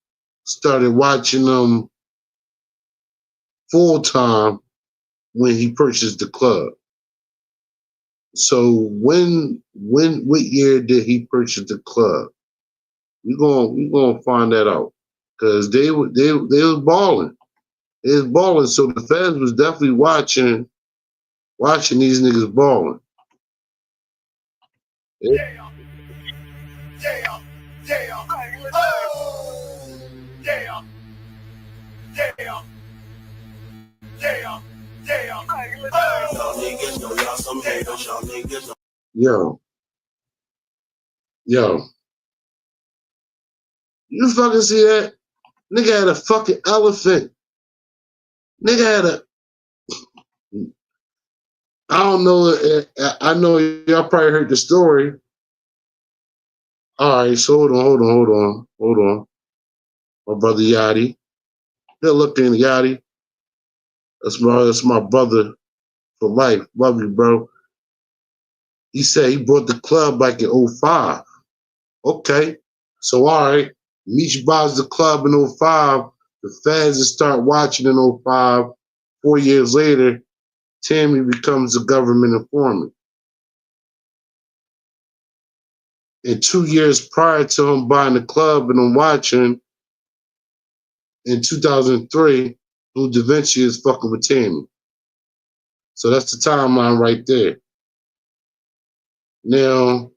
started watching them full time when he purchased the club. So what year did he purchase the club? We're gonna find that out. Because they was balling. They was balling. So the feds was definitely watching these niggas balling. Yeah. Yeah. Yeah. Oh. Yeah. Yeah. Yeah. Yeah. Oh. Y'all niggas know y'all some haters. Y'all niggas Yo, yo, you fucking see that? Nigga had a fucking elephant. Nigga had a. I don't know. I know y'all probably heard the story. All right, so hold on. My brother Yachty. Good looking Yachty. That's my brother for life. Love you, bro. He said he brought the club back in '05. Okay. So all right. Meech buys the club in '05. The fans that start watching in '05. 4 years later, Tammy becomes a government informant. And 2 years prior to him buying the club and him watching, in 2003, Blue Da Vinci is fucking with Tammy. So that's the timeline right there. Now,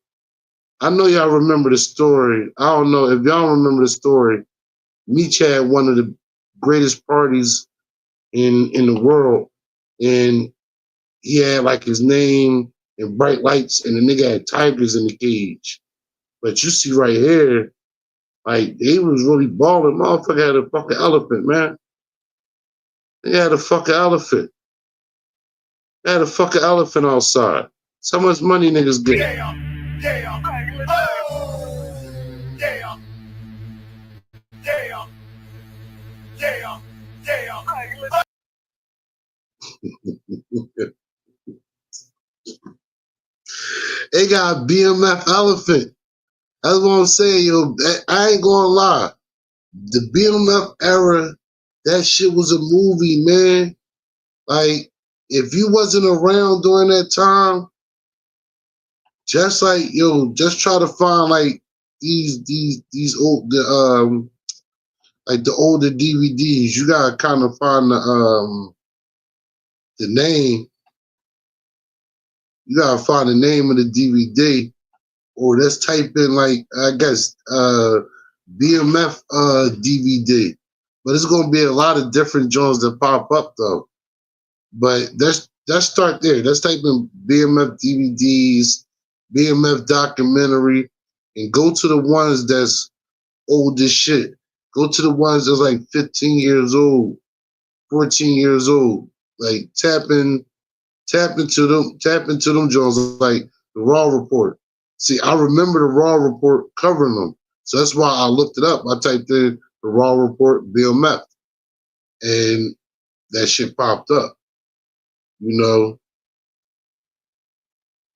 I know y'all remember the story. I don't know if y'all remember the story. Meech had one of the greatest parties in the world, and he had like his name and bright lights, and the nigga had tigers in the cage. But you see right here, like they was really balling. Motherfucker had a fucking elephant, man. They had a fucking elephant. They had a fucking elephant outside. So much money niggas get. Damn, damn, oh, damn, damn, damn, damn. They got a BMF elephant. That's what I'm saying, yo. I ain't gonna lie. The BMF era, that shit was a movie, man. Like, if you wasn't around during that time, just like, yo, just try to find like these old like the older DVDs. You gotta kind of find the name. You gotta find the name of the DVD, or let's type in like I guess BMF DVD. But it's gonna be a lot of different joints that pop up though. But let's start there. Let's type in BMF DVDs, BMF documentary, and go to the ones that's old as shit. Go to the ones that's like 15 years old, 14 years old. Like tap into them joints like the Raw Report. See, I remember the Raw Report covering them. So that's why I looked it up. I typed in the Raw Report BMF, and that shit popped up. You know,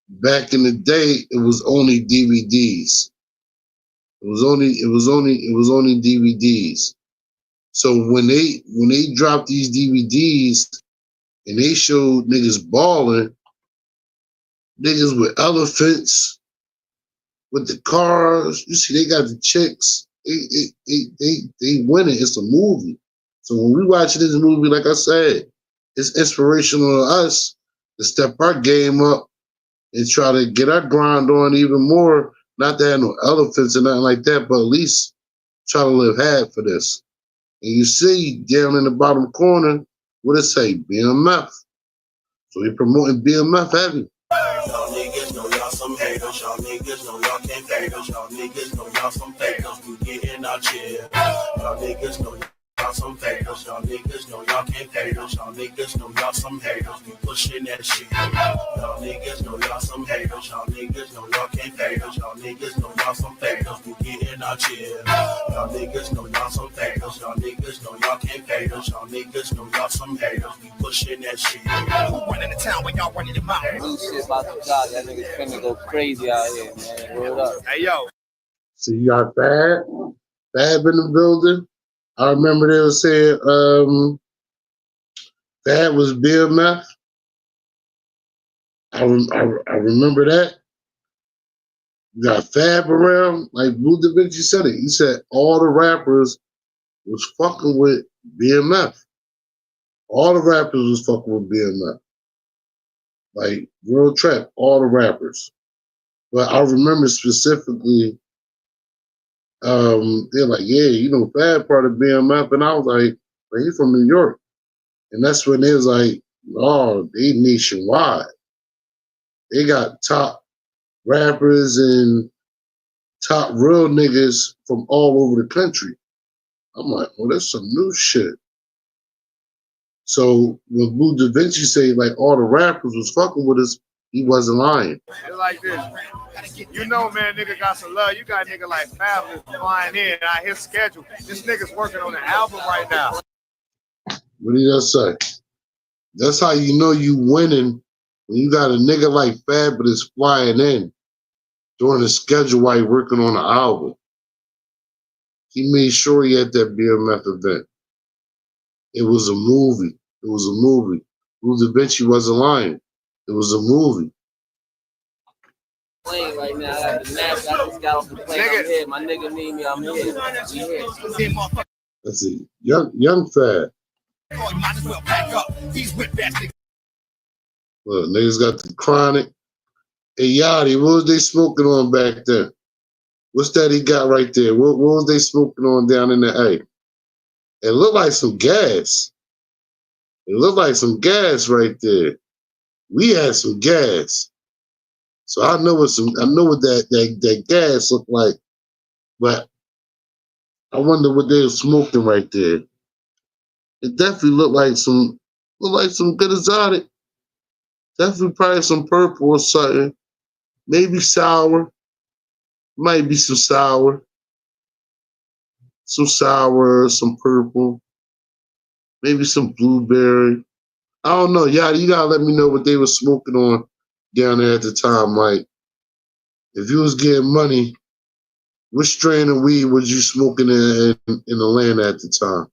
back in the day, it was only DVDs. It was only DVDs. So when they dropped these DVDs and they showed niggas balling, niggas with elephants, with the cars, you see they got the chicks. They winning. It's a movie. So when we watch this movie, like I said, it's inspirational to us to step our game up and try to get our grind on even more. Not to have no elephants or nothing like that, but at least try to live hard for this. And you see down in the bottom corner, what it say? BMF. So we promoting BMF heavy. Y'all niggas know y'all some haters. Y'all niggas know y'all can't fake us. Y'all niggas know y'all some fakers. We getting our chair. Y'all niggas know y'all some fakers. Y'all niggas know y'all can't fake us. Y'all niggas know y'all some haters. We pushing that shit. Y'all niggas know y'all some haters. Y'all niggas know y'all can't fake us. Y'all niggas know y'all some fakers. We getting our chair. Y'all niggas know y'all some fakers. Y'all niggas know y'all can't fake us. Y'all niggas know y'all some haters. We pushing that shit. Who running the town when y'all running the mouth? New shit about to drop. That nigga's finna go crazy out here, man. Word up. Hey yo. So you got Fab in the building. I remember they were saying Fab was BMF. I remember that. You got Fab around, like Blue Da Vinci said it. He said all the rappers was fucking with BMF. All the rappers was fucking with BMF. Like real trap, all the rappers. But I remember specifically, they're like, yeah, you know, Fab part of BMF, and I was like, well, he's from New York, and that's when they was like, oh, they nationwide. They got top rappers and top real niggas from all over the country. I'm like, oh, that's some new shit. So when Blue Da Vinci say like all the rappers was fucking with us, he wasn't lying. It's like this. You know, man, nigga got some love. You got a nigga like Fabulous flying in out his schedule. This nigga's working on an album right now. What did I say? That's how you know you winning when you got a nigga like Fabulous flying in during the schedule while he working on an album. He made sure he had that BMF event. It was a movie. It was a movie. Blue Da Vinci wasn't lying. It was a movie. Playing right now. I got the match. I just got off the plane. I'm here. My nigga need me. I'm here. That's it. Young Fab. Look, niggas got the chronic. Hey, Yachty, what was they smoking on back then? What's that he got right there? What was they smoking on down in the A? It looked like some gas. It looked like some gas right there. We had some gas. So I know what that gas looked like, but I wonder what they were smoking right there. It definitely looked like some good exotic. Definitely probably some purple or something. Maybe sour. Might be some sour. Some sour, some purple. Maybe some blueberry. I don't know. Yeah, you gotta let me know what they were smoking on down there at the time. Like, if you was getting money, what strain of weed was you smoking in Atlanta at the time?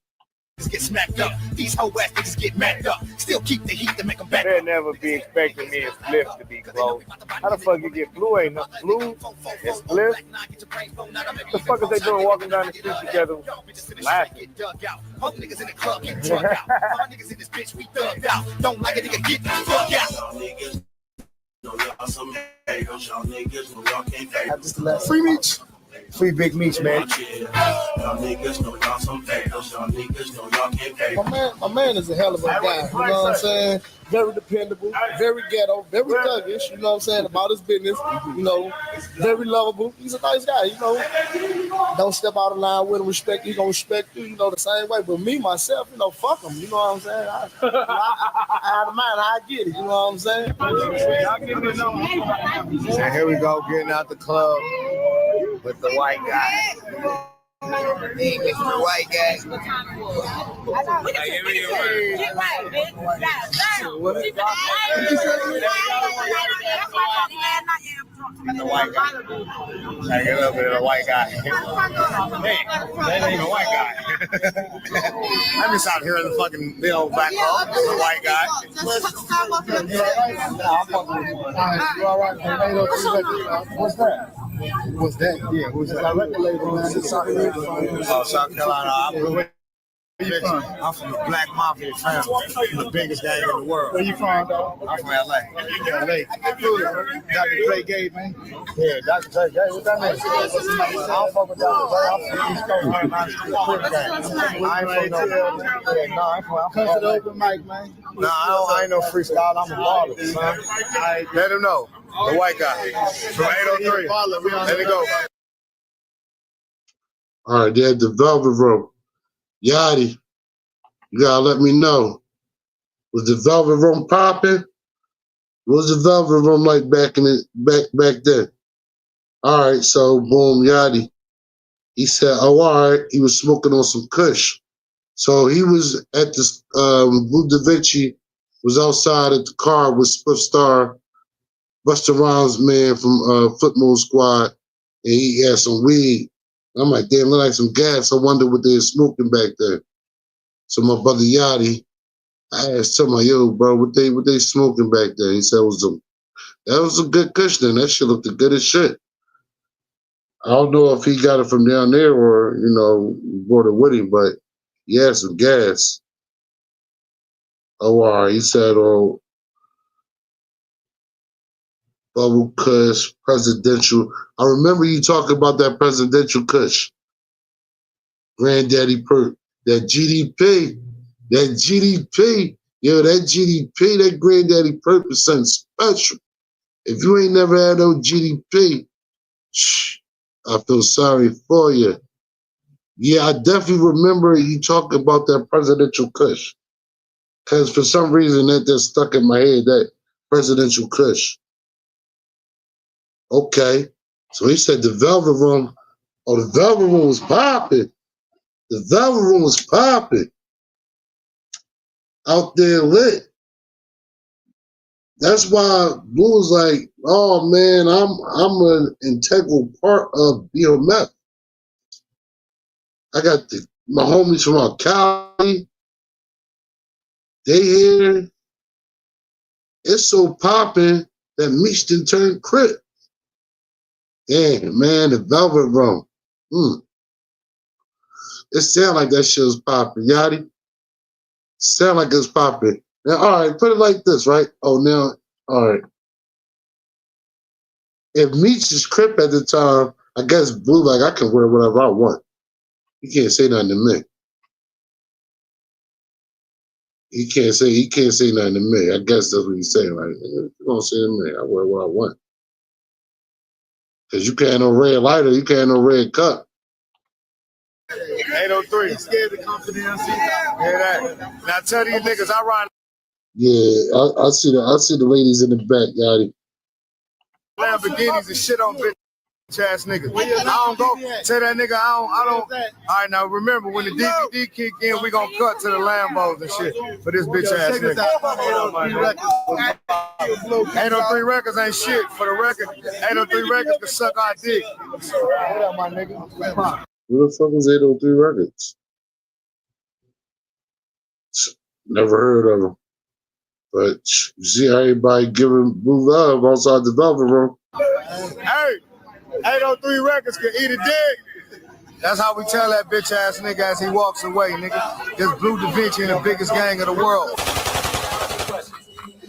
Get smacked up. These whole ass niggas get macked up. Still keep the heat to make them back. They'll never be expecting me and Spliff to be close. How the fuck you get Blue? Ain't no Blue and Spliff? The fuck is they doing walking down the street together laughing? Niggas in the club get drunk out. Niggas in this bitch we thugged out. Don't like a nigga get the fuck out. Know y'all some haters, y'all niggas know y'all can't fake. Free Meech. Free Big Meech, man. Y'all niggas know y'all some fakers. Y'all niggas know y'all can't fake. My man is a hell of a guy. You know what I'm saying? Very dependable, very ghetto, very thuggish. You know what I'm saying? About his business. You know, very lovable. He's a nice guy. You know, don't step out of line with him. Respect you, gonna respect you. You know, the same way. But me myself, you know, fuck him. You know what I'm saying? I don't mind how I get it. You know what I'm saying? And here we go, getting out the club with the white guy. Hey, Mr. White guy. The white guy. Check it up with the white guy. Hey, that ain't a white guy. I'm just out here in the fucking back home. The white guy. What's that? What's that? Yeah, who's that? South Carolina. Where you from? I'm from the Black Mafia family. The biggest gang in the world. Where you from, though? I'm from LA. LA. Dr. Dre gave, man. Yeah, Dr. Dre gave. What that mean? I don't fuck with Dr. Dre. I'm from the East Coast. I ain't from no. I'm from come to the open mic, man. No, I ain't no freestyle. I'm a baller, son. Let him know. The white guy from 803. Let me go. All right, they had the Velvet Room. Yachty, you gotta let me know. Was the Velvet Room popping? What was the Velvet Room like back then? All right, so boom, Yachty. He said, oh, all right, he was smoking on some Kush. So he was at this Blue Da Vinci was outside at the car with Spliff Star, Busta Rhymes man from Football Squad, and he had some weed. I'm like, damn, look like some gas. I wonder what they were smoking back there. So my brother Yachty, I asked him, like, yo, bro, what they smoking back there? He said that was a good Kush then. That shit looked good as shit. I don't know if he got it from down there or, you know, brought it with him, but he had some gas. Oh, all right. He said, oh, Bubble Kush, presidential. I remember you talking about that presidential Kush. Granddaddy Perk. That GDP. Yo, that GDP, that Granddaddy Perk is something special. If you ain't never had no GDP, I feel sorry for you. Yeah, I definitely remember you talking about that presidential kush. Because for some reason that just stuck in my head, that presidential kush. Okay. So he said the Velvet Room. Oh, the Velvet Room was popping. The Velvet Room was popping. Out there lit. That's why Blue was like, oh man, I'm an integral part of BMF. I got my homies from out Cali. They here. It's so popping that Meech done turned Crip. Yeah, man, the Velvet Room. It sound like that shit was popping, Yachty. Sound like it's popping. Now, all right, put it like this, right? Oh, now, all right. If Meech is Crip at the time, I guess Blue like I can wear whatever I want. He can't say nothing to me. He can't say nothing to me. I guess that's what he's saying. Like, you don't say to me, I wear what I want. Cause you can't no red lighter, you can't no red cup. 803. Scared of confidence. Hear that? Now tell these niggas I ride. Yeah, I see the ladies in the back, Yachty. Lamborghinis and shit on bitch ass niggas. I don't go tell that nigga I don't. All right, now remember when the DVD kick in, we gonna cut to the Lambos and shit for this bitch ass nigga. 803 records ain't shit for the record. 803 records can suck our dick. What up, my nigga? Who the fuck is 803 Records? Never heard of them. But you see everybody giving Blue love outside the Velvet Room. Hey, 803 Records can eat a dick. That's how we tell that bitch ass nigga as he walks away, nigga. This Blue Da Vinci in the biggest gang of the world.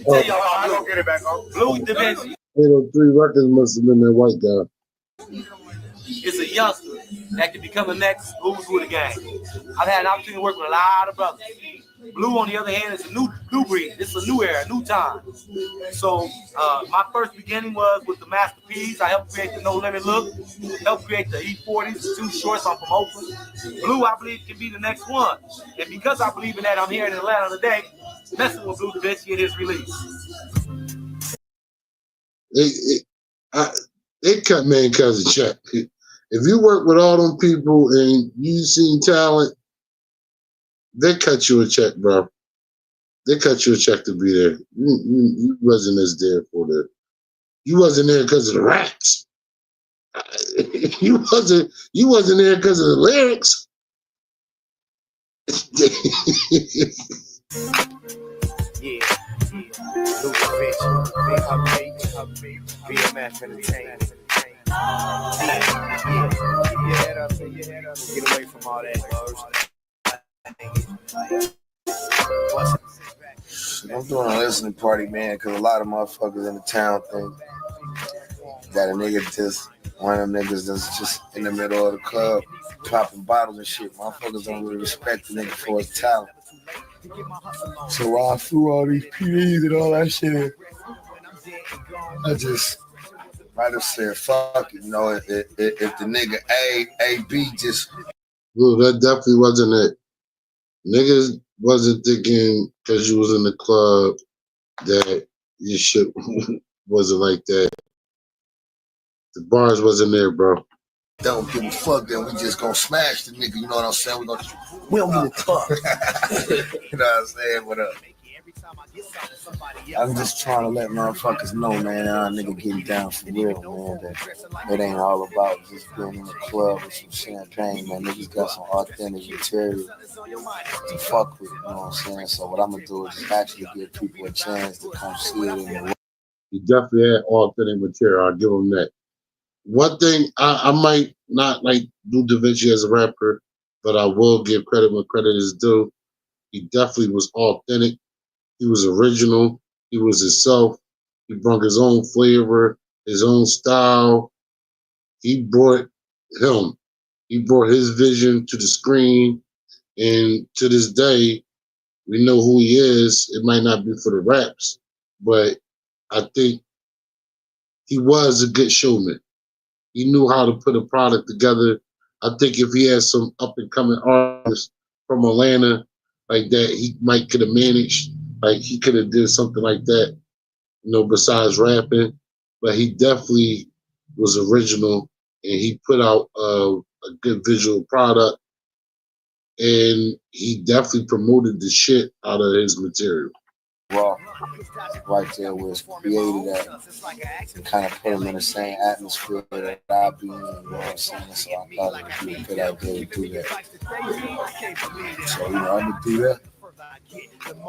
Tell y'all, I'm gonna get it back on. Blue Da Vinci 803 Records must have been that white guy. is a youngster that can become the next Blues with a gang. I've had an opportunity to work with a lot of brothers. Blue, on the other hand, is a new breed. It's a new era, new time. So my first beginning was with the Masterpiece. I helped create the No Limit look, helped create the E40s, the 2 shorts. I'm from Oakland. Blue, I believe, can be the next one. And because I believe in that, I'm here in Atlanta today, messing with Blue Da Vinci and his release. They cut mankind a check. If you work with all them people and you seen talent, they cut you a check, bro. They cut you a check to be there. You wasn't as there for the. You wasn't there because of the raps. You wasn't there because of the lyrics. Yeah. Blue Da Vinci, BMF Entertainment. Get away from all that, I'm doing a listening party, man, because a lot of motherfuckers in the town think that a nigga just one of them niggas that's just in the middle of the club popping bottles and shit. Motherfuckers don't really respect the nigga for his talent. So while I threw all these PDs and all that shit, I just said, fuck it, you know, if the nigga A-B just... Well, that definitely wasn't it. Niggas wasn't thinking because you was in the club that your shit wasn't like that. The bars wasn't there, bro. Don't give a fuck, then we just gonna smash the nigga, you know what I'm saying? We don't give a fuck. You know what I'm saying? What up? I'm just trying to let motherfuckers know, man, that our nigga getting down for real, man. That it ain't all about just being in the club with some champagne, man. Niggas got some authentic material to fuck with, you know what I'm saying? So what I'm gonna do is actually give people a chance to come see it in the world. He definitely had authentic material. I'll give him that. One thing, I might not like Blue Da Vinci as a rapper, but I will give credit when credit is due. He definitely was authentic. He was original. He was himself. He brought his own flavor, his own style. He brought him. He brought his vision to the screen. And to this day, we know who he is. It might not be for the raps, but I think he was a good showman. He knew how to put a product together. I think if he had some up and coming artists from Atlanta like that, he might could have managed. Like he could have did something like that, besides rapping. But he definitely was original, and he put out a good visual product, and he definitely promoted the shit out of his material. Raw, right there was created that and kind of put him in the same atmosphere that I be in, you know what I'm saying? So I thought it would be a good idea to do that. So, I'm gonna do that.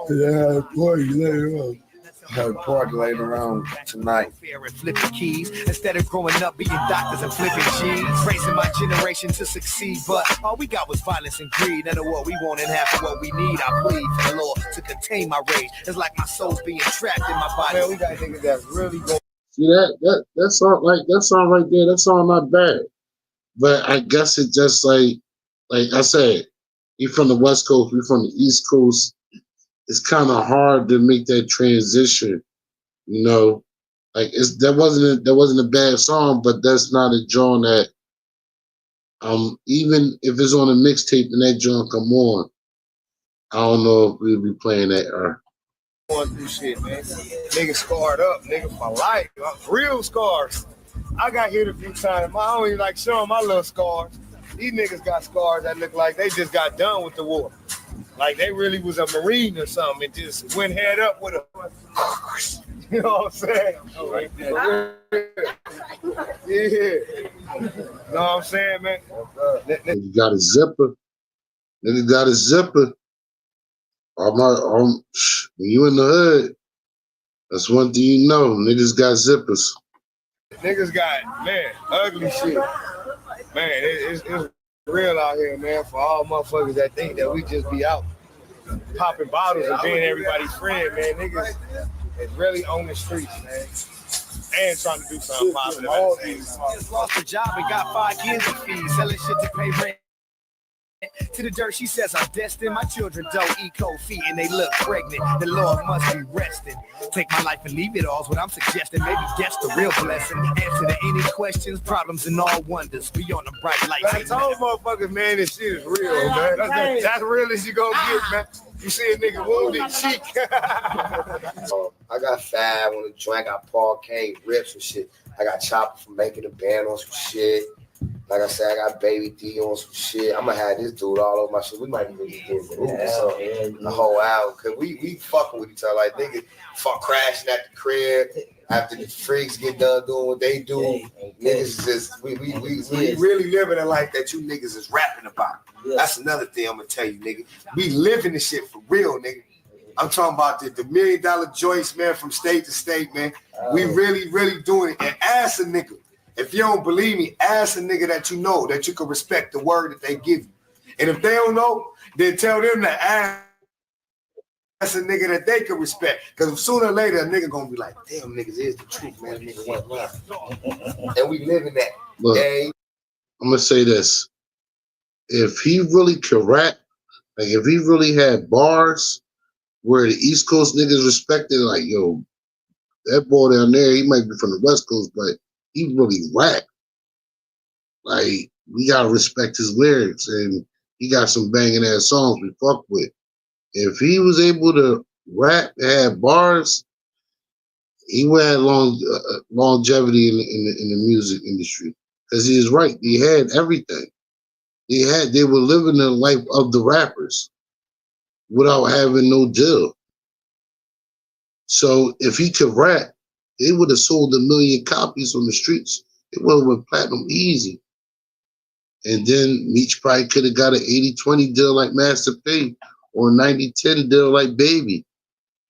Cause I had a party later on. Had a party later on tonight. Flipping keys instead of growing up being doctors and flipping G's, raising my generation to succeed. But all we got was violence and greed. None of what we want and half of what we need. I plead for the Lord to contain my rage. It's like my soul's being trapped in my body. Man, we got niggas that's really going. See that song right there, that song not bad. But I guess it just like I said, he from the West Coast, we from the East Coast. It's kind of hard to make that transition, Like that wasn't a bad song, but that's not a joint that even if it's on a mixtape and that joint come on, I don't know if we'll be playing that. Going through shit, man. Niggas scarred up, nigga, for life. Real scars. I got hit a few times. I don't even like showing my little scars. These niggas got scars that look like they just got done with the war. Like they really was a Marine or something and just went head up with a. You know what I'm saying? Oh, right there. Yeah. You know what I'm saying, man? Nigga got a zipper. Nigga got a zipper. When you in the hood, that's one thing you know. Niggas got zippers. Niggas got, man, ugly shit. Man, it's real out here, man, for all motherfuckers that think that we just be out popping bottles and being everybody's friend, man. Niggas is really on the streets, man. And trying to do something positive. Lost her job and got 5 years of fees, selling shit to pay rent. To the dirt, she says I'm destined. My children don't eat cold feet and they look pregnant. The Lord must be resting. Take my life and leave it all is what I'm suggesting. Maybe that's the real blessing. Answer to any questions, problems, and all wonders. Be on the bright light. I told motherfuckers, man, this shit is real, man. That's real as you gonna get, man. You see a nigga wounded, cheek. I got Fab on the joint. I got Paul Kane rips and shit. I got Chopper for making the band on some shit. Like I said, I got Baby D on some shit. I'm gonna have this dude all over my shit. We might even just do a group or something. The whole album. Cause we fucking with each other. Like niggas fuck crashing at the crib after the freaks get done doing what they do. Niggas is just we really living a life that you niggas is rapping about. That's another thing I'm gonna tell you, nigga. We living this shit for real, nigga. I'm talking about the $1 million joints, man, from state to state, man. We really, really doing it. And ask a nigga. If you don't believe me, ask a nigga that you know, that you can respect the word that they give you. And if they don't know, then tell them to ask a nigga that they can respect. Because sooner or later, a nigga gonna be like, damn, niggas is the truth, man. Nigga went lying. And we live in that. Look, I'm gonna say this. If he really could rap, like if he really had bars where the East Coast niggas respected, like, yo, that boy down there, he might be from the West Coast, but he really rap. Like, we gotta respect his lyrics, and he got some banging ass songs we fuck with. If he was able to rap and have bars, he would have longevity in the music industry. Because he is right, he had everything. They were living the life of the rappers without having no deal. So if he could rap, they would have sold 1 million copies on the streets. It would have went platinum easy. And then Meech probably could have got an 80-20 deal like Master P or a 90-10 deal like Baby.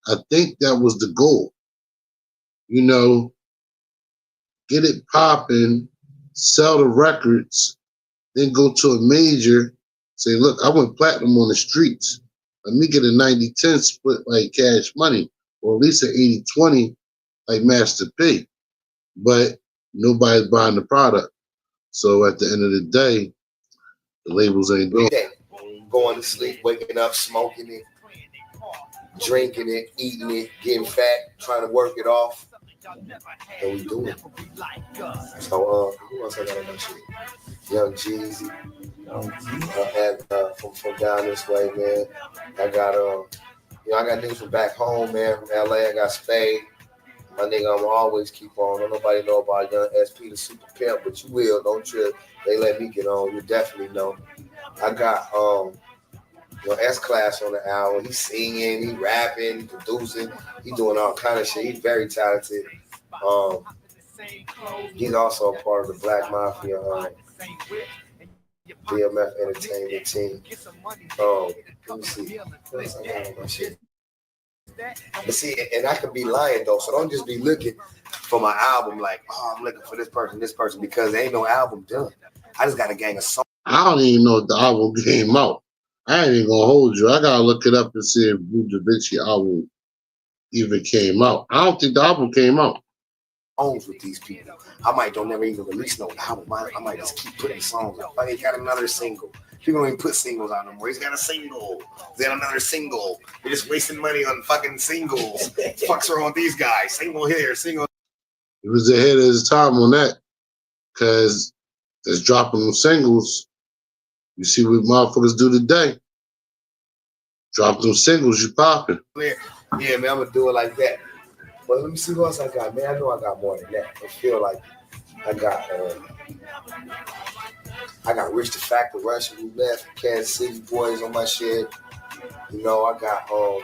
I think that was the goal. Get it popping, sell the records, then go to a major, say, look, I went platinum on the streets. Let me get a 90-10 split like Cash Money, or at least an 80-20 like Master P. But nobody's buying the product. So at the end of the day, the labels ain't doing it. Going to sleep, waking up, smoking it, drinking it, eating it, getting fat, trying to work it off. And we do it. So who else I got on that shit? Young Jeezy. From down this way, man. I got I got niggas from back home, man. From LA, I got Spade. My nigga, I'm always keep on. Don't nobody know about Young SP the Super Pimp, but you will, don't trip. They let me get on. You definitely know. I got S-Class on the album. He's singing, he rapping, he producing, he doing all kind of shit. He's very talented. He's also a part of the Black Mafia BMF entertainment team. Let me see. But see, and I could be lying though, so don't just be looking for my album like, oh, I'm looking for this person, because there ain't no album done. I just got a gang of songs. I don't even know if the album came out. I ain't even gonna hold you. I gotta look it up and see if Blue Da Vinci album even came out. I don't think the album came out. With these people, I might don't never even release no album. I might just keep putting songs out. Like he got another single. People don't even put singles out no more. He's got a single. He's got another single. They're just wasting money on fucking singles. Fucks wrong with these guys. Single here, single. He was ahead of his time on that, because it's dropping them singles. You see what motherfuckers do today. Drop them singles, you popping. Yeah, man, I'm gonna do it like that. But let me see what else I got, man. I know I got more than that. I feel like I got Rich the Factor, Russian Roulette from Kansas City boys on my shit. You know, I got I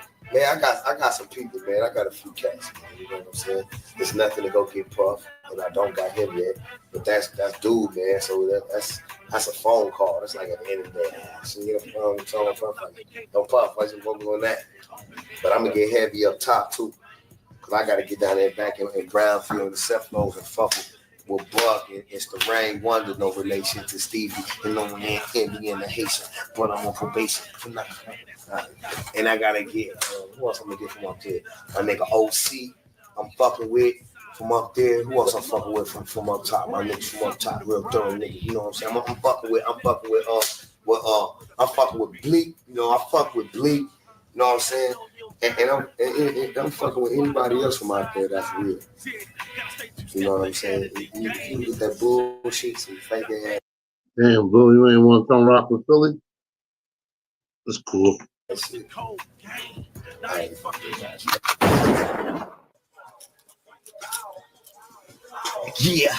got some people, man. I got a few cats, man. You know what I'm saying? There's nothing to go get Puff, and I don't got him yet. But that's dude, man. So that's a phone call. That's like at the end of the day. So you know, telling Puff, like, don't Puff, I just focus on that. But I'm gonna get heavy up top too. I got to get down there back in Brownfield and the Cephalo's and fuck with Buck. And it's the Rain Wonder, no relation to Stevie. And no one can't be in the Haitian, but I'm on probation. And I got to get, who else I'm going to get from up there? My nigga OC, I'm fucking with from up there. Who else I'm fucking with from up top? My niggas from up top, real thorough niggas. You know what I'm saying? I'm fucking with Bleak. You know, I fuck with Bleak. You know what I'm saying? And I'm fucking with anybody else from out there that's real. You know what I'm saying? You get that bullshit, so you think they had. Damn, Blue, you ain't want to come rock with Philly? That's cool. That's it. Yeah.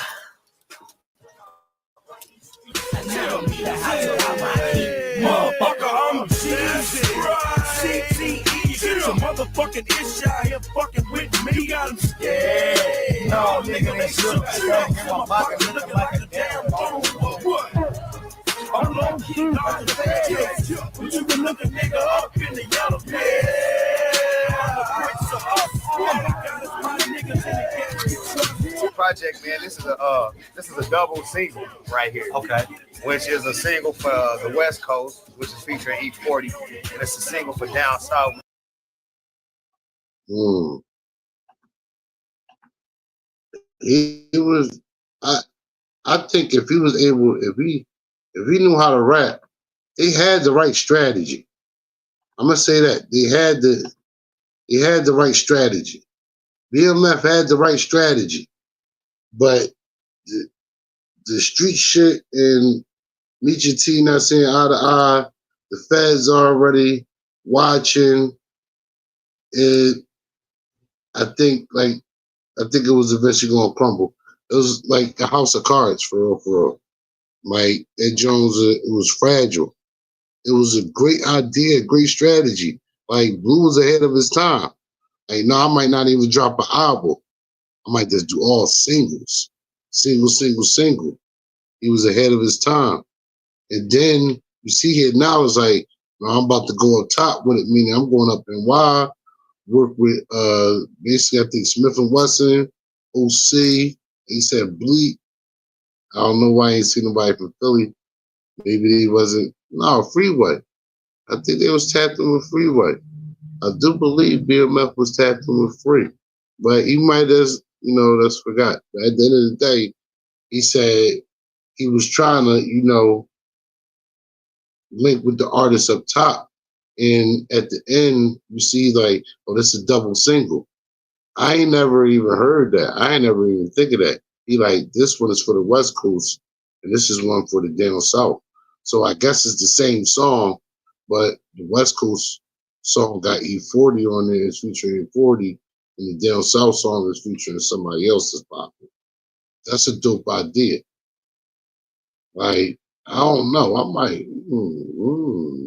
Motherfucker, I'm CTE. Get your motherfucking ish out here fucking with me. You got him scared. No, nigga, they shook. In my pocket looking like a damn bone. What? I'm low key, not the bad. But you can look a nigga up in the yellow pad. Project, man, this is a double single right here. Okay. Which is a single for the West Coast, which is featuring E40, and it's a single for down south. He was. I think if he was able, if he knew how to rap, they had the right strategy. I'm gonna say that they had the right strategy. BMF had the right strategy, but the street shit and Meet Your T not saying eye to eye, the feds already watching it. I think it was eventually gonna crumble. It was like a house of cards for real. Like Ed Jones, it was fragile. It was a great idea, great strategy. Like Blue was ahead of his time. Like, no, I might not even drop an album. I might just do all singles. Single. He was ahead of his time. And then you see here now it's like, no, I'm about to go up top with it, meaning I'm going up in Y, work with basically I think Smith and Wesson, OC, he said Bleak. I don't know why I ain't seen nobody from Philly. Maybe he wasn't. No, Freeway. I think they was tapped in with Freeway. I do believe BMF was tapped in with Free. But he might have, that's forgot. But at the end of the day, he said he was trying to, link with the artists up top. And at the end, you see like, oh, this is a double single. I ain't never even heard that. I ain't never even think of that. He like, this one is for the West Coast, and this is one for the down south. So I guess it's the same song, but the West Coast song got E40 on there, it's featuring E40, and the down south song is featuring somebody else's popping. That's a dope idea. Like, I don't know. I might,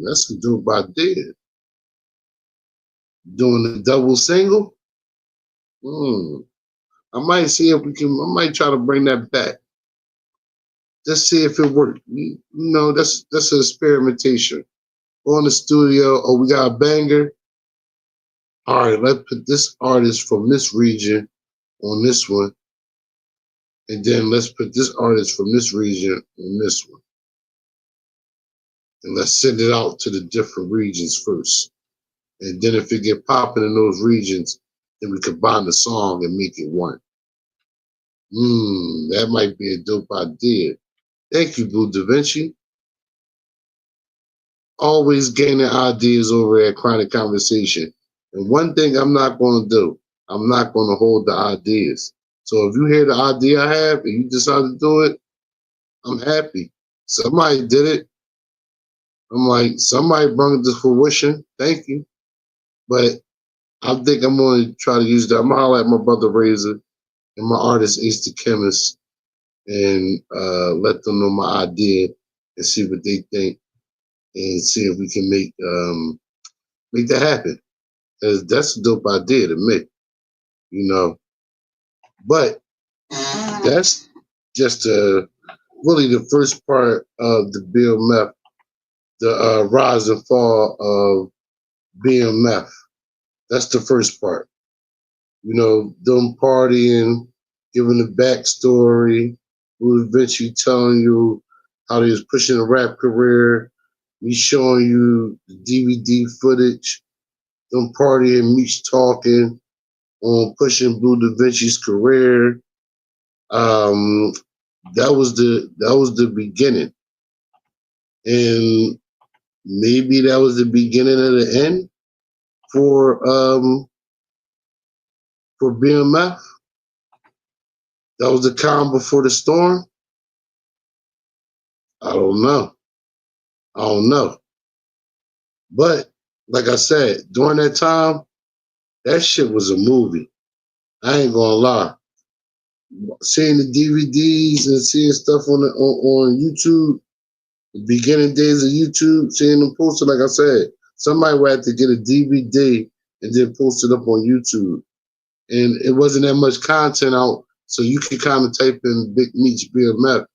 that's a dope idea. Doing a double single? I might see if we can, I might try to bring that back. Just see if it worked. You know, that's an experimentation. Go in the studio, oh, we got a banger. All right, let's put this artist from this region on this one. And then let's put this artist from this region on this one. And let's send it out to the different regions first. And then if it get popping in those regions, then we combine the song and make it one. That might be a dope idea. Thank you, Blue Da Vinci. Always gaining ideas over at Chronic Conversation. And one thing I'm not going to do, I'm not going to hold the ideas. So if you hear the idea I have and you decide to do it, I'm happy. Somebody did it. I'm like, somebody brought it to fruition. Thank you. But I think I'm going to try to use that. I'm going to holler at my brother Razor and my artist Ace the Chemist and let them know my idea and see what they think and see if we can make that happen. Because that's a dope idea to me, you know. But that's just really the first part of the BMF, the rise and fall of BMF. That's the first part. You know, them partying, giving the backstory, who eventually telling you how they was pushing a rap career, me showing you the DVD footage, them partying, me talking on pushing Blue Da Vinci's career. That was the beginning, and maybe that was the beginning of the end for BMF. That was the calm before the storm. I don't know. But like I said, during that time, that shit was a movie. I ain't gonna lie. Seeing the DVDs and seeing stuff on YouTube, the beginning days of YouTube, seeing them posted, like I said, somebody would have to get a DVD and then post it up on YouTube. And it wasn't that much content out, so you could kind of type in Big Meech BMF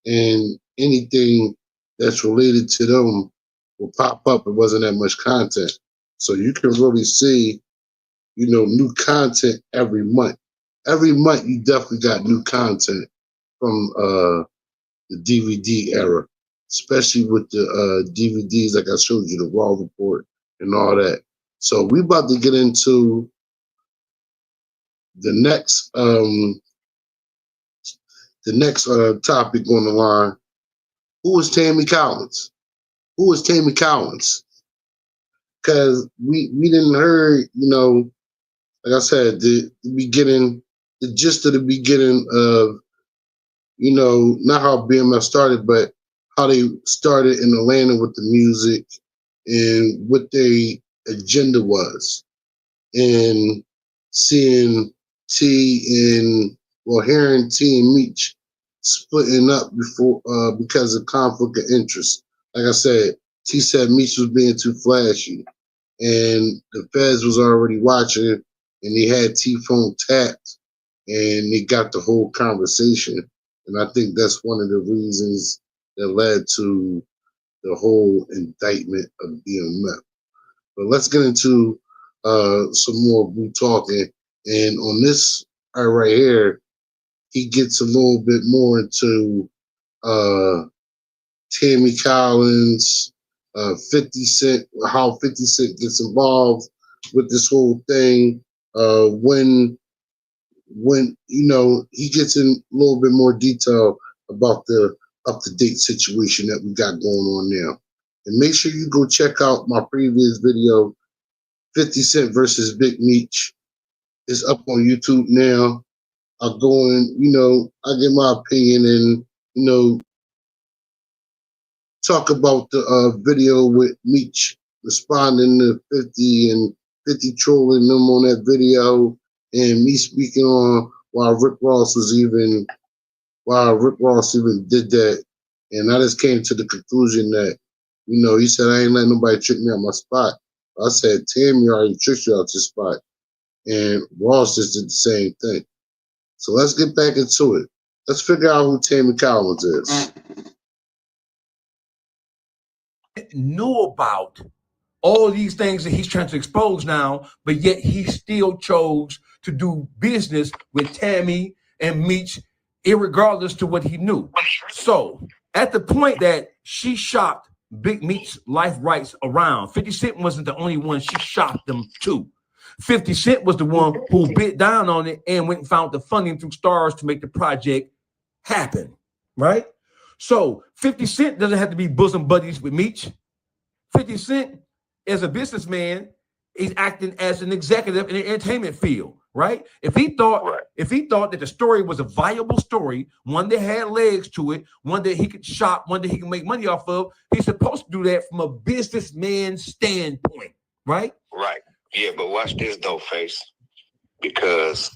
and anything that's related to them will pop up. It wasn't that much content. So you can really see, you know, new content every month. Every month you definitely got new content from the DVD era, especially with the DVDs like I showed you, the Raw Report and all that. So we about to get into the next topic on the line. Who is Tammy Cowins? Who is Tammy Cowins? Because we didn't heard, you know, like I said, the beginning, the gist of the beginning of, you know, not how BMF started, but how they started in Atlanta with the music and what their agenda was. And seeing hearing T and Meech splitting up before because of conflict of interest. Like I said, T said Meech was being too flashy, and the feds was already watching, and they had T phone tapped, and they got the whole conversation. And I think that's one of the reasons that led to the whole indictment of BMF. But let's get into some more Blue talking. And on this right here, he gets a little bit more into Tammy Cowins, 50 Cent, how 50 Cent gets involved with this whole thing. When you know, he gets in a little bit more detail about the up-to-date situation that we got going on now. And make sure you go check out my previous video, 50 Cent versus Big Meech. It's up on YouTube now. I go and, I get my opinion and, talk about the video with Meech responding to 50 and 50 trolling them on that video, and me speaking on why Rick Ross even did that. And I just came to the conclusion that, he said, I ain't letting nobody trick me out my spot. I said, Tammy already tricked you out your spot. And Ross just did the same thing. So let's get back into it. Let's figure out who Tammy Cowins is. Knew about all these things that he's trying to expose now, but yet he still chose to do business with Tammy and Meech, irregardless to what he knew. So at the point that she shopped Big Meech's life rights around, 50 Cent wasn't the only one she shopped them to. 50 Cent was the one who bit down on it and went and found the funding through Stars to make the project happen, right? So 50 Cent doesn't have to be bosom buddies with Meech. 50 Cent, as a businessman, is acting as an executive in the entertainment field, right? If he thought that the story was a viable story, one that had legs to it, one that he could shop, one that he can make money off of, he's supposed to do that from a businessman standpoint, right? Right. Yeah, but watch this though, Face. Because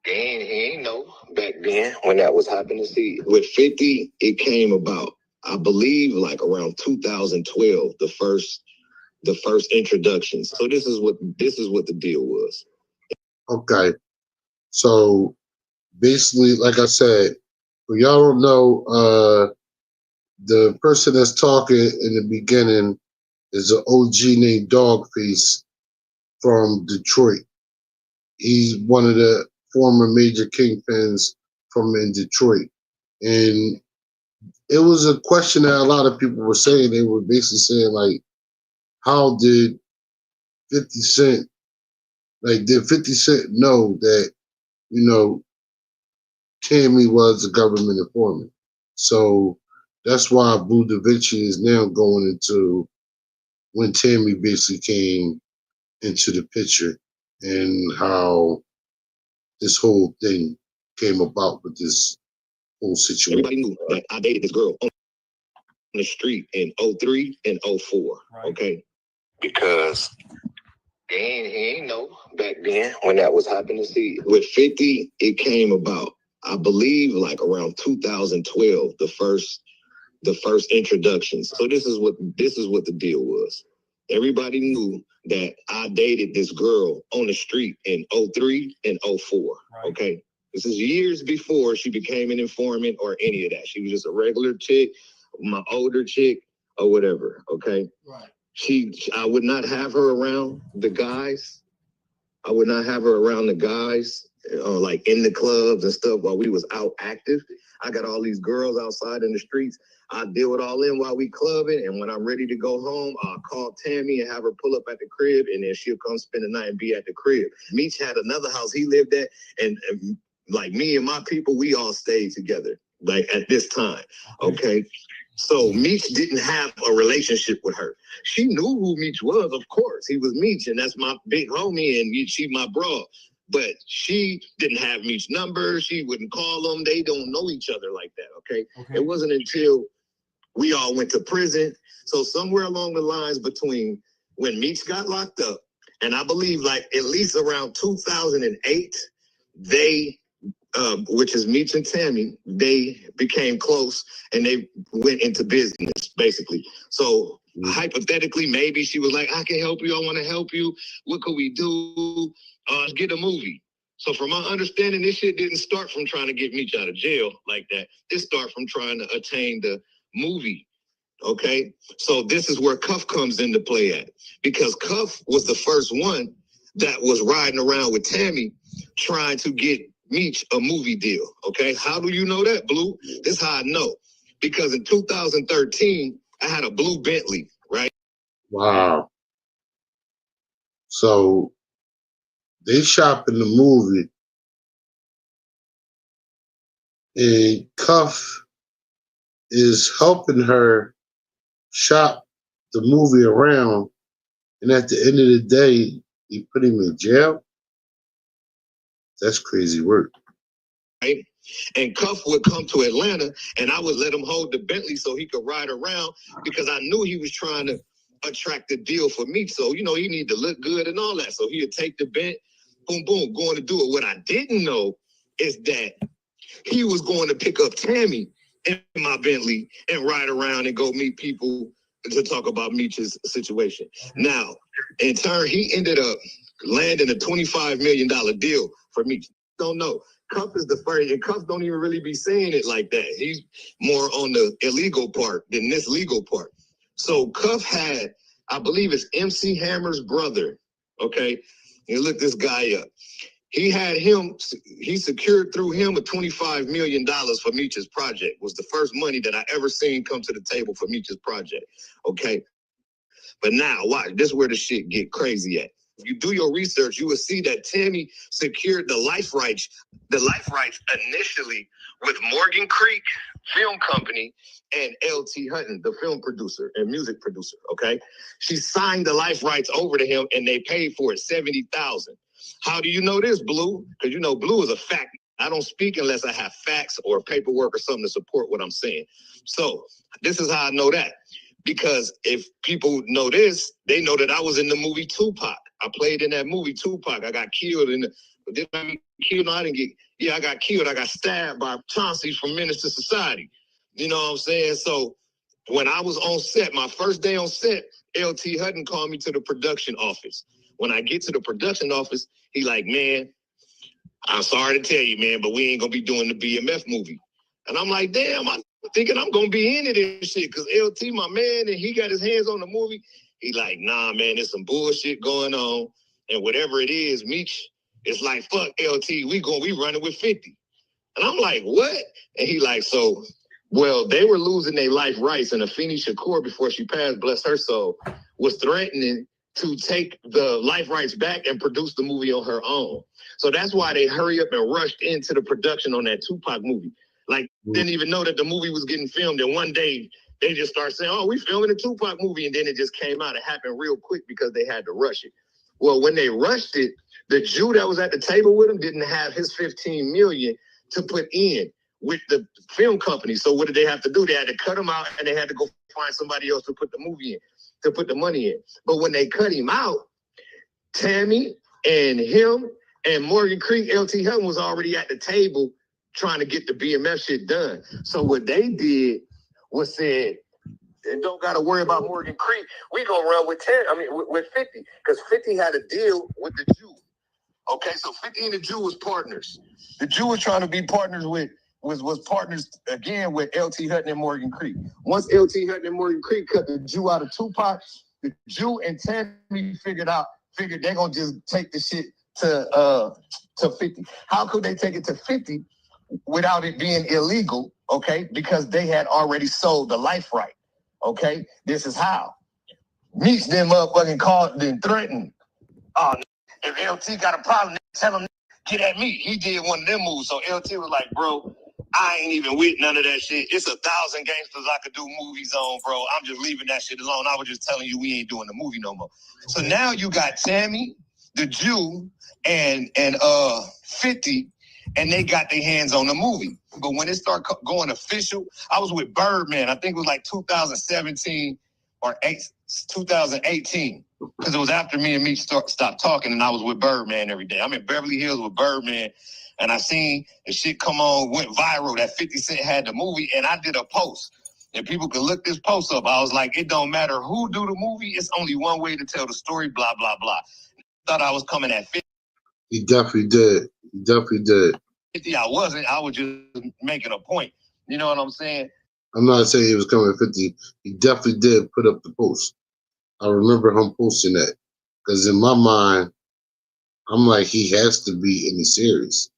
he ain't know back then when that was happening. See, with 50, it came about, I believe, like around 2012, the first introductions. So this is what the deal was. Okay. So basically, like I said, for y'all don't know, the person that's talking in the beginning is an OG named Dogface from Detroit. He's one of the former major kingpins from in Detroit. And it was a question that a lot of people were saying. They were basically saying, like, how did 50 Cent, did 50 Cent know that, Tammy was a government informant? So that's why Blue Da Vinci is now going into when Tammy basically came into the picture and how this whole thing came about with this whole situation. Everybody knew that I dated this girl on the street in 03 and 04, right. Okay? Because he ain't know back then when that was happening. See, with 50, it came about, I believe, like around 2012, the first introductions. So this is what the deal was. Everybody knew that I dated this girl on the street in 03 and 04. Right. Okay. This is years before she became an informant or any of that. She was just a regular chick, my older chick, or whatever. Okay. Right. I would not have her around the guys. Like in the clubs and stuff while we was out active. I got all these girls outside in the streets. I deal with all them while we clubbing, and when I'm ready to go home, I'll call Tammy and have her pull up at the crib, and then she'll come spend the night and be at the crib. Meech had another house he lived at, and like me and my people, we all stayed together, like at this time, okay? So Meech didn't have a relationship with her. She knew who Meech was, of course. He was Meech, and that's my big homie, and she my bro. But she didn't have Meech's number. She wouldn't call him. They don't know each other like that, okay? It wasn't until we all went to prison. So somewhere along the lines between when Meech got locked up, and I believe like at least around 2008, they, which is Meech and Tammy, they became close and they went into business, basically. So hypothetically, maybe she was like, I can help you. I want to help you. What could we do? Get a movie. So from my understanding, this shit didn't start from trying to get Meech out of jail like that. It started from trying to attain the movie. Okay. So this is where Cuff comes into play at, because Cuff was the first one that was riding around with Tammy trying to get Meech a movie deal. Okay. How do you know that, Blue? This is how I know. Because in 2013, I had a blue Bentley, right? Wow. So they shop in the movie, and Cuff is helping her shop the movie around, and at the end of the day, he put him in jail. That's crazy work. Right? And Cuff would come to Atlanta, and I would let him hold the Bentley so he could ride around because I knew he was trying to attract the deal for me. So, you know, he needed to look good and all that. So he would take the Bent, boom, boom, going to do it. What I didn't know is that he was going to pick up Tammy in my Bentley and ride around and go meet people to talk about Meech's situation. Now, in turn, he ended up landing a $25 million deal for Meech. Don't know. Cuff is the first, and Cuff don't even really be saying it like that. He's more on the illegal part than this legal part. So Cuff had, I believe it's MC Hammer's brother, okay? You look this guy up. He had him, he secured through him a $25 million for Meech's project. Was the first money that I ever seen come to the table for Meech's project, okay? But now, watch, this is where the shit get crazy at. If you do your research, you will see that Tammy secured the life rights initially with Morgan Creek Film Company and L.T. Hutton, the film producer and music producer, okay? She signed the life rights over to him, and they paid for it, $70,000. How do you know this, Blue? Because you know Blue is a fact. I don't speak unless I have facts or paperwork or something to support what I'm saying. So this is how I know that. Because if people know this, they know that I was in the movie Tupac. I played in that movie Tupac. I got killed in the, did I get killed? No, I didn't get, yeah, I got killed. I got stabbed by Chauncey from Menace to Society. You know what I'm saying? So when I was on set, my first day on set, L.T. Hutton called me to the production office. When I get to the production office, he like, man, I'm sorry to tell you, man, but we ain't gonna be doing the BMF movie. And I'm like, damn, I'm thinking I'm gonna be into this shit because LT, my man, and he got his hands on the movie. He like, nah, man, there's some bullshit going on. And whatever it is, Meech, it's like, fuck LT, we running with 50. And I'm like, what? And he like, so, well, they were losing their life rights, and Afeni Shakur, before she passed, bless her soul, was threatening to take the life rights back and produce the movie on her own. So that's why they hurry up and rushed into the production on that Tupac movie. Like, didn't even know that the movie was getting filmed. And one day they just start saying, oh, we filming a Tupac movie. And then it just came out. It happened real quick because they had to rush it. Well, when they rushed it, the Jew that was at the table with him didn't have his $15 million to put in with the film company. So what did they have to do? They had to cut him out, and they had to go find somebody else to put the movie in, to put the money in. But when they cut him out, Tammy and him and Morgan Creek, LT Hutton was already at the table trying to get the BMF shit done. So what they did was said, and don't got to worry about Morgan Creek. We gonna run with 50, because 50 had a deal with the Jew. Okay, so 50 and the Jew was partners. The Jew was trying to be partners with was partners again with LT Hutton and Morgan Creek. Once LT Hutton and Morgan Creek cut the Jew out of Tupac, the Jew and Tammy figured they're gonna just take the shit to 50. How could they take it to 50 without it being illegal? Okay, because they had already sold the life right. Okay, this is how. Meech them motherfucking called and threatened. If LT got a problem, tell him get at me. He did one of them moves. So LT was like, bro, I ain't even with none of that shit. It's 1,000 gangsters I could do movies on, bro. I'm just leaving that shit alone. I was just telling you we ain't doing the movie no more. So now you got Tammy, the Jew, and 50, and they got their hands on the movie. But when it started going official, I was with Birdman. I think it was like 2017 or 2018. Because it was after me and Meech stopped talking, and I was with Birdman every day. I'm in Beverly Hills with Birdman, and I seen the shit come on, went viral, that 50 Cent had the movie, and I did a post. And people could look this post up. I was like, it don't matter who do the movie, it's only one way to tell the story, blah, blah, blah. Thought I was coming at 50. He definitely did. 50, I wasn't. I was just making a point. You know what I'm saying? I'm not saying he was coming at 50. He definitely did put up the post. I remember him posting that. Because in my mind, I'm like, he has to be in the series.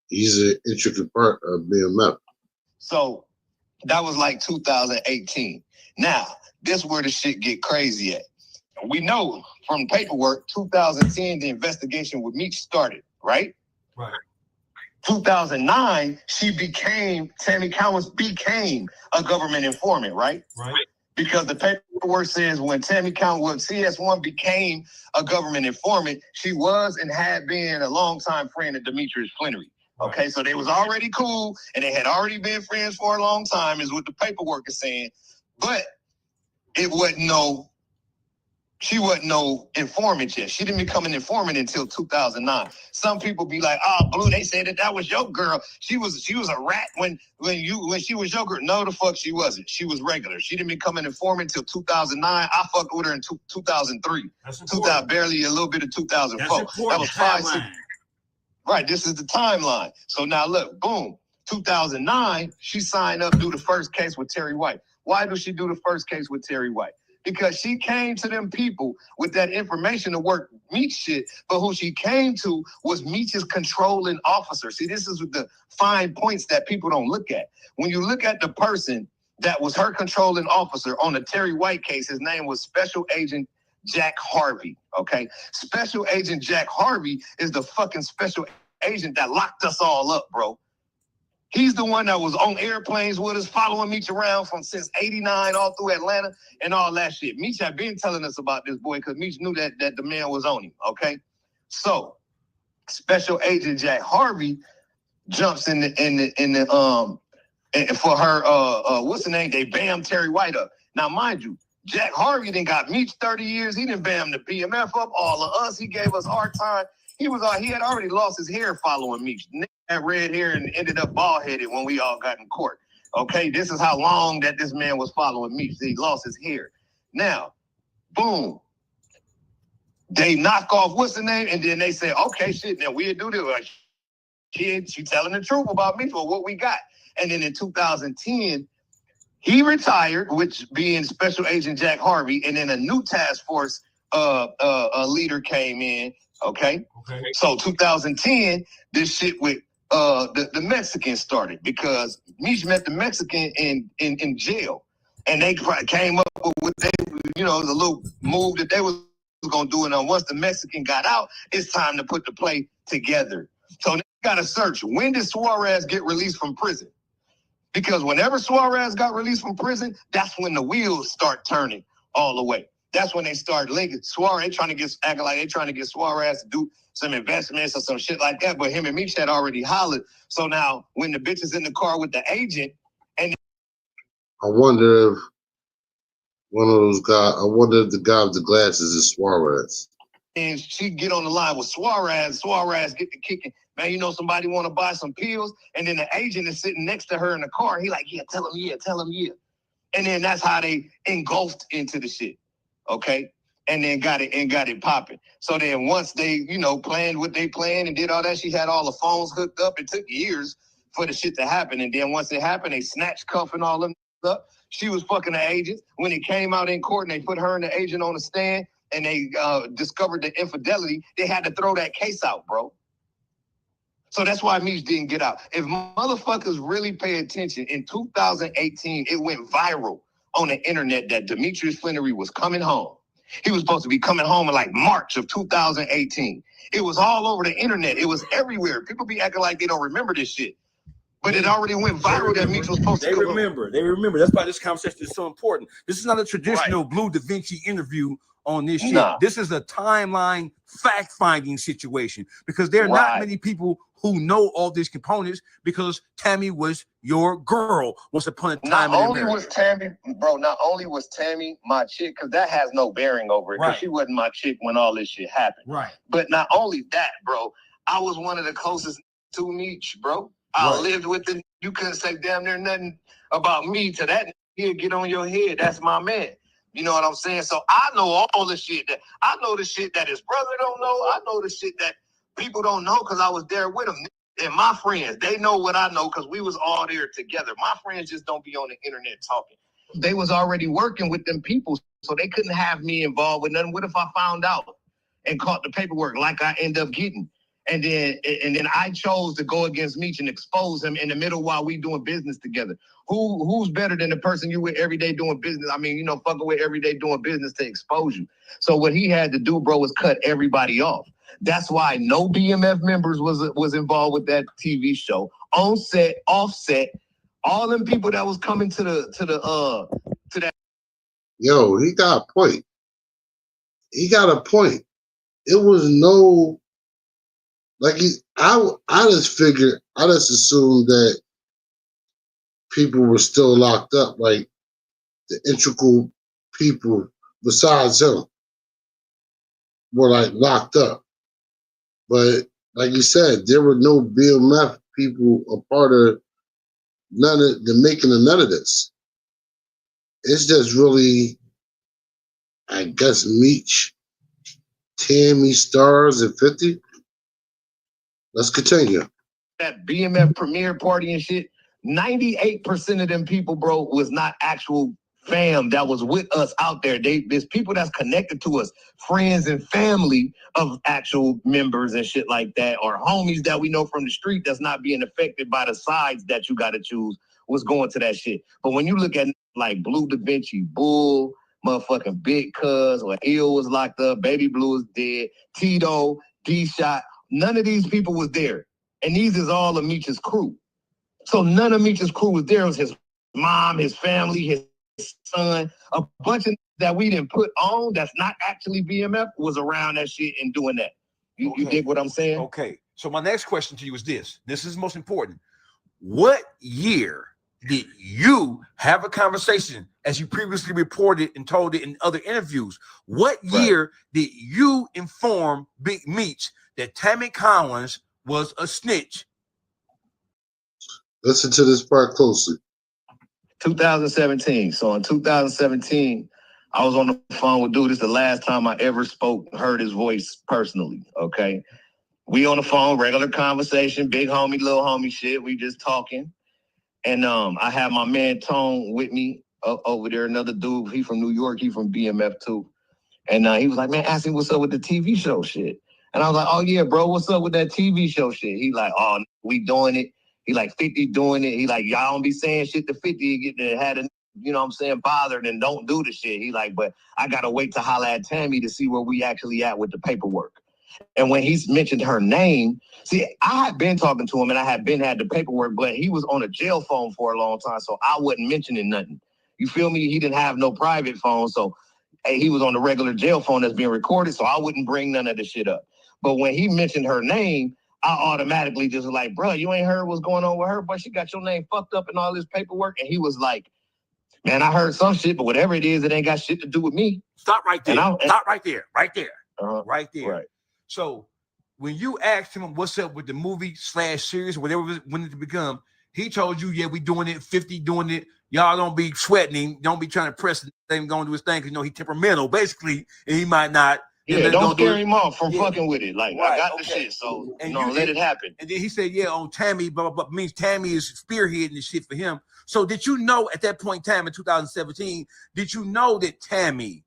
He's an intricate part of BMF. So that was like 2018. Now, this is where the shit get crazy at. We know from paperwork, 2010, the investigation with Meech started, right? Right. 2009, Tammy Cowins became a government informant, right? Right. Because the paperwork says when Tammy Cowins, when CS1 became a government informant, she was and had been a longtime friend of Demetrius Flannery. Okay, so they was already cool and they had already been friends for a long time, is what the paperwork is saying. But it wasn't she wasn't no informant yet. She didn't become an informant until 2009. Some people be like, "Oh, Blue, they said that was your girl. She was a rat when she was your girl." No, the fuck she wasn't. She was regular. She didn't become an informant until 2009. I fucked with her in 2003. 2000, barely a little bit of 2004. That was 5 6. Right, this is the timeline. So now look, boom, 2009, she signed up to do the first case with Terry White. Why do she do the first case with Terry White? Because she came to them people with that information to work Meech shit, but who she came to was Meech's controlling officer. See, this is the fine points that people don't look at. When you look at the person that was her controlling officer on the Terry White case, his name was Special Agent Jack Harvey, okay? Special Agent Jack Harvey is the fucking special agent that locked us all up, bro. He's the one that was on airplanes with us, following Meech around since 89 all through Atlanta and all that shit. Meech had been telling us about this boy because Meech knew that the man was on him, okay? So, Special Agent Jack Harvey jumps in for her, what's the name? They bam Terry White up. Now, mind you, Jack Harvey then got Meech 30 years. He didn't bam the BMF up, all of us. He gave us our time. He had already lost his hair following Meech. Nick had red hair and ended up bald-headed when we all got in court. Okay, this is how long that this man was following Meech. He lost his hair. Now, boom. They knock off, what's the name? And then they say, okay, shit, now we'll do this. Like, she telling the truth about Meech for what we got. And then in 2010, he retired, which being Special Agent Jack Harvey, and then a new task force leader came in. Okay. So 2010, this shit with the Mexicans started because Meech met the Mexican in jail, and they came up with what they, the little move that they was gonna do. And once the Mexican got out, it's time to put the play together. So they got to search, when did Suarez get released from prison? Because whenever Suarez got released from prison, that's when the wheels start turning all the way. That's when they start linking Suarez. They trying to get Suarez to do some investments or some shit like that. But him and Meech had already hollered. So now when the bitch is in the car with the agent, and I wonder if one of those guys. I wonder if the guy with the glasses is Suarez. And she get on the line with Suarez get the kicking. Man, somebody want to buy some pills, and then the agent is sitting next to her in the car. He like, yeah, tell him yeah. And then that's how they engulfed into the shit. Okay, and then got it popping. So then once they, planned what they planned and did all that, she had all the phones hooked up. It took years for the shit to happen. And then once it happened, they snatched cuff and all them up. She was fucking the agents. When it came out in court and they put her and the agent on the stand and they discovered the infidelity, they had to throw that case out, bro. So that's why Meech didn't get out. If motherfuckers really pay attention, in 2018, it went viral on the internet that Demetrius Flannery was coming home. He was supposed to be coming home in like March of 2018. It was all over the internet. It was everywhere. People be acting like they don't remember this shit. But it already went viral that Meech was supposed to come home. They remember. That's why this conversation is so important. This is not a traditional Blue Da Vinci interview on this shit. Nah. This is a timeline fact-finding situation because there are not many people who know all these components because Tammy was your girl once upon a time. Not only was Tammy my chick, because that has no bearing over it, because she wasn't my chick when all this shit happened. Right. But not only that, bro, I was one of the closest to Meech, bro. I lived with him. You couldn't say damn near nothing about me to that. He'll get on your head. That's my man. You know what I'm saying? So I know all the shit I know the shit that his brother don't know. I know the shit that people don't know because I was there with him. And my friends, they know what I know because we was all there together. My friends just don't be on the internet talking. They was already working with them people, so they couldn't have me involved with nothing. What if I found out and caught the paperwork like I end up getting? And then I chose to go against Meech and expose him in the middle while we doing business together. Who's better than the person you with every day doing business? I mean, fucking with every day doing business to expose you. So what he had to do, bro, was cut everybody off. That's why no BMF members was involved with that TV show. On set, off set, all them people that was coming to that Yo, he got a point. He got a point. It was no I just figured, I just assumed that people were still locked up, like the integral people besides him were like locked up. But like you said, there were no BMF people a part of none of the making of none of this. It's just really, I guess, Meech, Tammy, Stars, and 50. Let's continue. That BMF premiere party and shit, 98% of them people, bro, was not actual fam that was with us out there. There's people that's connected to us, friends and family of actual members and shit like that, or homies that we know from the street that's not being affected by the sides that you got to choose was going to that shit. But when you look at like Blue Da Vinci, Bull, motherfucking Big Cuz, or Ill was locked up, Baby Blue is dead, Tito, D-Shot, none of these people was there. And these is all of Meech's crew. So none of Meech's crew was there. It was his mom, his family, his son, a bunch of that we didn't put on that's not actually BMF was around that shit and doing that. You dig what I'm saying? Okay. So my next question to you is this. This is most important. What year did you have a conversation, as you previously reported and told it in other interviews? What year did you inform Big Meech that Tammy Cowins was a snitch? Listen to this part closely. 2017. So in 2017, I was on the phone with dude. This is the last time I ever heard his voice personally. Okay. We on the phone, regular conversation, big homie, little homie shit. We just talking. And I had my man Tone with me over there, another dude. He from New York. He from BMF too. And he was like, man, ask me what's up with the TV show shit. And I was like, oh yeah, bro, what's up with that TV show shit? He like, oh, we doing it. He like 50 doing it. He like, y'all don't be saying shit to 50 get to had a, you know what I'm saying, bothered and don't do the shit. He like, but I gotta wait to holler at Tammy to see where we actually at with the paperwork. And when he's mentioned her name, see, I had been talking to him and I had the paperwork, but he was on a jail phone for a long time, so I wasn't mentioning nothing. You feel me? He didn't have no private phone, so hey, he was on the regular jail phone that's being recorded, so I wouldn't bring none of the shit up. But when he mentioned her name, I automatically just was like, bro, you ain't heard what's going on with her, but she got your name fucked up in all this paperwork. And he was like, man, I heard some shit, but whatever it is, it ain't got shit to do with me. Stop right there. Stop right there. Right there. Right there. Right. So when you asked him what's up with the movie / series, whatever it wanted to become, he told you, yeah, we doing it, 50 doing it. Y'all don't be sweating him. Don't be trying to press him going to do his thing because, you know, he's temperamental, basically, and he might not. Yeah, don't scare him off from fucking with it. Like, I got the shit, so, and let it happen. And then he said, yeah, on Tammy, but means Tammy is spearheading this shit for him. So did you know at that point in time in 2017, did you know that Tammy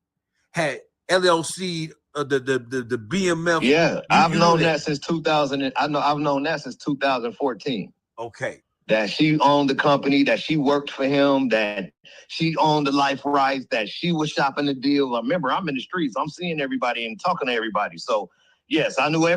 had LLC, the BMF? Yeah, I've known that since 2000. I've known that since 2014. Okay. That she owned the company, that she worked for him, that she owned the life rights, that she was shopping the deal. Remember, I'm in the streets. I'm seeing everybody and talking to everybody. So, yes, I knew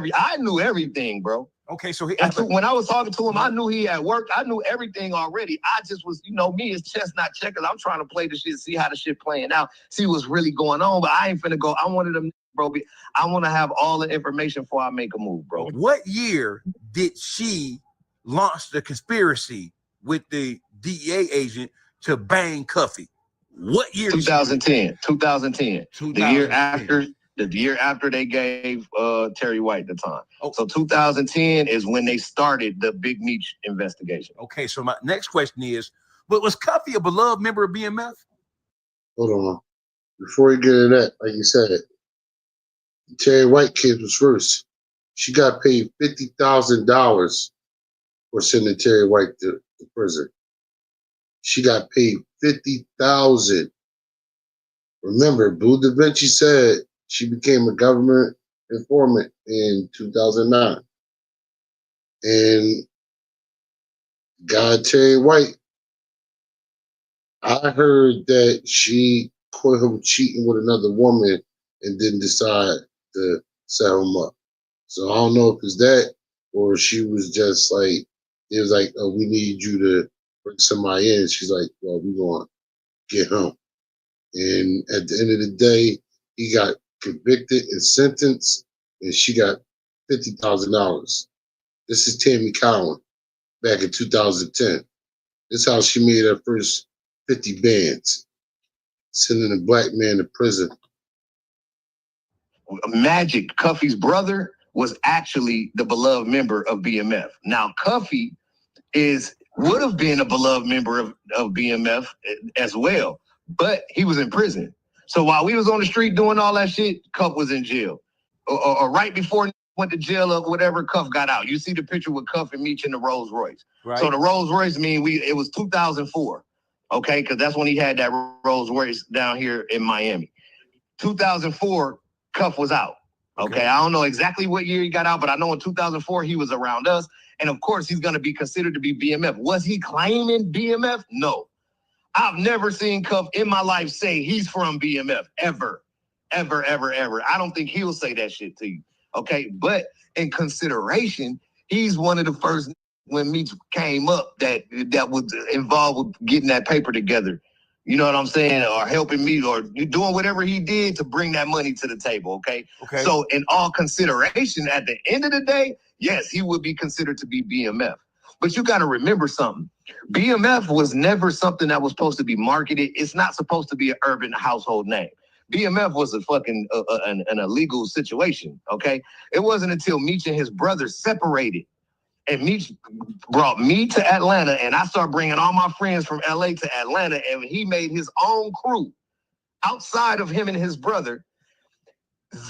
everything, bro. Okay, so when I was talking to him, I knew he had worked. I knew everything already. I just was, me as chestnut checkers. I'm trying to play the shit, see how the shit playing out, see what's really going on. But I ain't finna go. I wanted them, bro. I want to have all the information before I make a move, bro. What year did she launch the conspiracy with the DEA agent to bang Cuffy? What year? 2010. 2010. The year after they gave Terry White the time. Oh. So 2010 is when they started the Big Meech investigation. Okay, so my next question is, but was Cuffy a beloved member of BMF? Hold on. Before you get into that, like you said, Terry White kid was first. She got paid $50,000 for sending Terry White to prison. She got paid $50,000. Remember, Blue Da Vinci said she became a government informant in 2009. And God, Terry White, I heard that she caught him cheating with another woman and then decide to set him up. So I don't know if it's that or she was just like, it was like, oh, we need you to bring somebody in. She's like, well, we're going to get him. And at the end of the day, he got convicted and sentenced, and she got $50,000. This is Tammy Cowins back in 2010. This is how she made her first 50 bands, sending a black man to prison. Magic, Cuffy's brother, was actually the beloved member of BMF. Now, Cuffy would have been a beloved member of BMF as well, but he was in prison. So while we was on the street doing all that shit, Cuff was in jail. Or right before he went to jail or whatever, Cuff got out. You see the picture with Cuff and Meech in the Rolls Royce. Right. So the Rolls Royce it was 2004, okay? Because that's when he had that Rolls Royce down here in Miami. 2004, Cuff was out. Okay, I don't know exactly what year he got out, but I know in 2004 he was around us. And of course, he's going to be considered to be BMF. Was he claiming BMF? No. I've never seen Cuff in my life say he's from BMF, ever. I don't think he'll say that shit to you. Okay, but in consideration, he's one of the first when Meech came up that was involved with getting that paper together. You know what I'm saying? Or helping me or doing whatever he did to bring that money to the table, okay? So in all consideration, at the end of the day, yes, he would be considered to be BMF. But you got to remember something. BMF was never something that was supposed to be marketed. It's not supposed to be an urban household name. BMF was a fucking an illegal situation, okay? It wasn't until Meech and his brother separated and Meech brought me to Atlanta, and I started bringing all my friends from LA to Atlanta, and he made his own crew outside of him and his brother.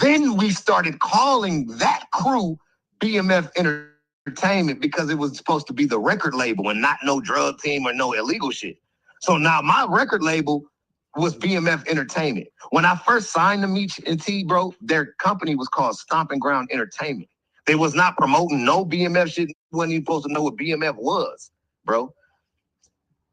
Then we started calling that crew BMF Entertainment because it was supposed to be the record label and not no drug team or no illegal shit. So now my record label was BMF Entertainment. When I first signed to Meech and T, bro, their company was called Stomping Ground Entertainment. They was not promoting no BMF shit. Wasn't even supposed to know what BMF was, bro.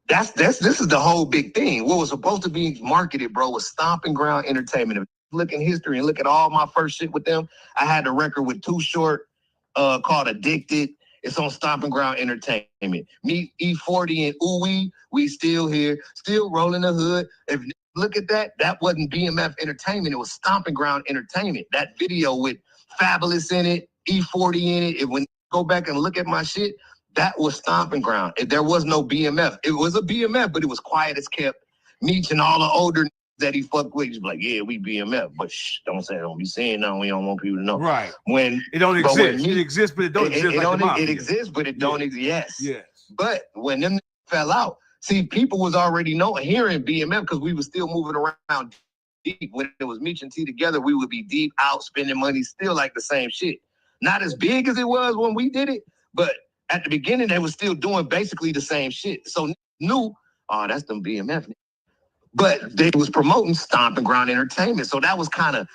This is the whole big thing. What was supposed to be marketed, bro, was Stomping Ground Entertainment. If you look in history and look at all my first shit with them, I had a record with Too Short called Addicted. It's on Stomping Ground Entertainment. Me, E40 and Ooey, we still here, still rolling the hood. If you look at that, that wasn't BMF Entertainment. It was Stomping Ground Entertainment. That video with Fabulous in it, E40 in it. When you go back and look at my shit, that was Stomping Ground. There was no BMF. It was a BMF, but it was quiet as kept. Meech and all the older that he fucked with, he's like, yeah, we BMF, but don't be saying nothing. We don't want people to know. Right. When it don't exist. It exists, but it don't exist. It exists, but it don't exist. Yes. But when them fell out, see, people was already hearing BMF because we was still moving around deep. When it was Meech and T together, we would be deep out spending money, still like the same shit. Not as big as it was when we did it, but at the beginning, they was still doing basically the same shit. So knew, oh, that's them BMF. But they was promoting Stomping Ground Entertainment. So that was kind of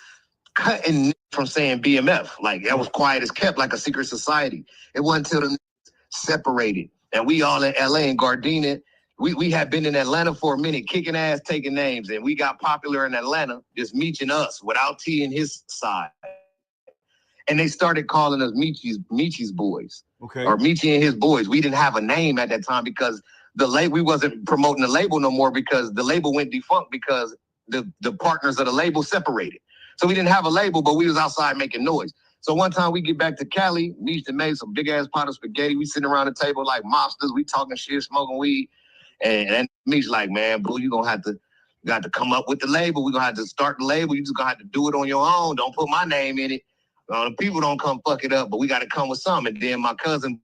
cutting from saying BMF. Like, that was quiet as kept, like a secret society. It wasn't until the separated. And we all in LA and Gardena. We had been in Atlanta for a minute, kicking ass, taking names. And we got popular in Atlanta, just Meech and us, without T and his side. And they started calling us Meechie's boys. Okay. Or Meechie and his boys. We didn't have a name at that time because we wasn't promoting the label no more because the label went defunct because the partners of the label separated. So we didn't have a label, but we was outside making noise. So one time we get back to Cali, Meech made some big ass pot of spaghetti. We sitting around the table like mobsters. We talking shit, smoking weed. And Meech like, man, boo, you got to come up with the label. We're gonna have to start the label. You just gonna have to do it on your own. Don't put my name in it. The people don't come fuck it up, but we got to come with something. And then my cousin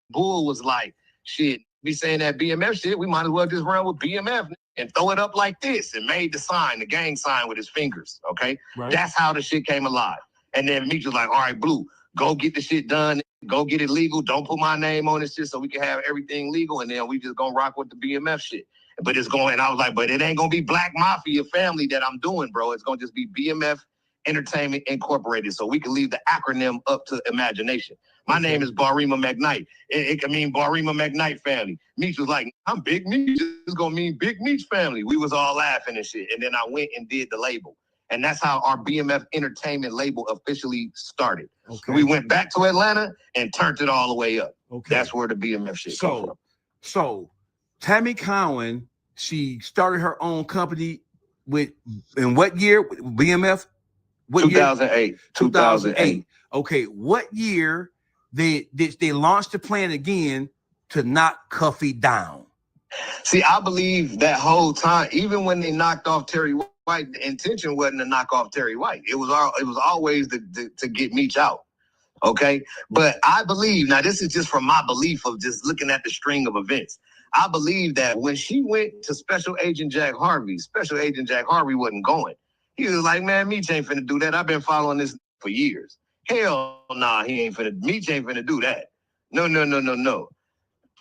Bull was like, shit, be saying that BMF shit, we might as well just run with BMF and throw it up like this, and made the gang sign with his fingers, okay? Right. That's how the shit came alive. And then Meech was like, all right, Blue, go get the shit done, go get it legal, don't put my name on this shit so we can have everything legal, and then we just gonna rock with the BMF shit. But it's going, and I was like, but it ain't gonna be Black Mafia Family that I'm doing, bro. It's gonna just be BMF Entertainment Incorporated, so we can leave the acronym up to imagination. My name is Barima McKnight. It can mean Barima McKnight Family. Meech was like, I'm Big Meech. It's gonna mean Big Meech Family. We was all laughing and shit. And then I went and did the label. And that's how our BMF Entertainment label officially started. Okay. We went back to Atlanta and turned it all the way up. Okay. That's where the BMF shit comes from. So Tammy Cowins, she started her own company in what year? BMF? What 2008. year? 2008. Okay, what year they launch the plan again to knock Cuffy down? See, I believe that whole time, even when they knocked off Terry White, the intention wasn't to knock off Terry White. It was always to get Meech out. Okay, but I believe, now this is just from my belief of just looking at the string of events. I believe that when she went to Special Agent Jack Harvey wasn't going. He was like, man, Meech ain't finna do that. I've been following this for years. Hell nah, Meech ain't finna do that. No.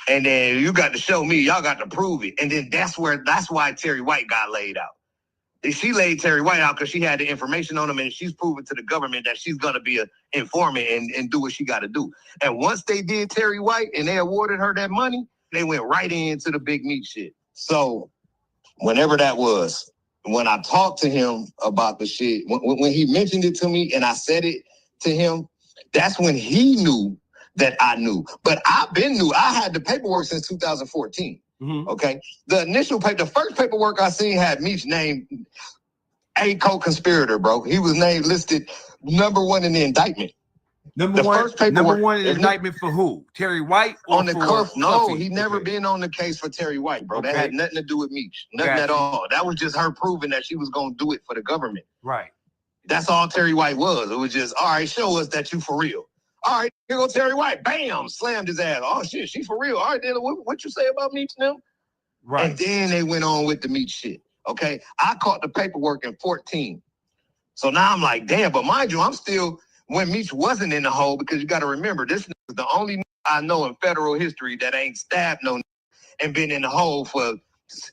And then you got to show me, y'all got to prove it. And then that's why Terry White got laid out. She laid Terry White out because she had the information on him, and she's proven to the government that she's going to be an informant and do what she got to do. And once they did Terry White and they awarded her that money, they went right into the Big Meech shit. So whenever that was, when I talked to him about the shit, when he mentioned it to me and I said it to him, that's when he knew that I knew. But I've been knew. I had the paperwork since 2014. Mm-hmm. Okay. The first paperwork I seen had Meech named a co-conspirator, bro. He was listed number one in the indictment. Number one in the indictment for who? Terry White? On the cuff? No, he never been on the case for Terry White, bro. Okay. That had nothing to do with Meech. Nothing at all. That was just her proving that she was going to do it for the government. Right. That's all Terry White was. It was just, all right, show us that you for real. All right, here go Terry White. Bam, slammed his ass. Oh, shit, she for real. All right, then what you say about Meech now? Right. And then they went on with the Meech shit. Okay, I caught the paperwork in 14. So now I'm like, damn, but mind you, I'm still, when Meech wasn't in the hole, because you got to remember, this is the only I know in federal history that ain't stabbed no and been in the hole for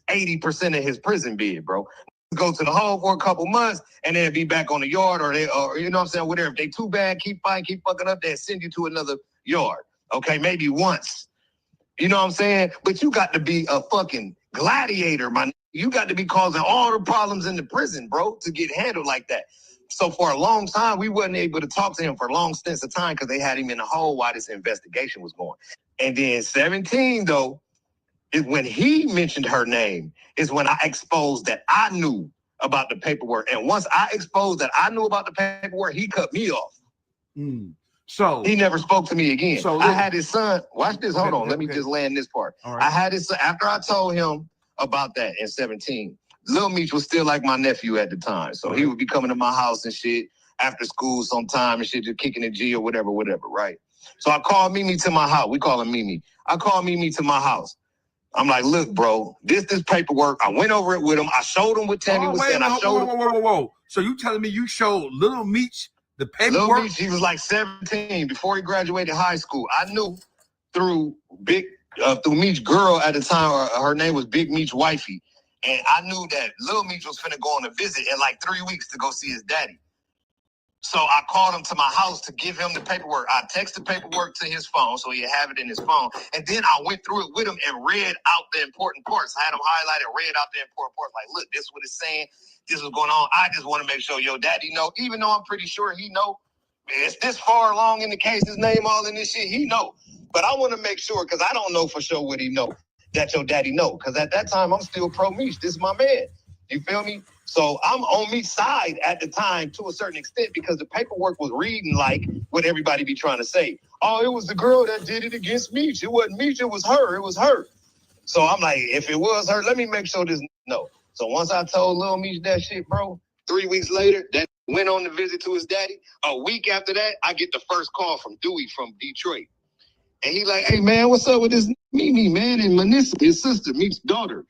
80% of his prison bid, bro. Go to the hole for a couple months and then be back on the yard, or you know what I'm saying, whatever. If they too bad, keep fighting, keep fucking up, they'll send you to another yard. Okay, maybe once. You know what I'm saying? But you got to be a fucking gladiator, man. You got to be causing all the problems in the prison, bro, to get handled like that. So for a long time, we wasn't able to talk to him for long stints of time because they had him in the hole while this investigation was going. And then 17, though, is when he mentioned her name, is when I exposed that I knew about the paperwork. And once I exposed that I knew about the paperwork, he cut me off. So he never spoke to me again. So I had his son. Watch this. Hold on. Let me just land this part. Right. I had his son, after I told him about that in 17. Lil Meech was still like my nephew at the time. So he would be coming to my house and shit after school sometime and shit, just kicking the G or whatever, right? So I called Mimi to my house. We call him Mimi. I called Mimi to my house. I'm like, look, bro, this paperwork. I went over it with him. I showed him what Tammy was saying. Whoa. So you telling me you showed Lil Meech the paperwork? Lil Meech, he was like 17 before he graduated high school. I knew through Meech's girl at the time, her name was Big Meech Wifey. And I knew that Lil Meech was finna go on a visit in like 3 weeks to go see his daddy. So I called him to my house to give him the paperwork. I texted the paperwork to his phone so he'd have it in his phone. And then I went through it with him and read out the important parts. I had him highlighted, read out the important parts. Like, look, this is what it's saying. This is going on. I just want to make sure your daddy know, even though I'm pretty sure he know. It's this far along in the case, his name all in this shit, he know. But I want to make sure, because I don't know for sure what he know, that your daddy know. Because at that time, I'm still pro Meech. This is my man. You feel me? So I'm on Meech's side at the time to a certain extent because the paperwork was reading like what everybody be trying to say. Oh, it was the girl that did it against Meech. It wasn't Meech, it was her. It was her. So I'm like, if it was her, let me make sure this no. So once I told Lil Meech that shit, bro, 3 weeks later, that went on the visit to his daddy. A week after that, I get the first call from Dewey from Detroit. And he like, hey, man, what's up with this Mimi, man? And Manissa, his sister, Meech's daughter.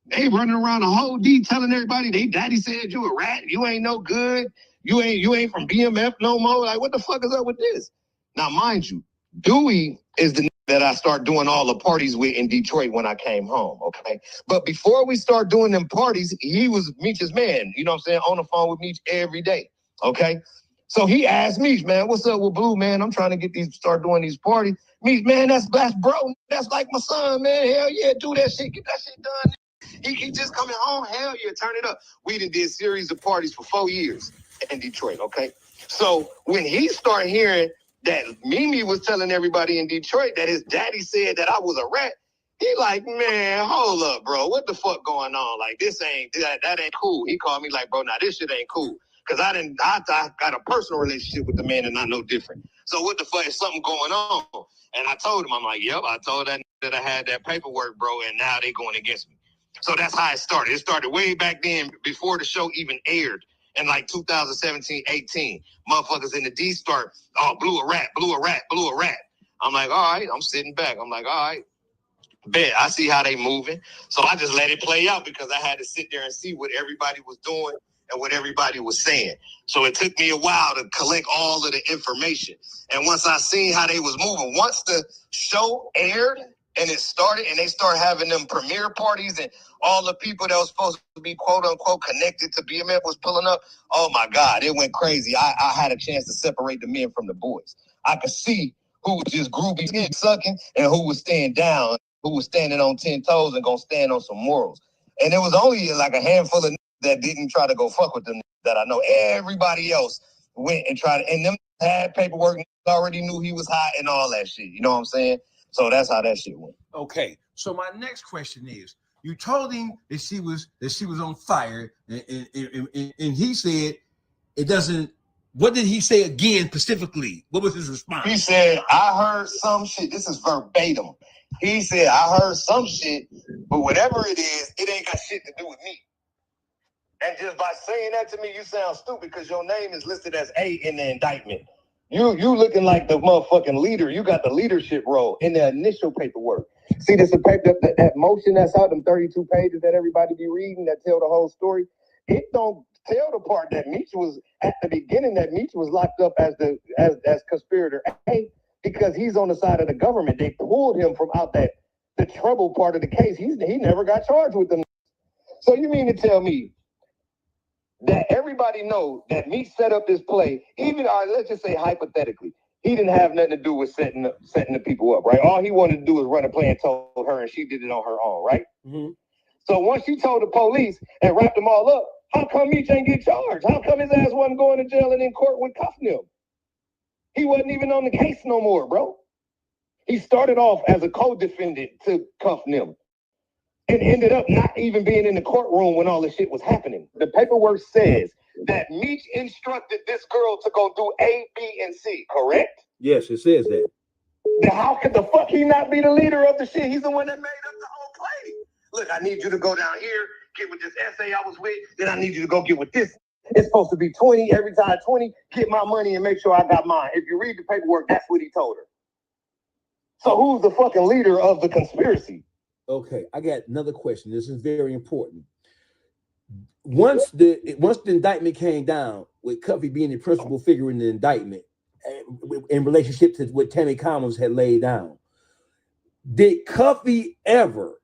They running around the whole D telling everybody they daddy said you a rat. You ain't no good. You ain't from BMF no more. Like, what the fuck is up with this? Now, mind you, Dewey is the that I start doing all the parties with in Detroit when I came home, okay? But before we start doing them parties, he was Meech's man, you know what I'm saying, on the phone with Meech every day, okay? So he asked Meech, man, what's up with Blue, man? I'm trying to start doing these parties. Meech, man, that's bro. That's like my son, man. Hell yeah, do that shit. Get that shit done. He just coming home. Hell yeah, turn it up. We did a series of parties for 4 years in Detroit, okay? So when he started hearing that Mimi was telling everybody in Detroit that his daddy said that I was a rat, He like, man, hold up, bro. What the fuck going on? Like, this ain't that ain't cool. He called me like, bro, now this shit ain't cool. Cause I got a personal relationship with the man and not no different. So what the fuck is something going on? And I told him, I'm like, yep, I told that I had that paperwork, bro, and now they going against me. So that's how it started. It started way back then before the show even aired in like 2017, 18. Motherfuckers in the D start, oh, blew a rat. I'm like, all right, I'm sitting back. I'm like, all right. Bet I see how they moving. So I just let it play out because I had to sit there and see what everybody was doing and what everybody was saying. So it took me a while to collect all of the information. And once I seen how they was moving, once the show aired and it started and they started having them premiere parties and all the people that was supposed to be quote unquote connected to BMF was pulling up, oh my God, it went crazy. I had a chance to separate the men from the boys. I could see who was just groovy sucking and who was staying down, who was standing on 10 toes and gonna stand on some morals. And there was only like a handful of that didn't try to go fuck with them that I know. Everybody else went and tried to, and them had paperwork, already knew he was hot and all that shit. You know what I'm saying? So that's how that shit went. Okay. So my next question is, you told him that she was on fire, and he said it doesn't. What did he say again specifically? What was his response? He said, I heard some shit. This is verbatim. He said, I heard some shit, but whatever it is, it ain't got shit to do with me. And just by saying that to me, you sound stupid because your name is listed as A in the indictment. You looking like the motherfucking leader. You got the leadership role in the initial paperwork. See, this paper, that motion that's out, them 32 pages that everybody be reading that tell the whole story. It don't tell the part that Meech was at the beginning, that Meech was locked up as conspirator A because he's on the side of the government. They pulled him from out the trouble part of the case. He never got charged with them. So you mean to tell me that everybody know that Meech set up this play, even let's just say hypothetically, he didn't have nothing to do with setting the people up, right? All he wanted to do was run a play and told her, and she did it on her own, right? Mm-hmm. So once she told the police and wrapped them all up, how come Meech ain't get charged? How come his ass wasn't going to jail and in court with cuffing him? He wasn't even on the case no more, bro. He started off as a co-defendant to cuff him and ended up not even being in the courtroom when all this shit was happening. The paperwork says that Meech instructed this girl to go do A, B, and C, correct? Yes, it says that. Then how could the fuck he not be the leader of the shit? He's the one that made up the whole play. Look, I need you to go down here, get with this essay I was with, then I need you to go get with this. It's supposed to be 20 every time 20, get my money and make sure I got mine. If you read the paperwork, that's what he told her. So who's the fucking leader of the conspiracy? Okay, I got another question. This is very important. Once the indictment came down, with Cuffy being the principal figure in the indictment, in relationship to what Tammy Cowins had laid down, did Cuffy ever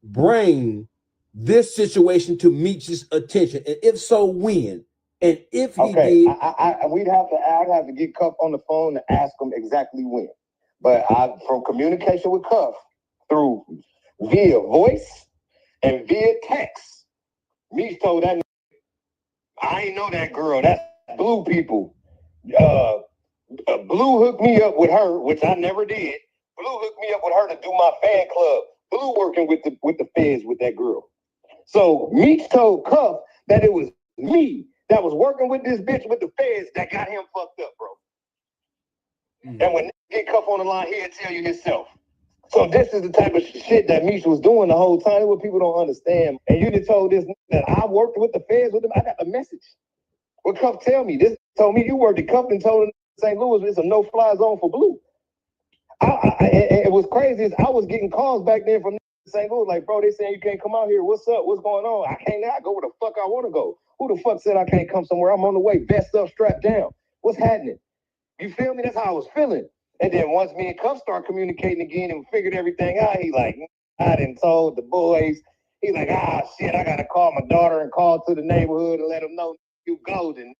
bring this situation to Meech's attention? And if so, when? And if he did, I'd have to get Cuff on the phone to ask him exactly when. But from communication with Cuff through via voice and via text, Meech told that I ain't know that girl. That's Blue people. Blue hooked me up with her, which I never did. Blue hooked me up with her to do my fan club. Blue working with the feds with that girl. So Meech told Cuff that it was me that was working with this bitch with the feds that got him fucked up, bro. Mm-hmm. And when you get Cuff on the line, he'll tell you himself. So this is the type of shit that Meech was doing the whole time. What people don't understand. And you just told this that I worked with the feds with them. I got the message. What Cuff tell me? This told me you worked at Cuff and told him St. Louis it's a no-fly zone for Blue. It was crazy. I was getting calls back then from St. Louis, like, bro, they saying you can't come out here. What's up? What's going on? I can't now go where the fuck I want to go. Who the fuck said I can't come somewhere? I'm on the way, vest up, strapped down. What's happening? You feel me? That's how I was feeling. And then once me and Cuff start communicating again and figured everything out, he like, I done told the boys. He like, shit, I got to call my daughter and call to the neighborhood and let them know you golden.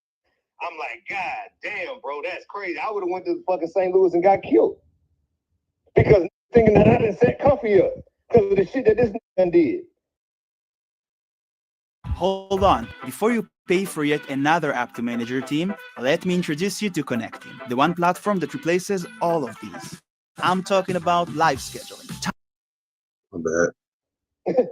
I'm like, God damn, bro, that's crazy. I would have went to fucking St. Louis and got killed. Because thinking that I didn't set Cuffy up because of the shit that this man did. Hold on. Before you pay for yet another app to manage your team, let me introduce you to Connecting, the one platform that replaces all of these. I'm talking about live scheduling. My bad.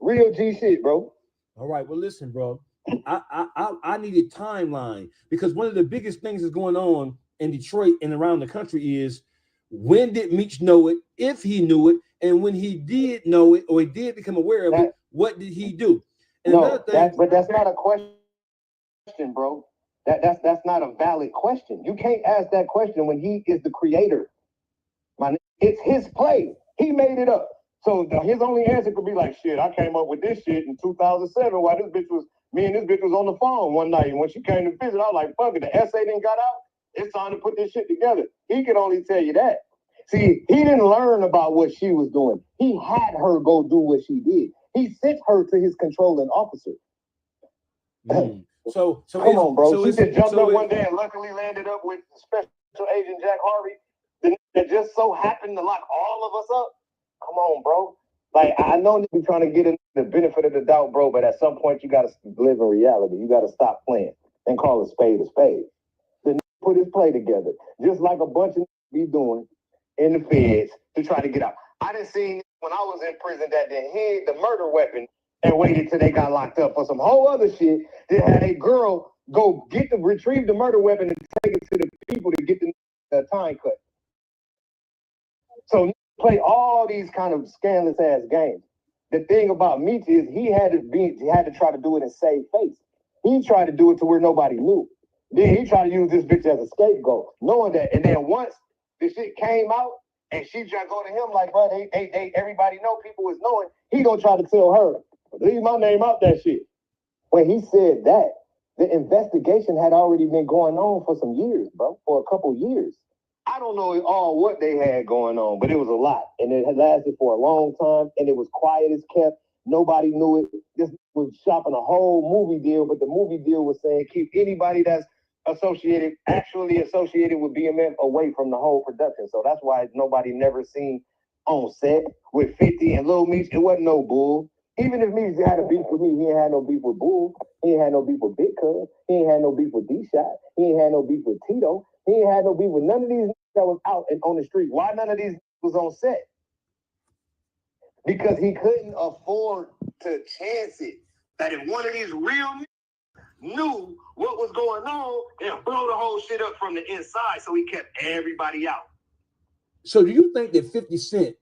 Real G shit, bro. All right. Well, listen, bro. I need a timeline because one of the biggest things that's going on in Detroit and around the country is when did Meech know it, if he knew it, and when he did know it or he did become aware of it, what did he do? And no, but that's not a question, bro. That's not a valid question. You can't ask that question when he is the creator. It's his play. He made it up. So his only answer could be like, shit, I came up with this shit in 2007 while me and this bitch was on the phone one night. And when she came to visit, I was like, fuck it, the essay didn't got out. It's time to put this shit together. He could only tell you that. See, he didn't learn about what she was doing. He had her go do what she did. He sent her to his controlling officer. So come on, bro. She just jumped up one day and luckily landed up with Special Agent Jack Harvey that just so happened to lock all of us up. Come on, bro. Like, I know you be trying to get in the benefit of the doubt, bro, but at some point you got to live in reality. You got to stop playing and call a spade a spade. Then put his play together, just like a bunch of be doing in the feds to try to get out. I done seen when I was in prison that they hid the murder weapon and waited till they got locked up for some whole other shit. They had a girl go retrieve the murder weapon and take it to the people to get the time cut. So play all these kind of scandalous ass games. The thing about Meech is he had to try to do it and save face. He tried to do it to where nobody knew. Then he tried to use this bitch as a scapegoat, knowing that. And then once the shit came out and she tried to go to him like, bro, they everybody know, people was knowing, he gonna try to tell her, leave my name out that shit. When he said that, the investigation had already been going on for some years, bro, for a couple years. I don't know all what they had going on, but it was a lot. And it had lasted for a long time, and it was quiet as kept. Nobody knew it. This was shopping a whole movie deal, but the movie deal was saying keep anybody that's actually associated with BMF away from the whole production. So that's why nobody never seen on set with 50 and Lil Meech. It wasn't no bull. Even if Meech had a beef with me, he ain't had no beef with Bull. He ain't had no beef with Big Cuz. He ain't had no beef with D-Shot. He ain't had no beef with Tito. He ain't had no beef with none of these that was out and on the street. Why none of these was on set? Because he couldn't afford to chance it. That if one of these real knew what was going on, and blow the whole shit up from the inside, so he kept everybody out. So do you think that 50 Cent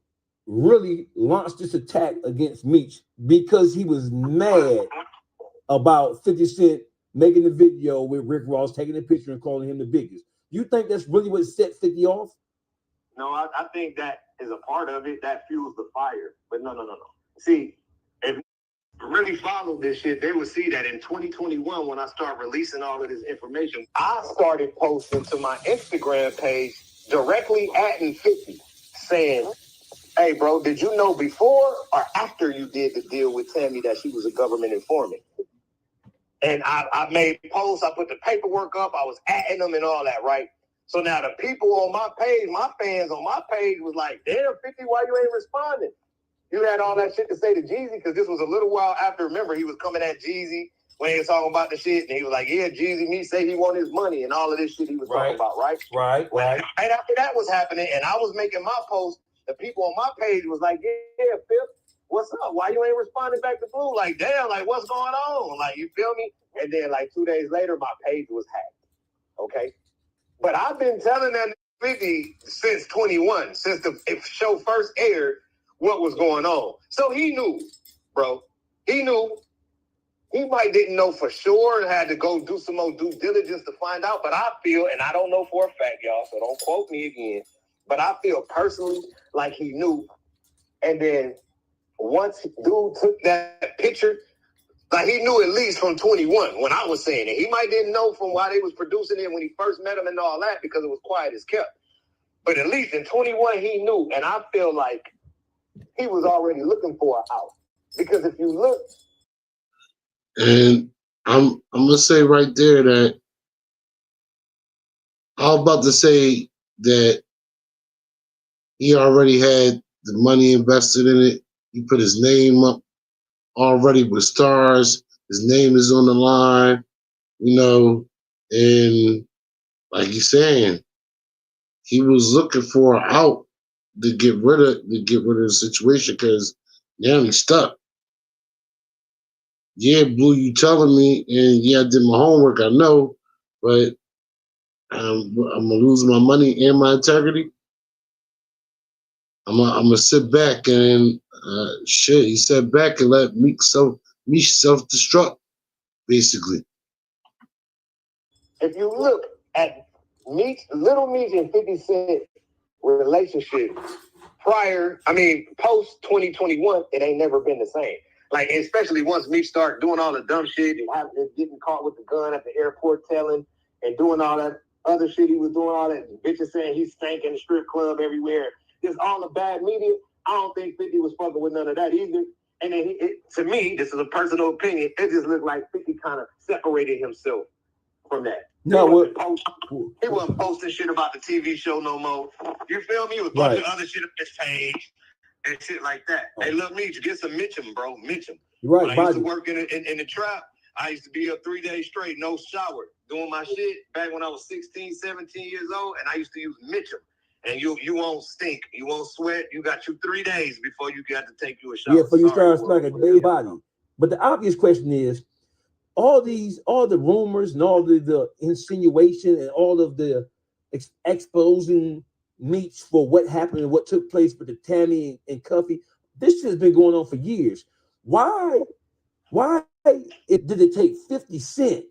really launched this attack against Meech because he was mad about 50 Cent making the video with Rick Ross, taking the picture and calling him the biggest? You think that's really what set 50 off? No, I think that is a part of it that fuels the fire. But no. See, if you really followed this shit, they would see that in 2021, when I start releasing all of this information, I started posting to my Instagram page directly atting 50, saying, hey, bro, did you know before or after you did the deal with Tammy that she was a government informant? And I made posts, I put the paperwork up, I was atting them and all that, right? So now the people on my page, my fans on my page was like, damn, 50, why you ain't responding? You had all that shit to say to Jeezy, because this was a little while after, remember, he was coming at Jeezy when he was talking about the shit, and he was like, yeah, Jeezy, me say he want his money, and all of this shit he was talking about, right? Right. Right after that was happening, and I was making my post, the people on my page was like, yeah, Phil, what's up? Why you ain't responding back to Blue? Like, damn, like, what's going on? Like, you feel me? And then, like, 2 days later, my page was hacked, okay? But I've been telling that 50 since 21, since the show first aired, what was going on. So he knew, bro. He knew. He might didn't know for sure and had to go do some more due diligence to find out. But I feel, and I don't know for a fact, y'all, so don't quote me again, but I feel personally like he knew. And then once dude took that picture, like he knew at least from 21 when I was saying it. He might didn't know from why they was producing it when he first met him and all that because it was quiet as kept. But at least in 21 he knew, and I feel like he was already looking for an out. Because if you look, and I'm gonna say right there that I was about to say that he already had the money invested in it. He put his name up already with stars. His name is on the line, you know, and like he's saying, he was looking for an out to get rid of the situation because now he's stuck. Yeah, Blue, you telling me, and yeah, I did my homework. I know, but I'm gonna lose my money and my integrity. I'm gonna sit back and shit. He sat back and let Meek self-destruct, basically. If you look at Little Meek and 50 Cent relationship post 2021, it ain't never been the same. Like, especially once Meek start doing all the dumb shit and getting caught with the gun at the airport telling and doing all that other shit he was doing, all that bitches saying he stank in the strip club everywhere. Just all the bad media. I don't think 50 was fucking with none of that either. And then to me, this is a personal opinion, it just looked like 50 kind of separated himself from that. No, he wasn't posting shit about the TV show no more. You feel me? It was a bunch of other shit on his page and shit like that. Hey, look, me, get some Mitchum, bro. Mitchum. Right, when I used to work in the trap, I used to be up 3 days straight, no shower, doing my shit back when I was 16, 17 years old, and I used to use Mitchum. And you won't stink, you won't sweat. You got 3 days before you got to take you a shower. Yeah, before you start smacking a body. But the obvious question is, all the rumors and all the insinuation and all of the exposing Meeks for what happened and what took place with the Tammy and Cuffy, this has been going on for years. Why did it take 50 Cent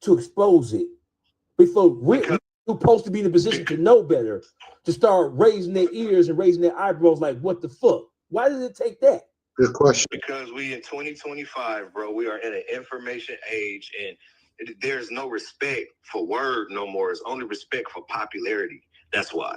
to expose it before we're supposed to be in a position to know better, to start raising their ears and raising their eyebrows like, what the fuck? Why did it take that? Good question. Because we in 2025, bro, we are in an information age, and there's no respect for word no more. It's only respect for popularity. That's why.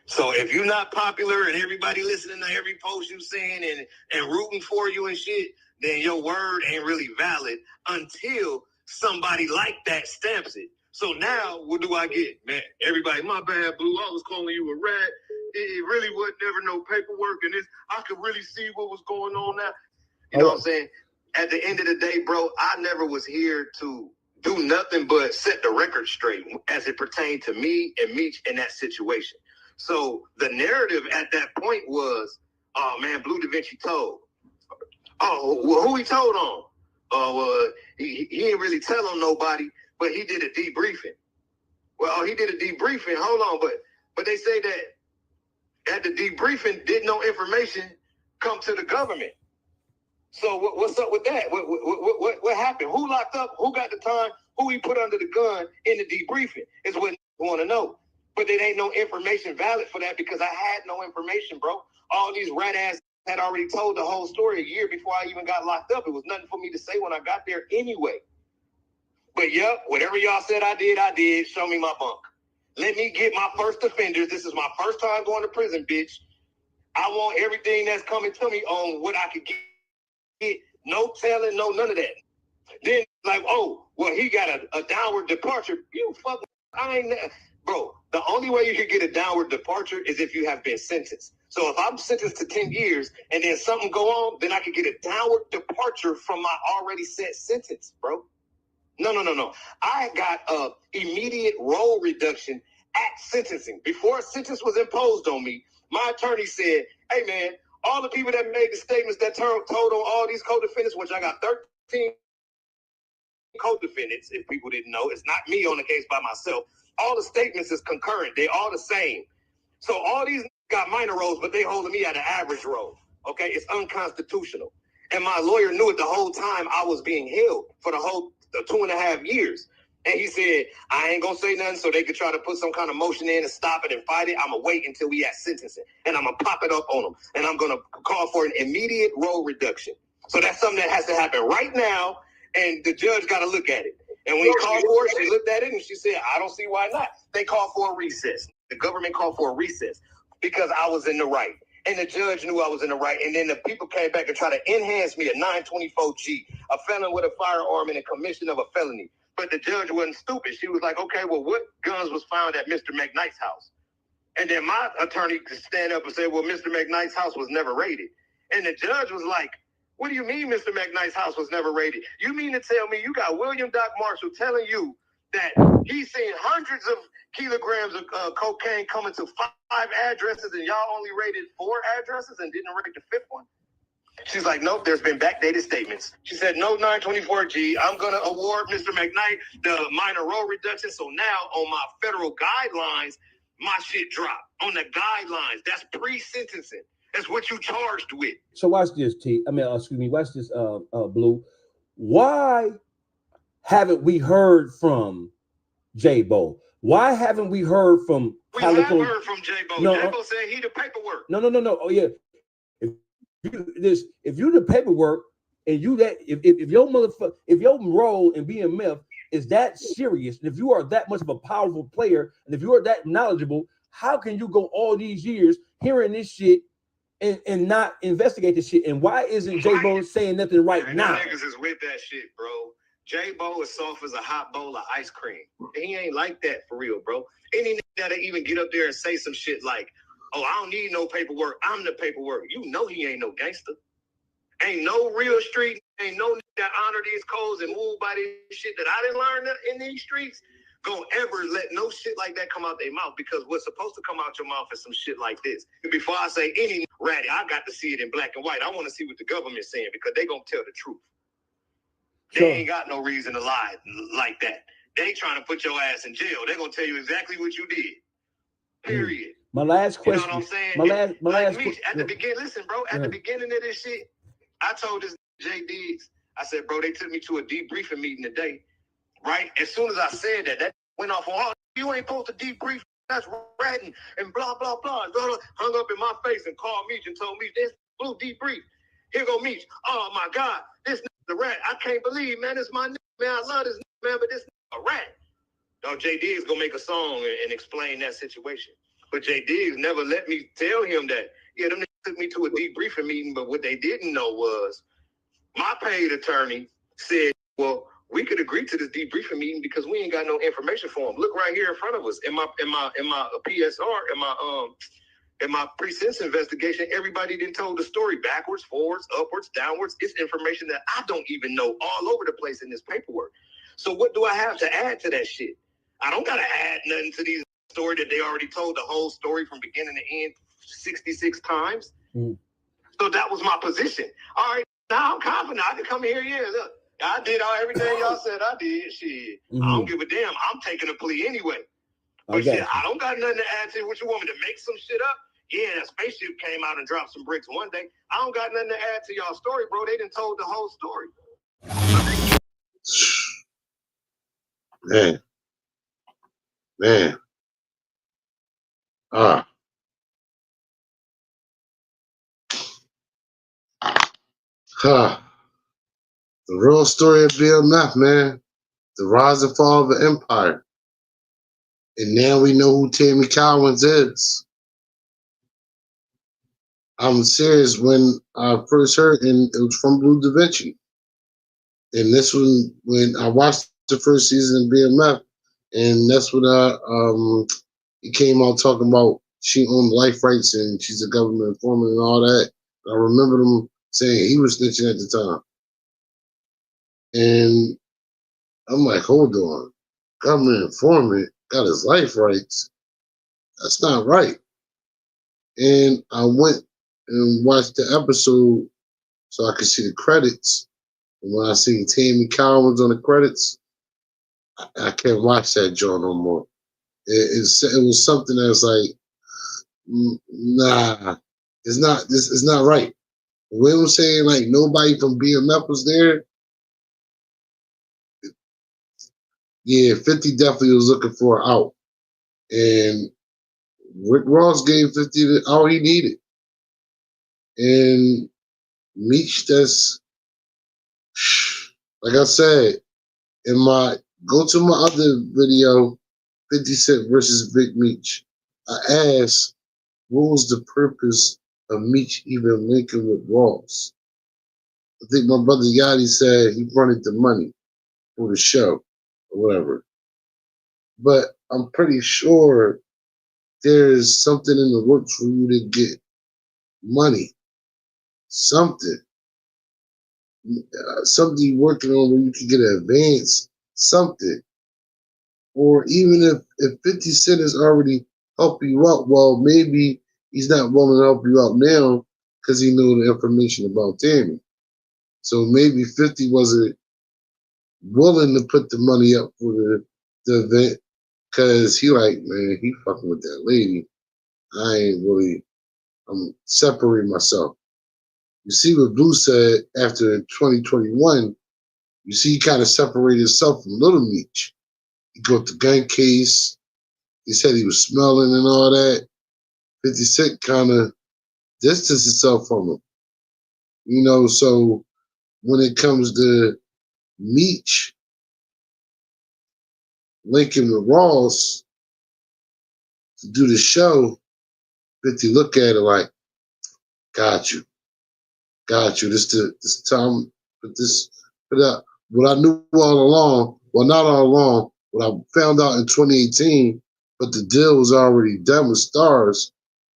So if you're not popular and everybody listening to every post you saying and rooting for you and shit, then your word ain't really valid until somebody like that stamps it. So now, what do I get? Man, everybody, my bad, Blue, I was calling you a rat. It really was never no paperwork, and I could really see what was going on now. You know what I'm saying? At the end of the day, bro, I never was here to do nothing but set the record straight as it pertained to me and Meech in that situation. So the narrative at that point was, oh man, Blue Da Vinci told. Oh, well, who he told on? Well, he didn't really tell on nobody, but he did a debriefing. Well, he did a debriefing. Hold on, but they say that at the debriefing, did no information come to the government. So what's up with that? What happened? Who locked up? Who got the time? Who he put under the gun in the debriefing is what I want to know. But there ain't no information valid for that because I had no information, bro. All these rat ass had already told the whole story a year before I even got locked up. It was nothing for me to say when I got there anyway. But yep, whatever y'all said I did. Show me my bunk. Let me get my first offenders. This is my first time going to prison, bitch. I want everything that's coming to me on what I could get. No telling, no none of that. Then like, oh, well, he got a downward departure. You fucking, I ain't, bro. The only way you could get a downward departure is if you have been sentenced. So if I'm sentenced to 10 years and then something go on, then I could get a downward departure from my already set sentence, bro. No. I got immediate role reduction at sentencing. Before a sentence was imposed on me, my attorney said, hey, man, all the people that made the statements that told on all these co-defendants, which I got 13 co-defendants, if people didn't know, it's not me on the case by myself. All the statements is concurrent. They all the same. So all these got minor roles, but they holding me at an average role. Okay, it's unconstitutional. And my lawyer knew it the whole time I was being held for the whole 2.5 years. And he said, I ain't gonna say nothing so they could try to put some kind of motion in and stop it and fight it. I'm gonna wait until we at sentencing. And I'm gonna pop it up on them. And I'm gonna call for an immediate role reduction. So that's something that has to happen right now. And the judge got to look at it. And when he called for it, she looked at it and she said, I don't see why not. They called for a recess. The government called for a recess because I was in the right. And the judge knew I was in the right. And then the people came back and tried to enhance me a 924G, a felon with a firearm and a commission of a felony. But the judge wasn't stupid. She was like, okay, well, what guns was found at Mr. McKnight's house? And then my attorney could stand up and say, well, Mr. McKnight's house was never raided. And the judge was like, what do you mean Mr. McKnight's house was never raided? You mean to tell me you got William Doc Marshall telling you that he's seen hundreds of kilograms kilograms of cocaine coming to 5 addresses, and y'all only rated 4 addresses and didn't rate the 5th one? She's like, nope, there's been backdated statements. She said, no 924G, I'm going to award Mr. McKnight the minor role reduction. So now on my federal guidelines, my shit dropped. On the guidelines, that's pre-sentencing. That's what you charged with. So watch this, watch this, Blue. Why haven't we heard from J-Bo? Why haven't we heard from Calico? We have heard from J-Bo. No, J-Bo said he the paperwork. No. Oh, yeah. If you the paperwork and you that if your role in BMF is that serious, and if you are that much of a powerful player, and if you are that knowledgeable, how can you go all these years hearing this shit and not investigate this shit? And why isn't J-Bo saying nothing right now? Niggas is with that shit, bro. J-Bo is soft as a hot bowl of ice cream. He ain't like that for real, bro. Any nigga that'll even get up there and say some shit like, oh, I don't need no paperwork, I'm the paperwork. You know he ain't no gangster. Ain't no real street, ain't no nigga that honor these codes and move by this shit that I didn't learn in these streets gonna ever let no shit like that come out their mouth, because what's supposed to come out your mouth is some shit like this. Before I say any ratty, I got to see it in black and white. I want to see what the government's saying, because they gonna tell the truth. They ain't got no reason to lie like that. They trying to put your ass in jail. They're gonna tell you exactly what you did. Period. My last question. You know what I'm saying? My last question. At the beginning, listen, bro. At the beginning of this shit, I told this J Diggs, I said, bro, they took me to a debriefing meeting today. Right? As soon as I said that, that went off on, oh, you ain't supposed to debrief. That's ratting and blah, blah, blah. Hung up in my face and called Meech and told me this Blue debrief. Here go Meech. Oh my God, this the rat. I can't believe, man, it's my nigga, man. I love this nigga, man, but this a rat. No, J Diggs gonna make a song and explain that situation. But J Diggs never let me tell him that. Yeah, them niggas took me to a debriefing meeting, but what they didn't know was my paid attorney said, well, we could agree to this debriefing meeting because we ain't got no information for him. Look right here in front of us. In my PSR, in my pre-sentence investigation, everybody done told the story backwards, forwards, upwards, downwards. It's information that I don't even know all over the place in this paperwork. So what do I have to add to that shit? I don't gotta add nothing to these story that they already told the whole story from beginning to end 66 times. So that was my position. All right, now I'm confident. I can come here. Yeah, look, I did everything y'all said I did. Shit, I don't give a damn. I'm taking a plea anyway. But shit, I don't got nothing to add to it. What you want me to make some shit up? Yeah, that spaceship came out and dropped some bricks one day. I don't got nothing to add to y'all story, bro. They done told the whole story. Man. The real story of BMF, man. The rise and fall of an empire. And now we know who Tammy Cowins is. I'm serious. When I first heard, and it was from Blue Da Vinci. And this one, when I watched the first season of BMF, and that's when he came out talking about she owned life rights and she's a government informant and all that. I remember him saying he was snitching at the time. And I'm like, hold on. Government informant got his life rights. That's not right. And I went and watched the episode so I could see the credits. And when I see Tammy Cowins on the credits, I can't watch that joint no more. It was something that's like, nah, it's not. This is not right. The way I'm saying, like, nobody from BMF was there. Yeah, 50 definitely was looking for an out. And Rick Ross gave 50 all he needed. And Meech, that's, like I said, go to my other video, 50 Cent versus Big Meech. I asked, what was the purpose of Meech even linking with Ross? I think my brother Yachty said he wanted the money for the show or whatever. But I'm pretty sure there's something in the works for you to get money. Something. Something you're working on where you can get an advance. Something. Or even if 50 Cent is already helping you out, well, maybe he's not willing to help you out now because he knew the information about Tammy. So maybe 50 wasn't willing to put the money up for the event because he like, man, he fucking with that lady. I'm separating myself. You see what Blue said after 2021, you see he kind of separated himself from Little Meech. He got the gun case. He said he was smelling and all that. 50 Cent kind of distanced himself from him. You know, so when it comes to Meech linking with Ross to do the show, 50 look at it like, got you. Got you. This time, put up. What I knew all along, well, not all along, what I found out in 2018, but the deal was already done with Stars.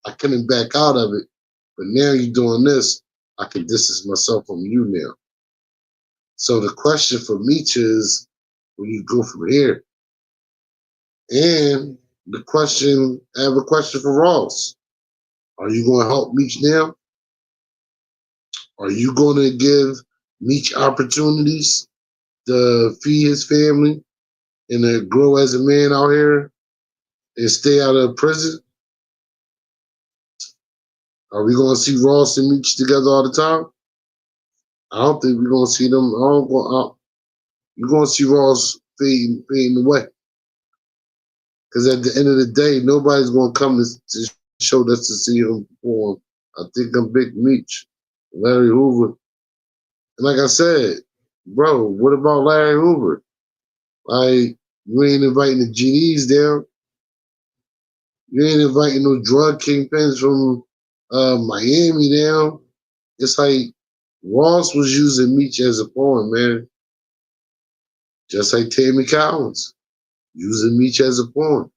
I couldn't back out of it. But now you're doing this, I can distance myself from you now. So the question for Meech is, where you go from here? And I have a question for Ross. Are you going to help Meech now? Are you going to give Meech opportunities to feed his family and to grow as a man out here and stay out of prison? Are we going to see Ross and Meech together all the time? I don't think we're going to see them. You're going to see Ross fading away. Because at the end of the day, nobody's going to come to show us to see him perform. I think I'm Big Meech, Larry Hoover. And like I said, bro, what about Larry Hoover? Like, you ain't inviting the GDs down. You ain't inviting no drug kingpins from Miami down. It's like Ross was using Meech as a pawn, man. Just like Tammy Cowins, using Meech as a pawn.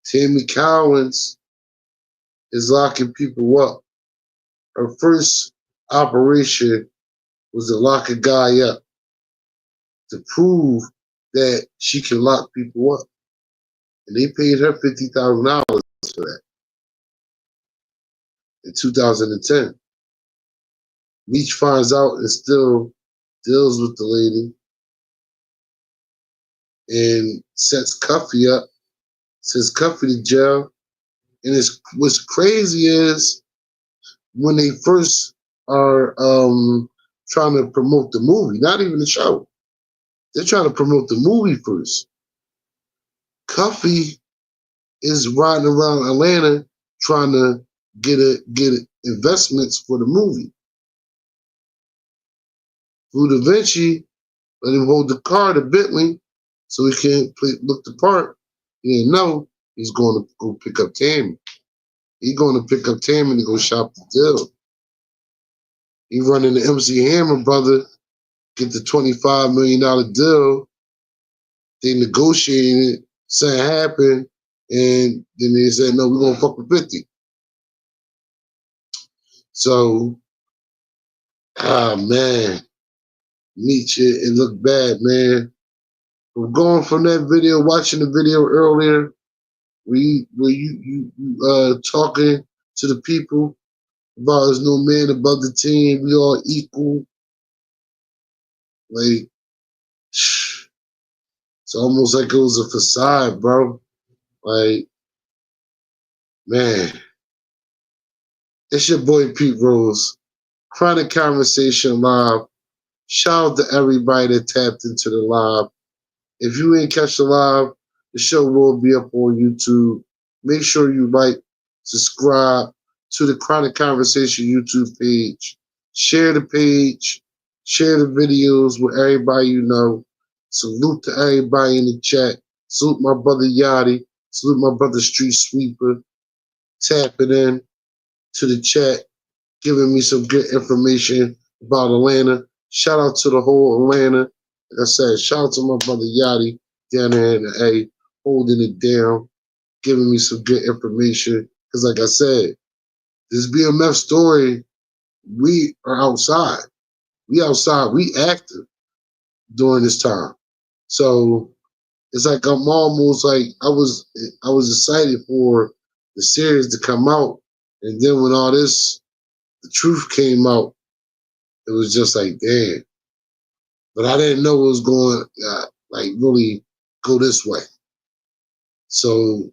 Tammy Cowins is locking people up. Her first operation was to lock a guy up to prove that she can lock people up. And they paid her $50,000 for that in 2010. Meech finds out and still deals with the lady and sets Cuffy up, sends Cuffy to jail. And what's crazy is when they first are trying to promote the movie, not even the show. They're trying to promote the movie first. Cuffy is riding around Atlanta trying to get investments for the movie. Blue Da Vinci let him hold the car to Bentley so he can look the part. He didn't know he's going to go pick up Tammy. He's going to pick up Tammy to go shop the deal. He running the MC Hammer brother, get the $25 million deal. They negotiated it, something happened, and then they said, no, we're going to fuck with 50. So, man, Meech, it looked bad, man. From going from that video, watching the video earlier, where you talking to the people about there's no man above the team, we all equal. Like, it's almost like it was a facade, bro. Like, man, it's your boy Pete Rose. Chronic Conversation Live. Shout out to everybody that tapped into the live. If you ain't catch the live, the show will be up on YouTube. Make sure you like, subscribe to the Chronic Conversation YouTube page. Share the page. Share the videos with everybody you know. Salute to everybody in the chat. Salute my brother Yachty. Salute my brother Street Sweeper. Tapping in to the chat, giving me some good information about Atlanta. Shout out to the whole Atlanta. Like I said, shout out to my brother Yachty down there in the A, holding it down, giving me some good information. Because like I said, this BMF story, we are outside. We outside. We active during this time. So it's like I'm almost like I was excited for the series to come out, and then when all this, the truth came out, it was just like damn. But I didn't know it was going like really go this way. So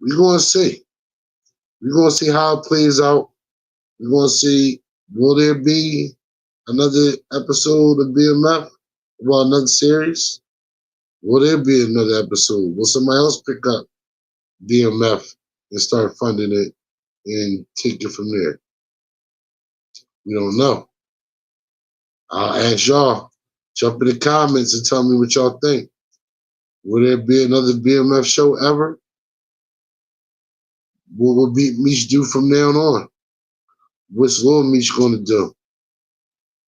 we're gonna see. We're gonna see how it plays out. We're gonna see will there be another episode of BMF, well, another series? Will there be another episode? Will somebody else pick up BMF and start funding it and take it from there? We don't know. I'll ask y'all. Jump in the comments and tell me what y'all think. Will there be another BMF show ever? What will Beat Meech do from now on? What's Lil Meech going to do?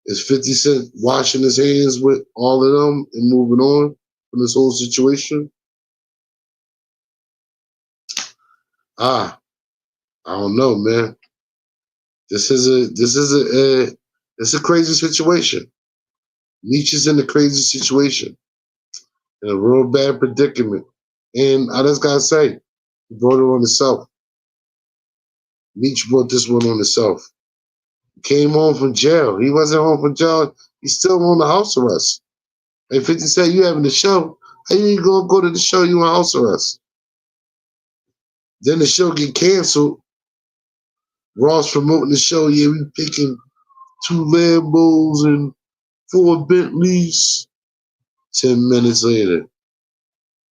Is 50 Cent washing his hands with all of them and moving on from this whole situation? I don't know, man. This is a crazy situation. Meech is in a crazy situation, in a real bad predicament. And I just gotta say, he brought it on himself. Meech brought this one on himself. He came home from jail. He wasn't home from jail. He's still on the house arrest. Hey, 50 Cent, you having the show. How you gonna go to the show you on house arrest? Then the show get canceled. Ross promoting the show. Yeah, we picking 2 Lambos and 4 Bentleys. 10 minutes later.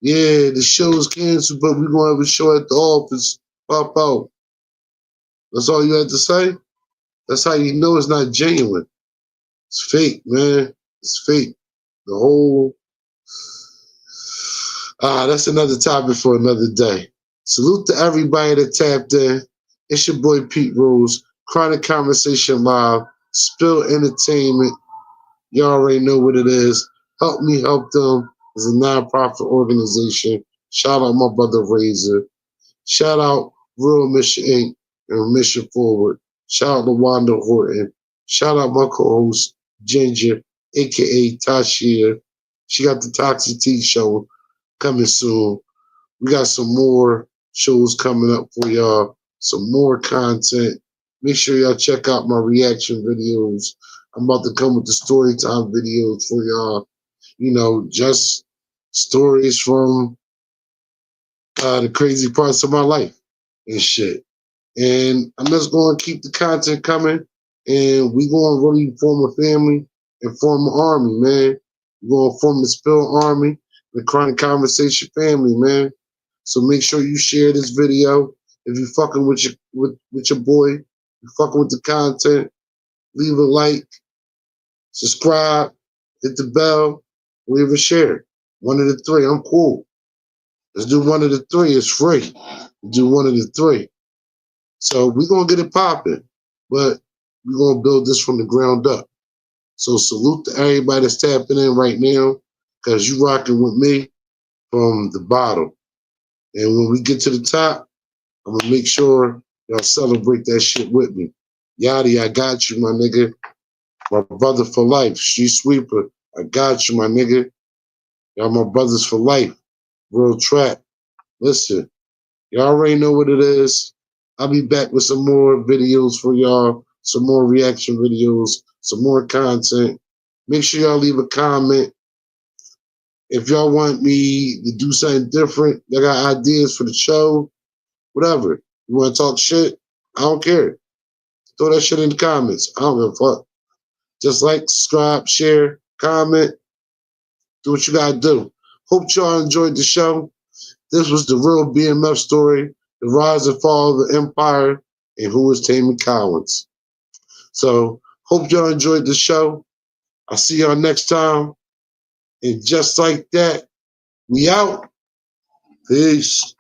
Yeah, the show's canceled, but we're gonna have a show at the office. Pop out. That's all you had to say? That's how you know it's not genuine. It's fake, man. It's fake. The whole that's another topic for another day. Salute to everybody that tapped in. It's your boy Pete Rose, Chronic Conversation Live, Spill Entertainment. You already know what it is. Help Me Help Them is a nonprofit organization. Shout out my brother Razor. Shout out Real Mission Inc. and Mission Forward. Shout out to Wanda Horton. Shout out my co-host Ginger, aka Tashia. She got the Toxic Tea Show coming soon. We got some more shows coming up for y'all, some more content. Make sure y'all check out my reaction videos. I'm about to come with the story time videos for y'all. You know, just stories from the crazy parts of my life and shit. And I'm just going to keep the content coming, and we're going to really form a family and form an army, man. We're going to form the Spill Army, the Chronic Conversation family, man. So make sure you share this video. If you fucking with your boy, you fucking with the content, leave a like, subscribe, hit the bell, leave a share. One of the 3. I'm cool. Let's do one of the 3. It's free. Do one of the 3. So we're going to get it popping, but we're going to build this from the ground up. So salute to everybody that's tapping in right now, because you rocking with me from the bottom. And when we get to the top, I'm going to make sure y'all celebrate that shit with me. Yachty, I got you, my nigga. My brother for life. Street Sweeper, I got you, my nigga. Y'all my brothers for life. Real Trap. Listen, y'all already know what it is. I'll be back with some more videos for y'all, some more reaction videos, some more content. Make sure y'all leave a comment. If y'all want me to do something different, y'all got ideas for the show, whatever. You want to talk shit? I don't care. Throw that shit in the comments. I don't give a fuck. Just like, subscribe, share, comment. Do what you gotta do. Hope y'all enjoyed the show. This was the real BMF story, the rise and fall of the empire, and who is Tammy Cowins. So, hope y'all enjoyed the show. I'll see y'all next time. And just like that, we out. Peace.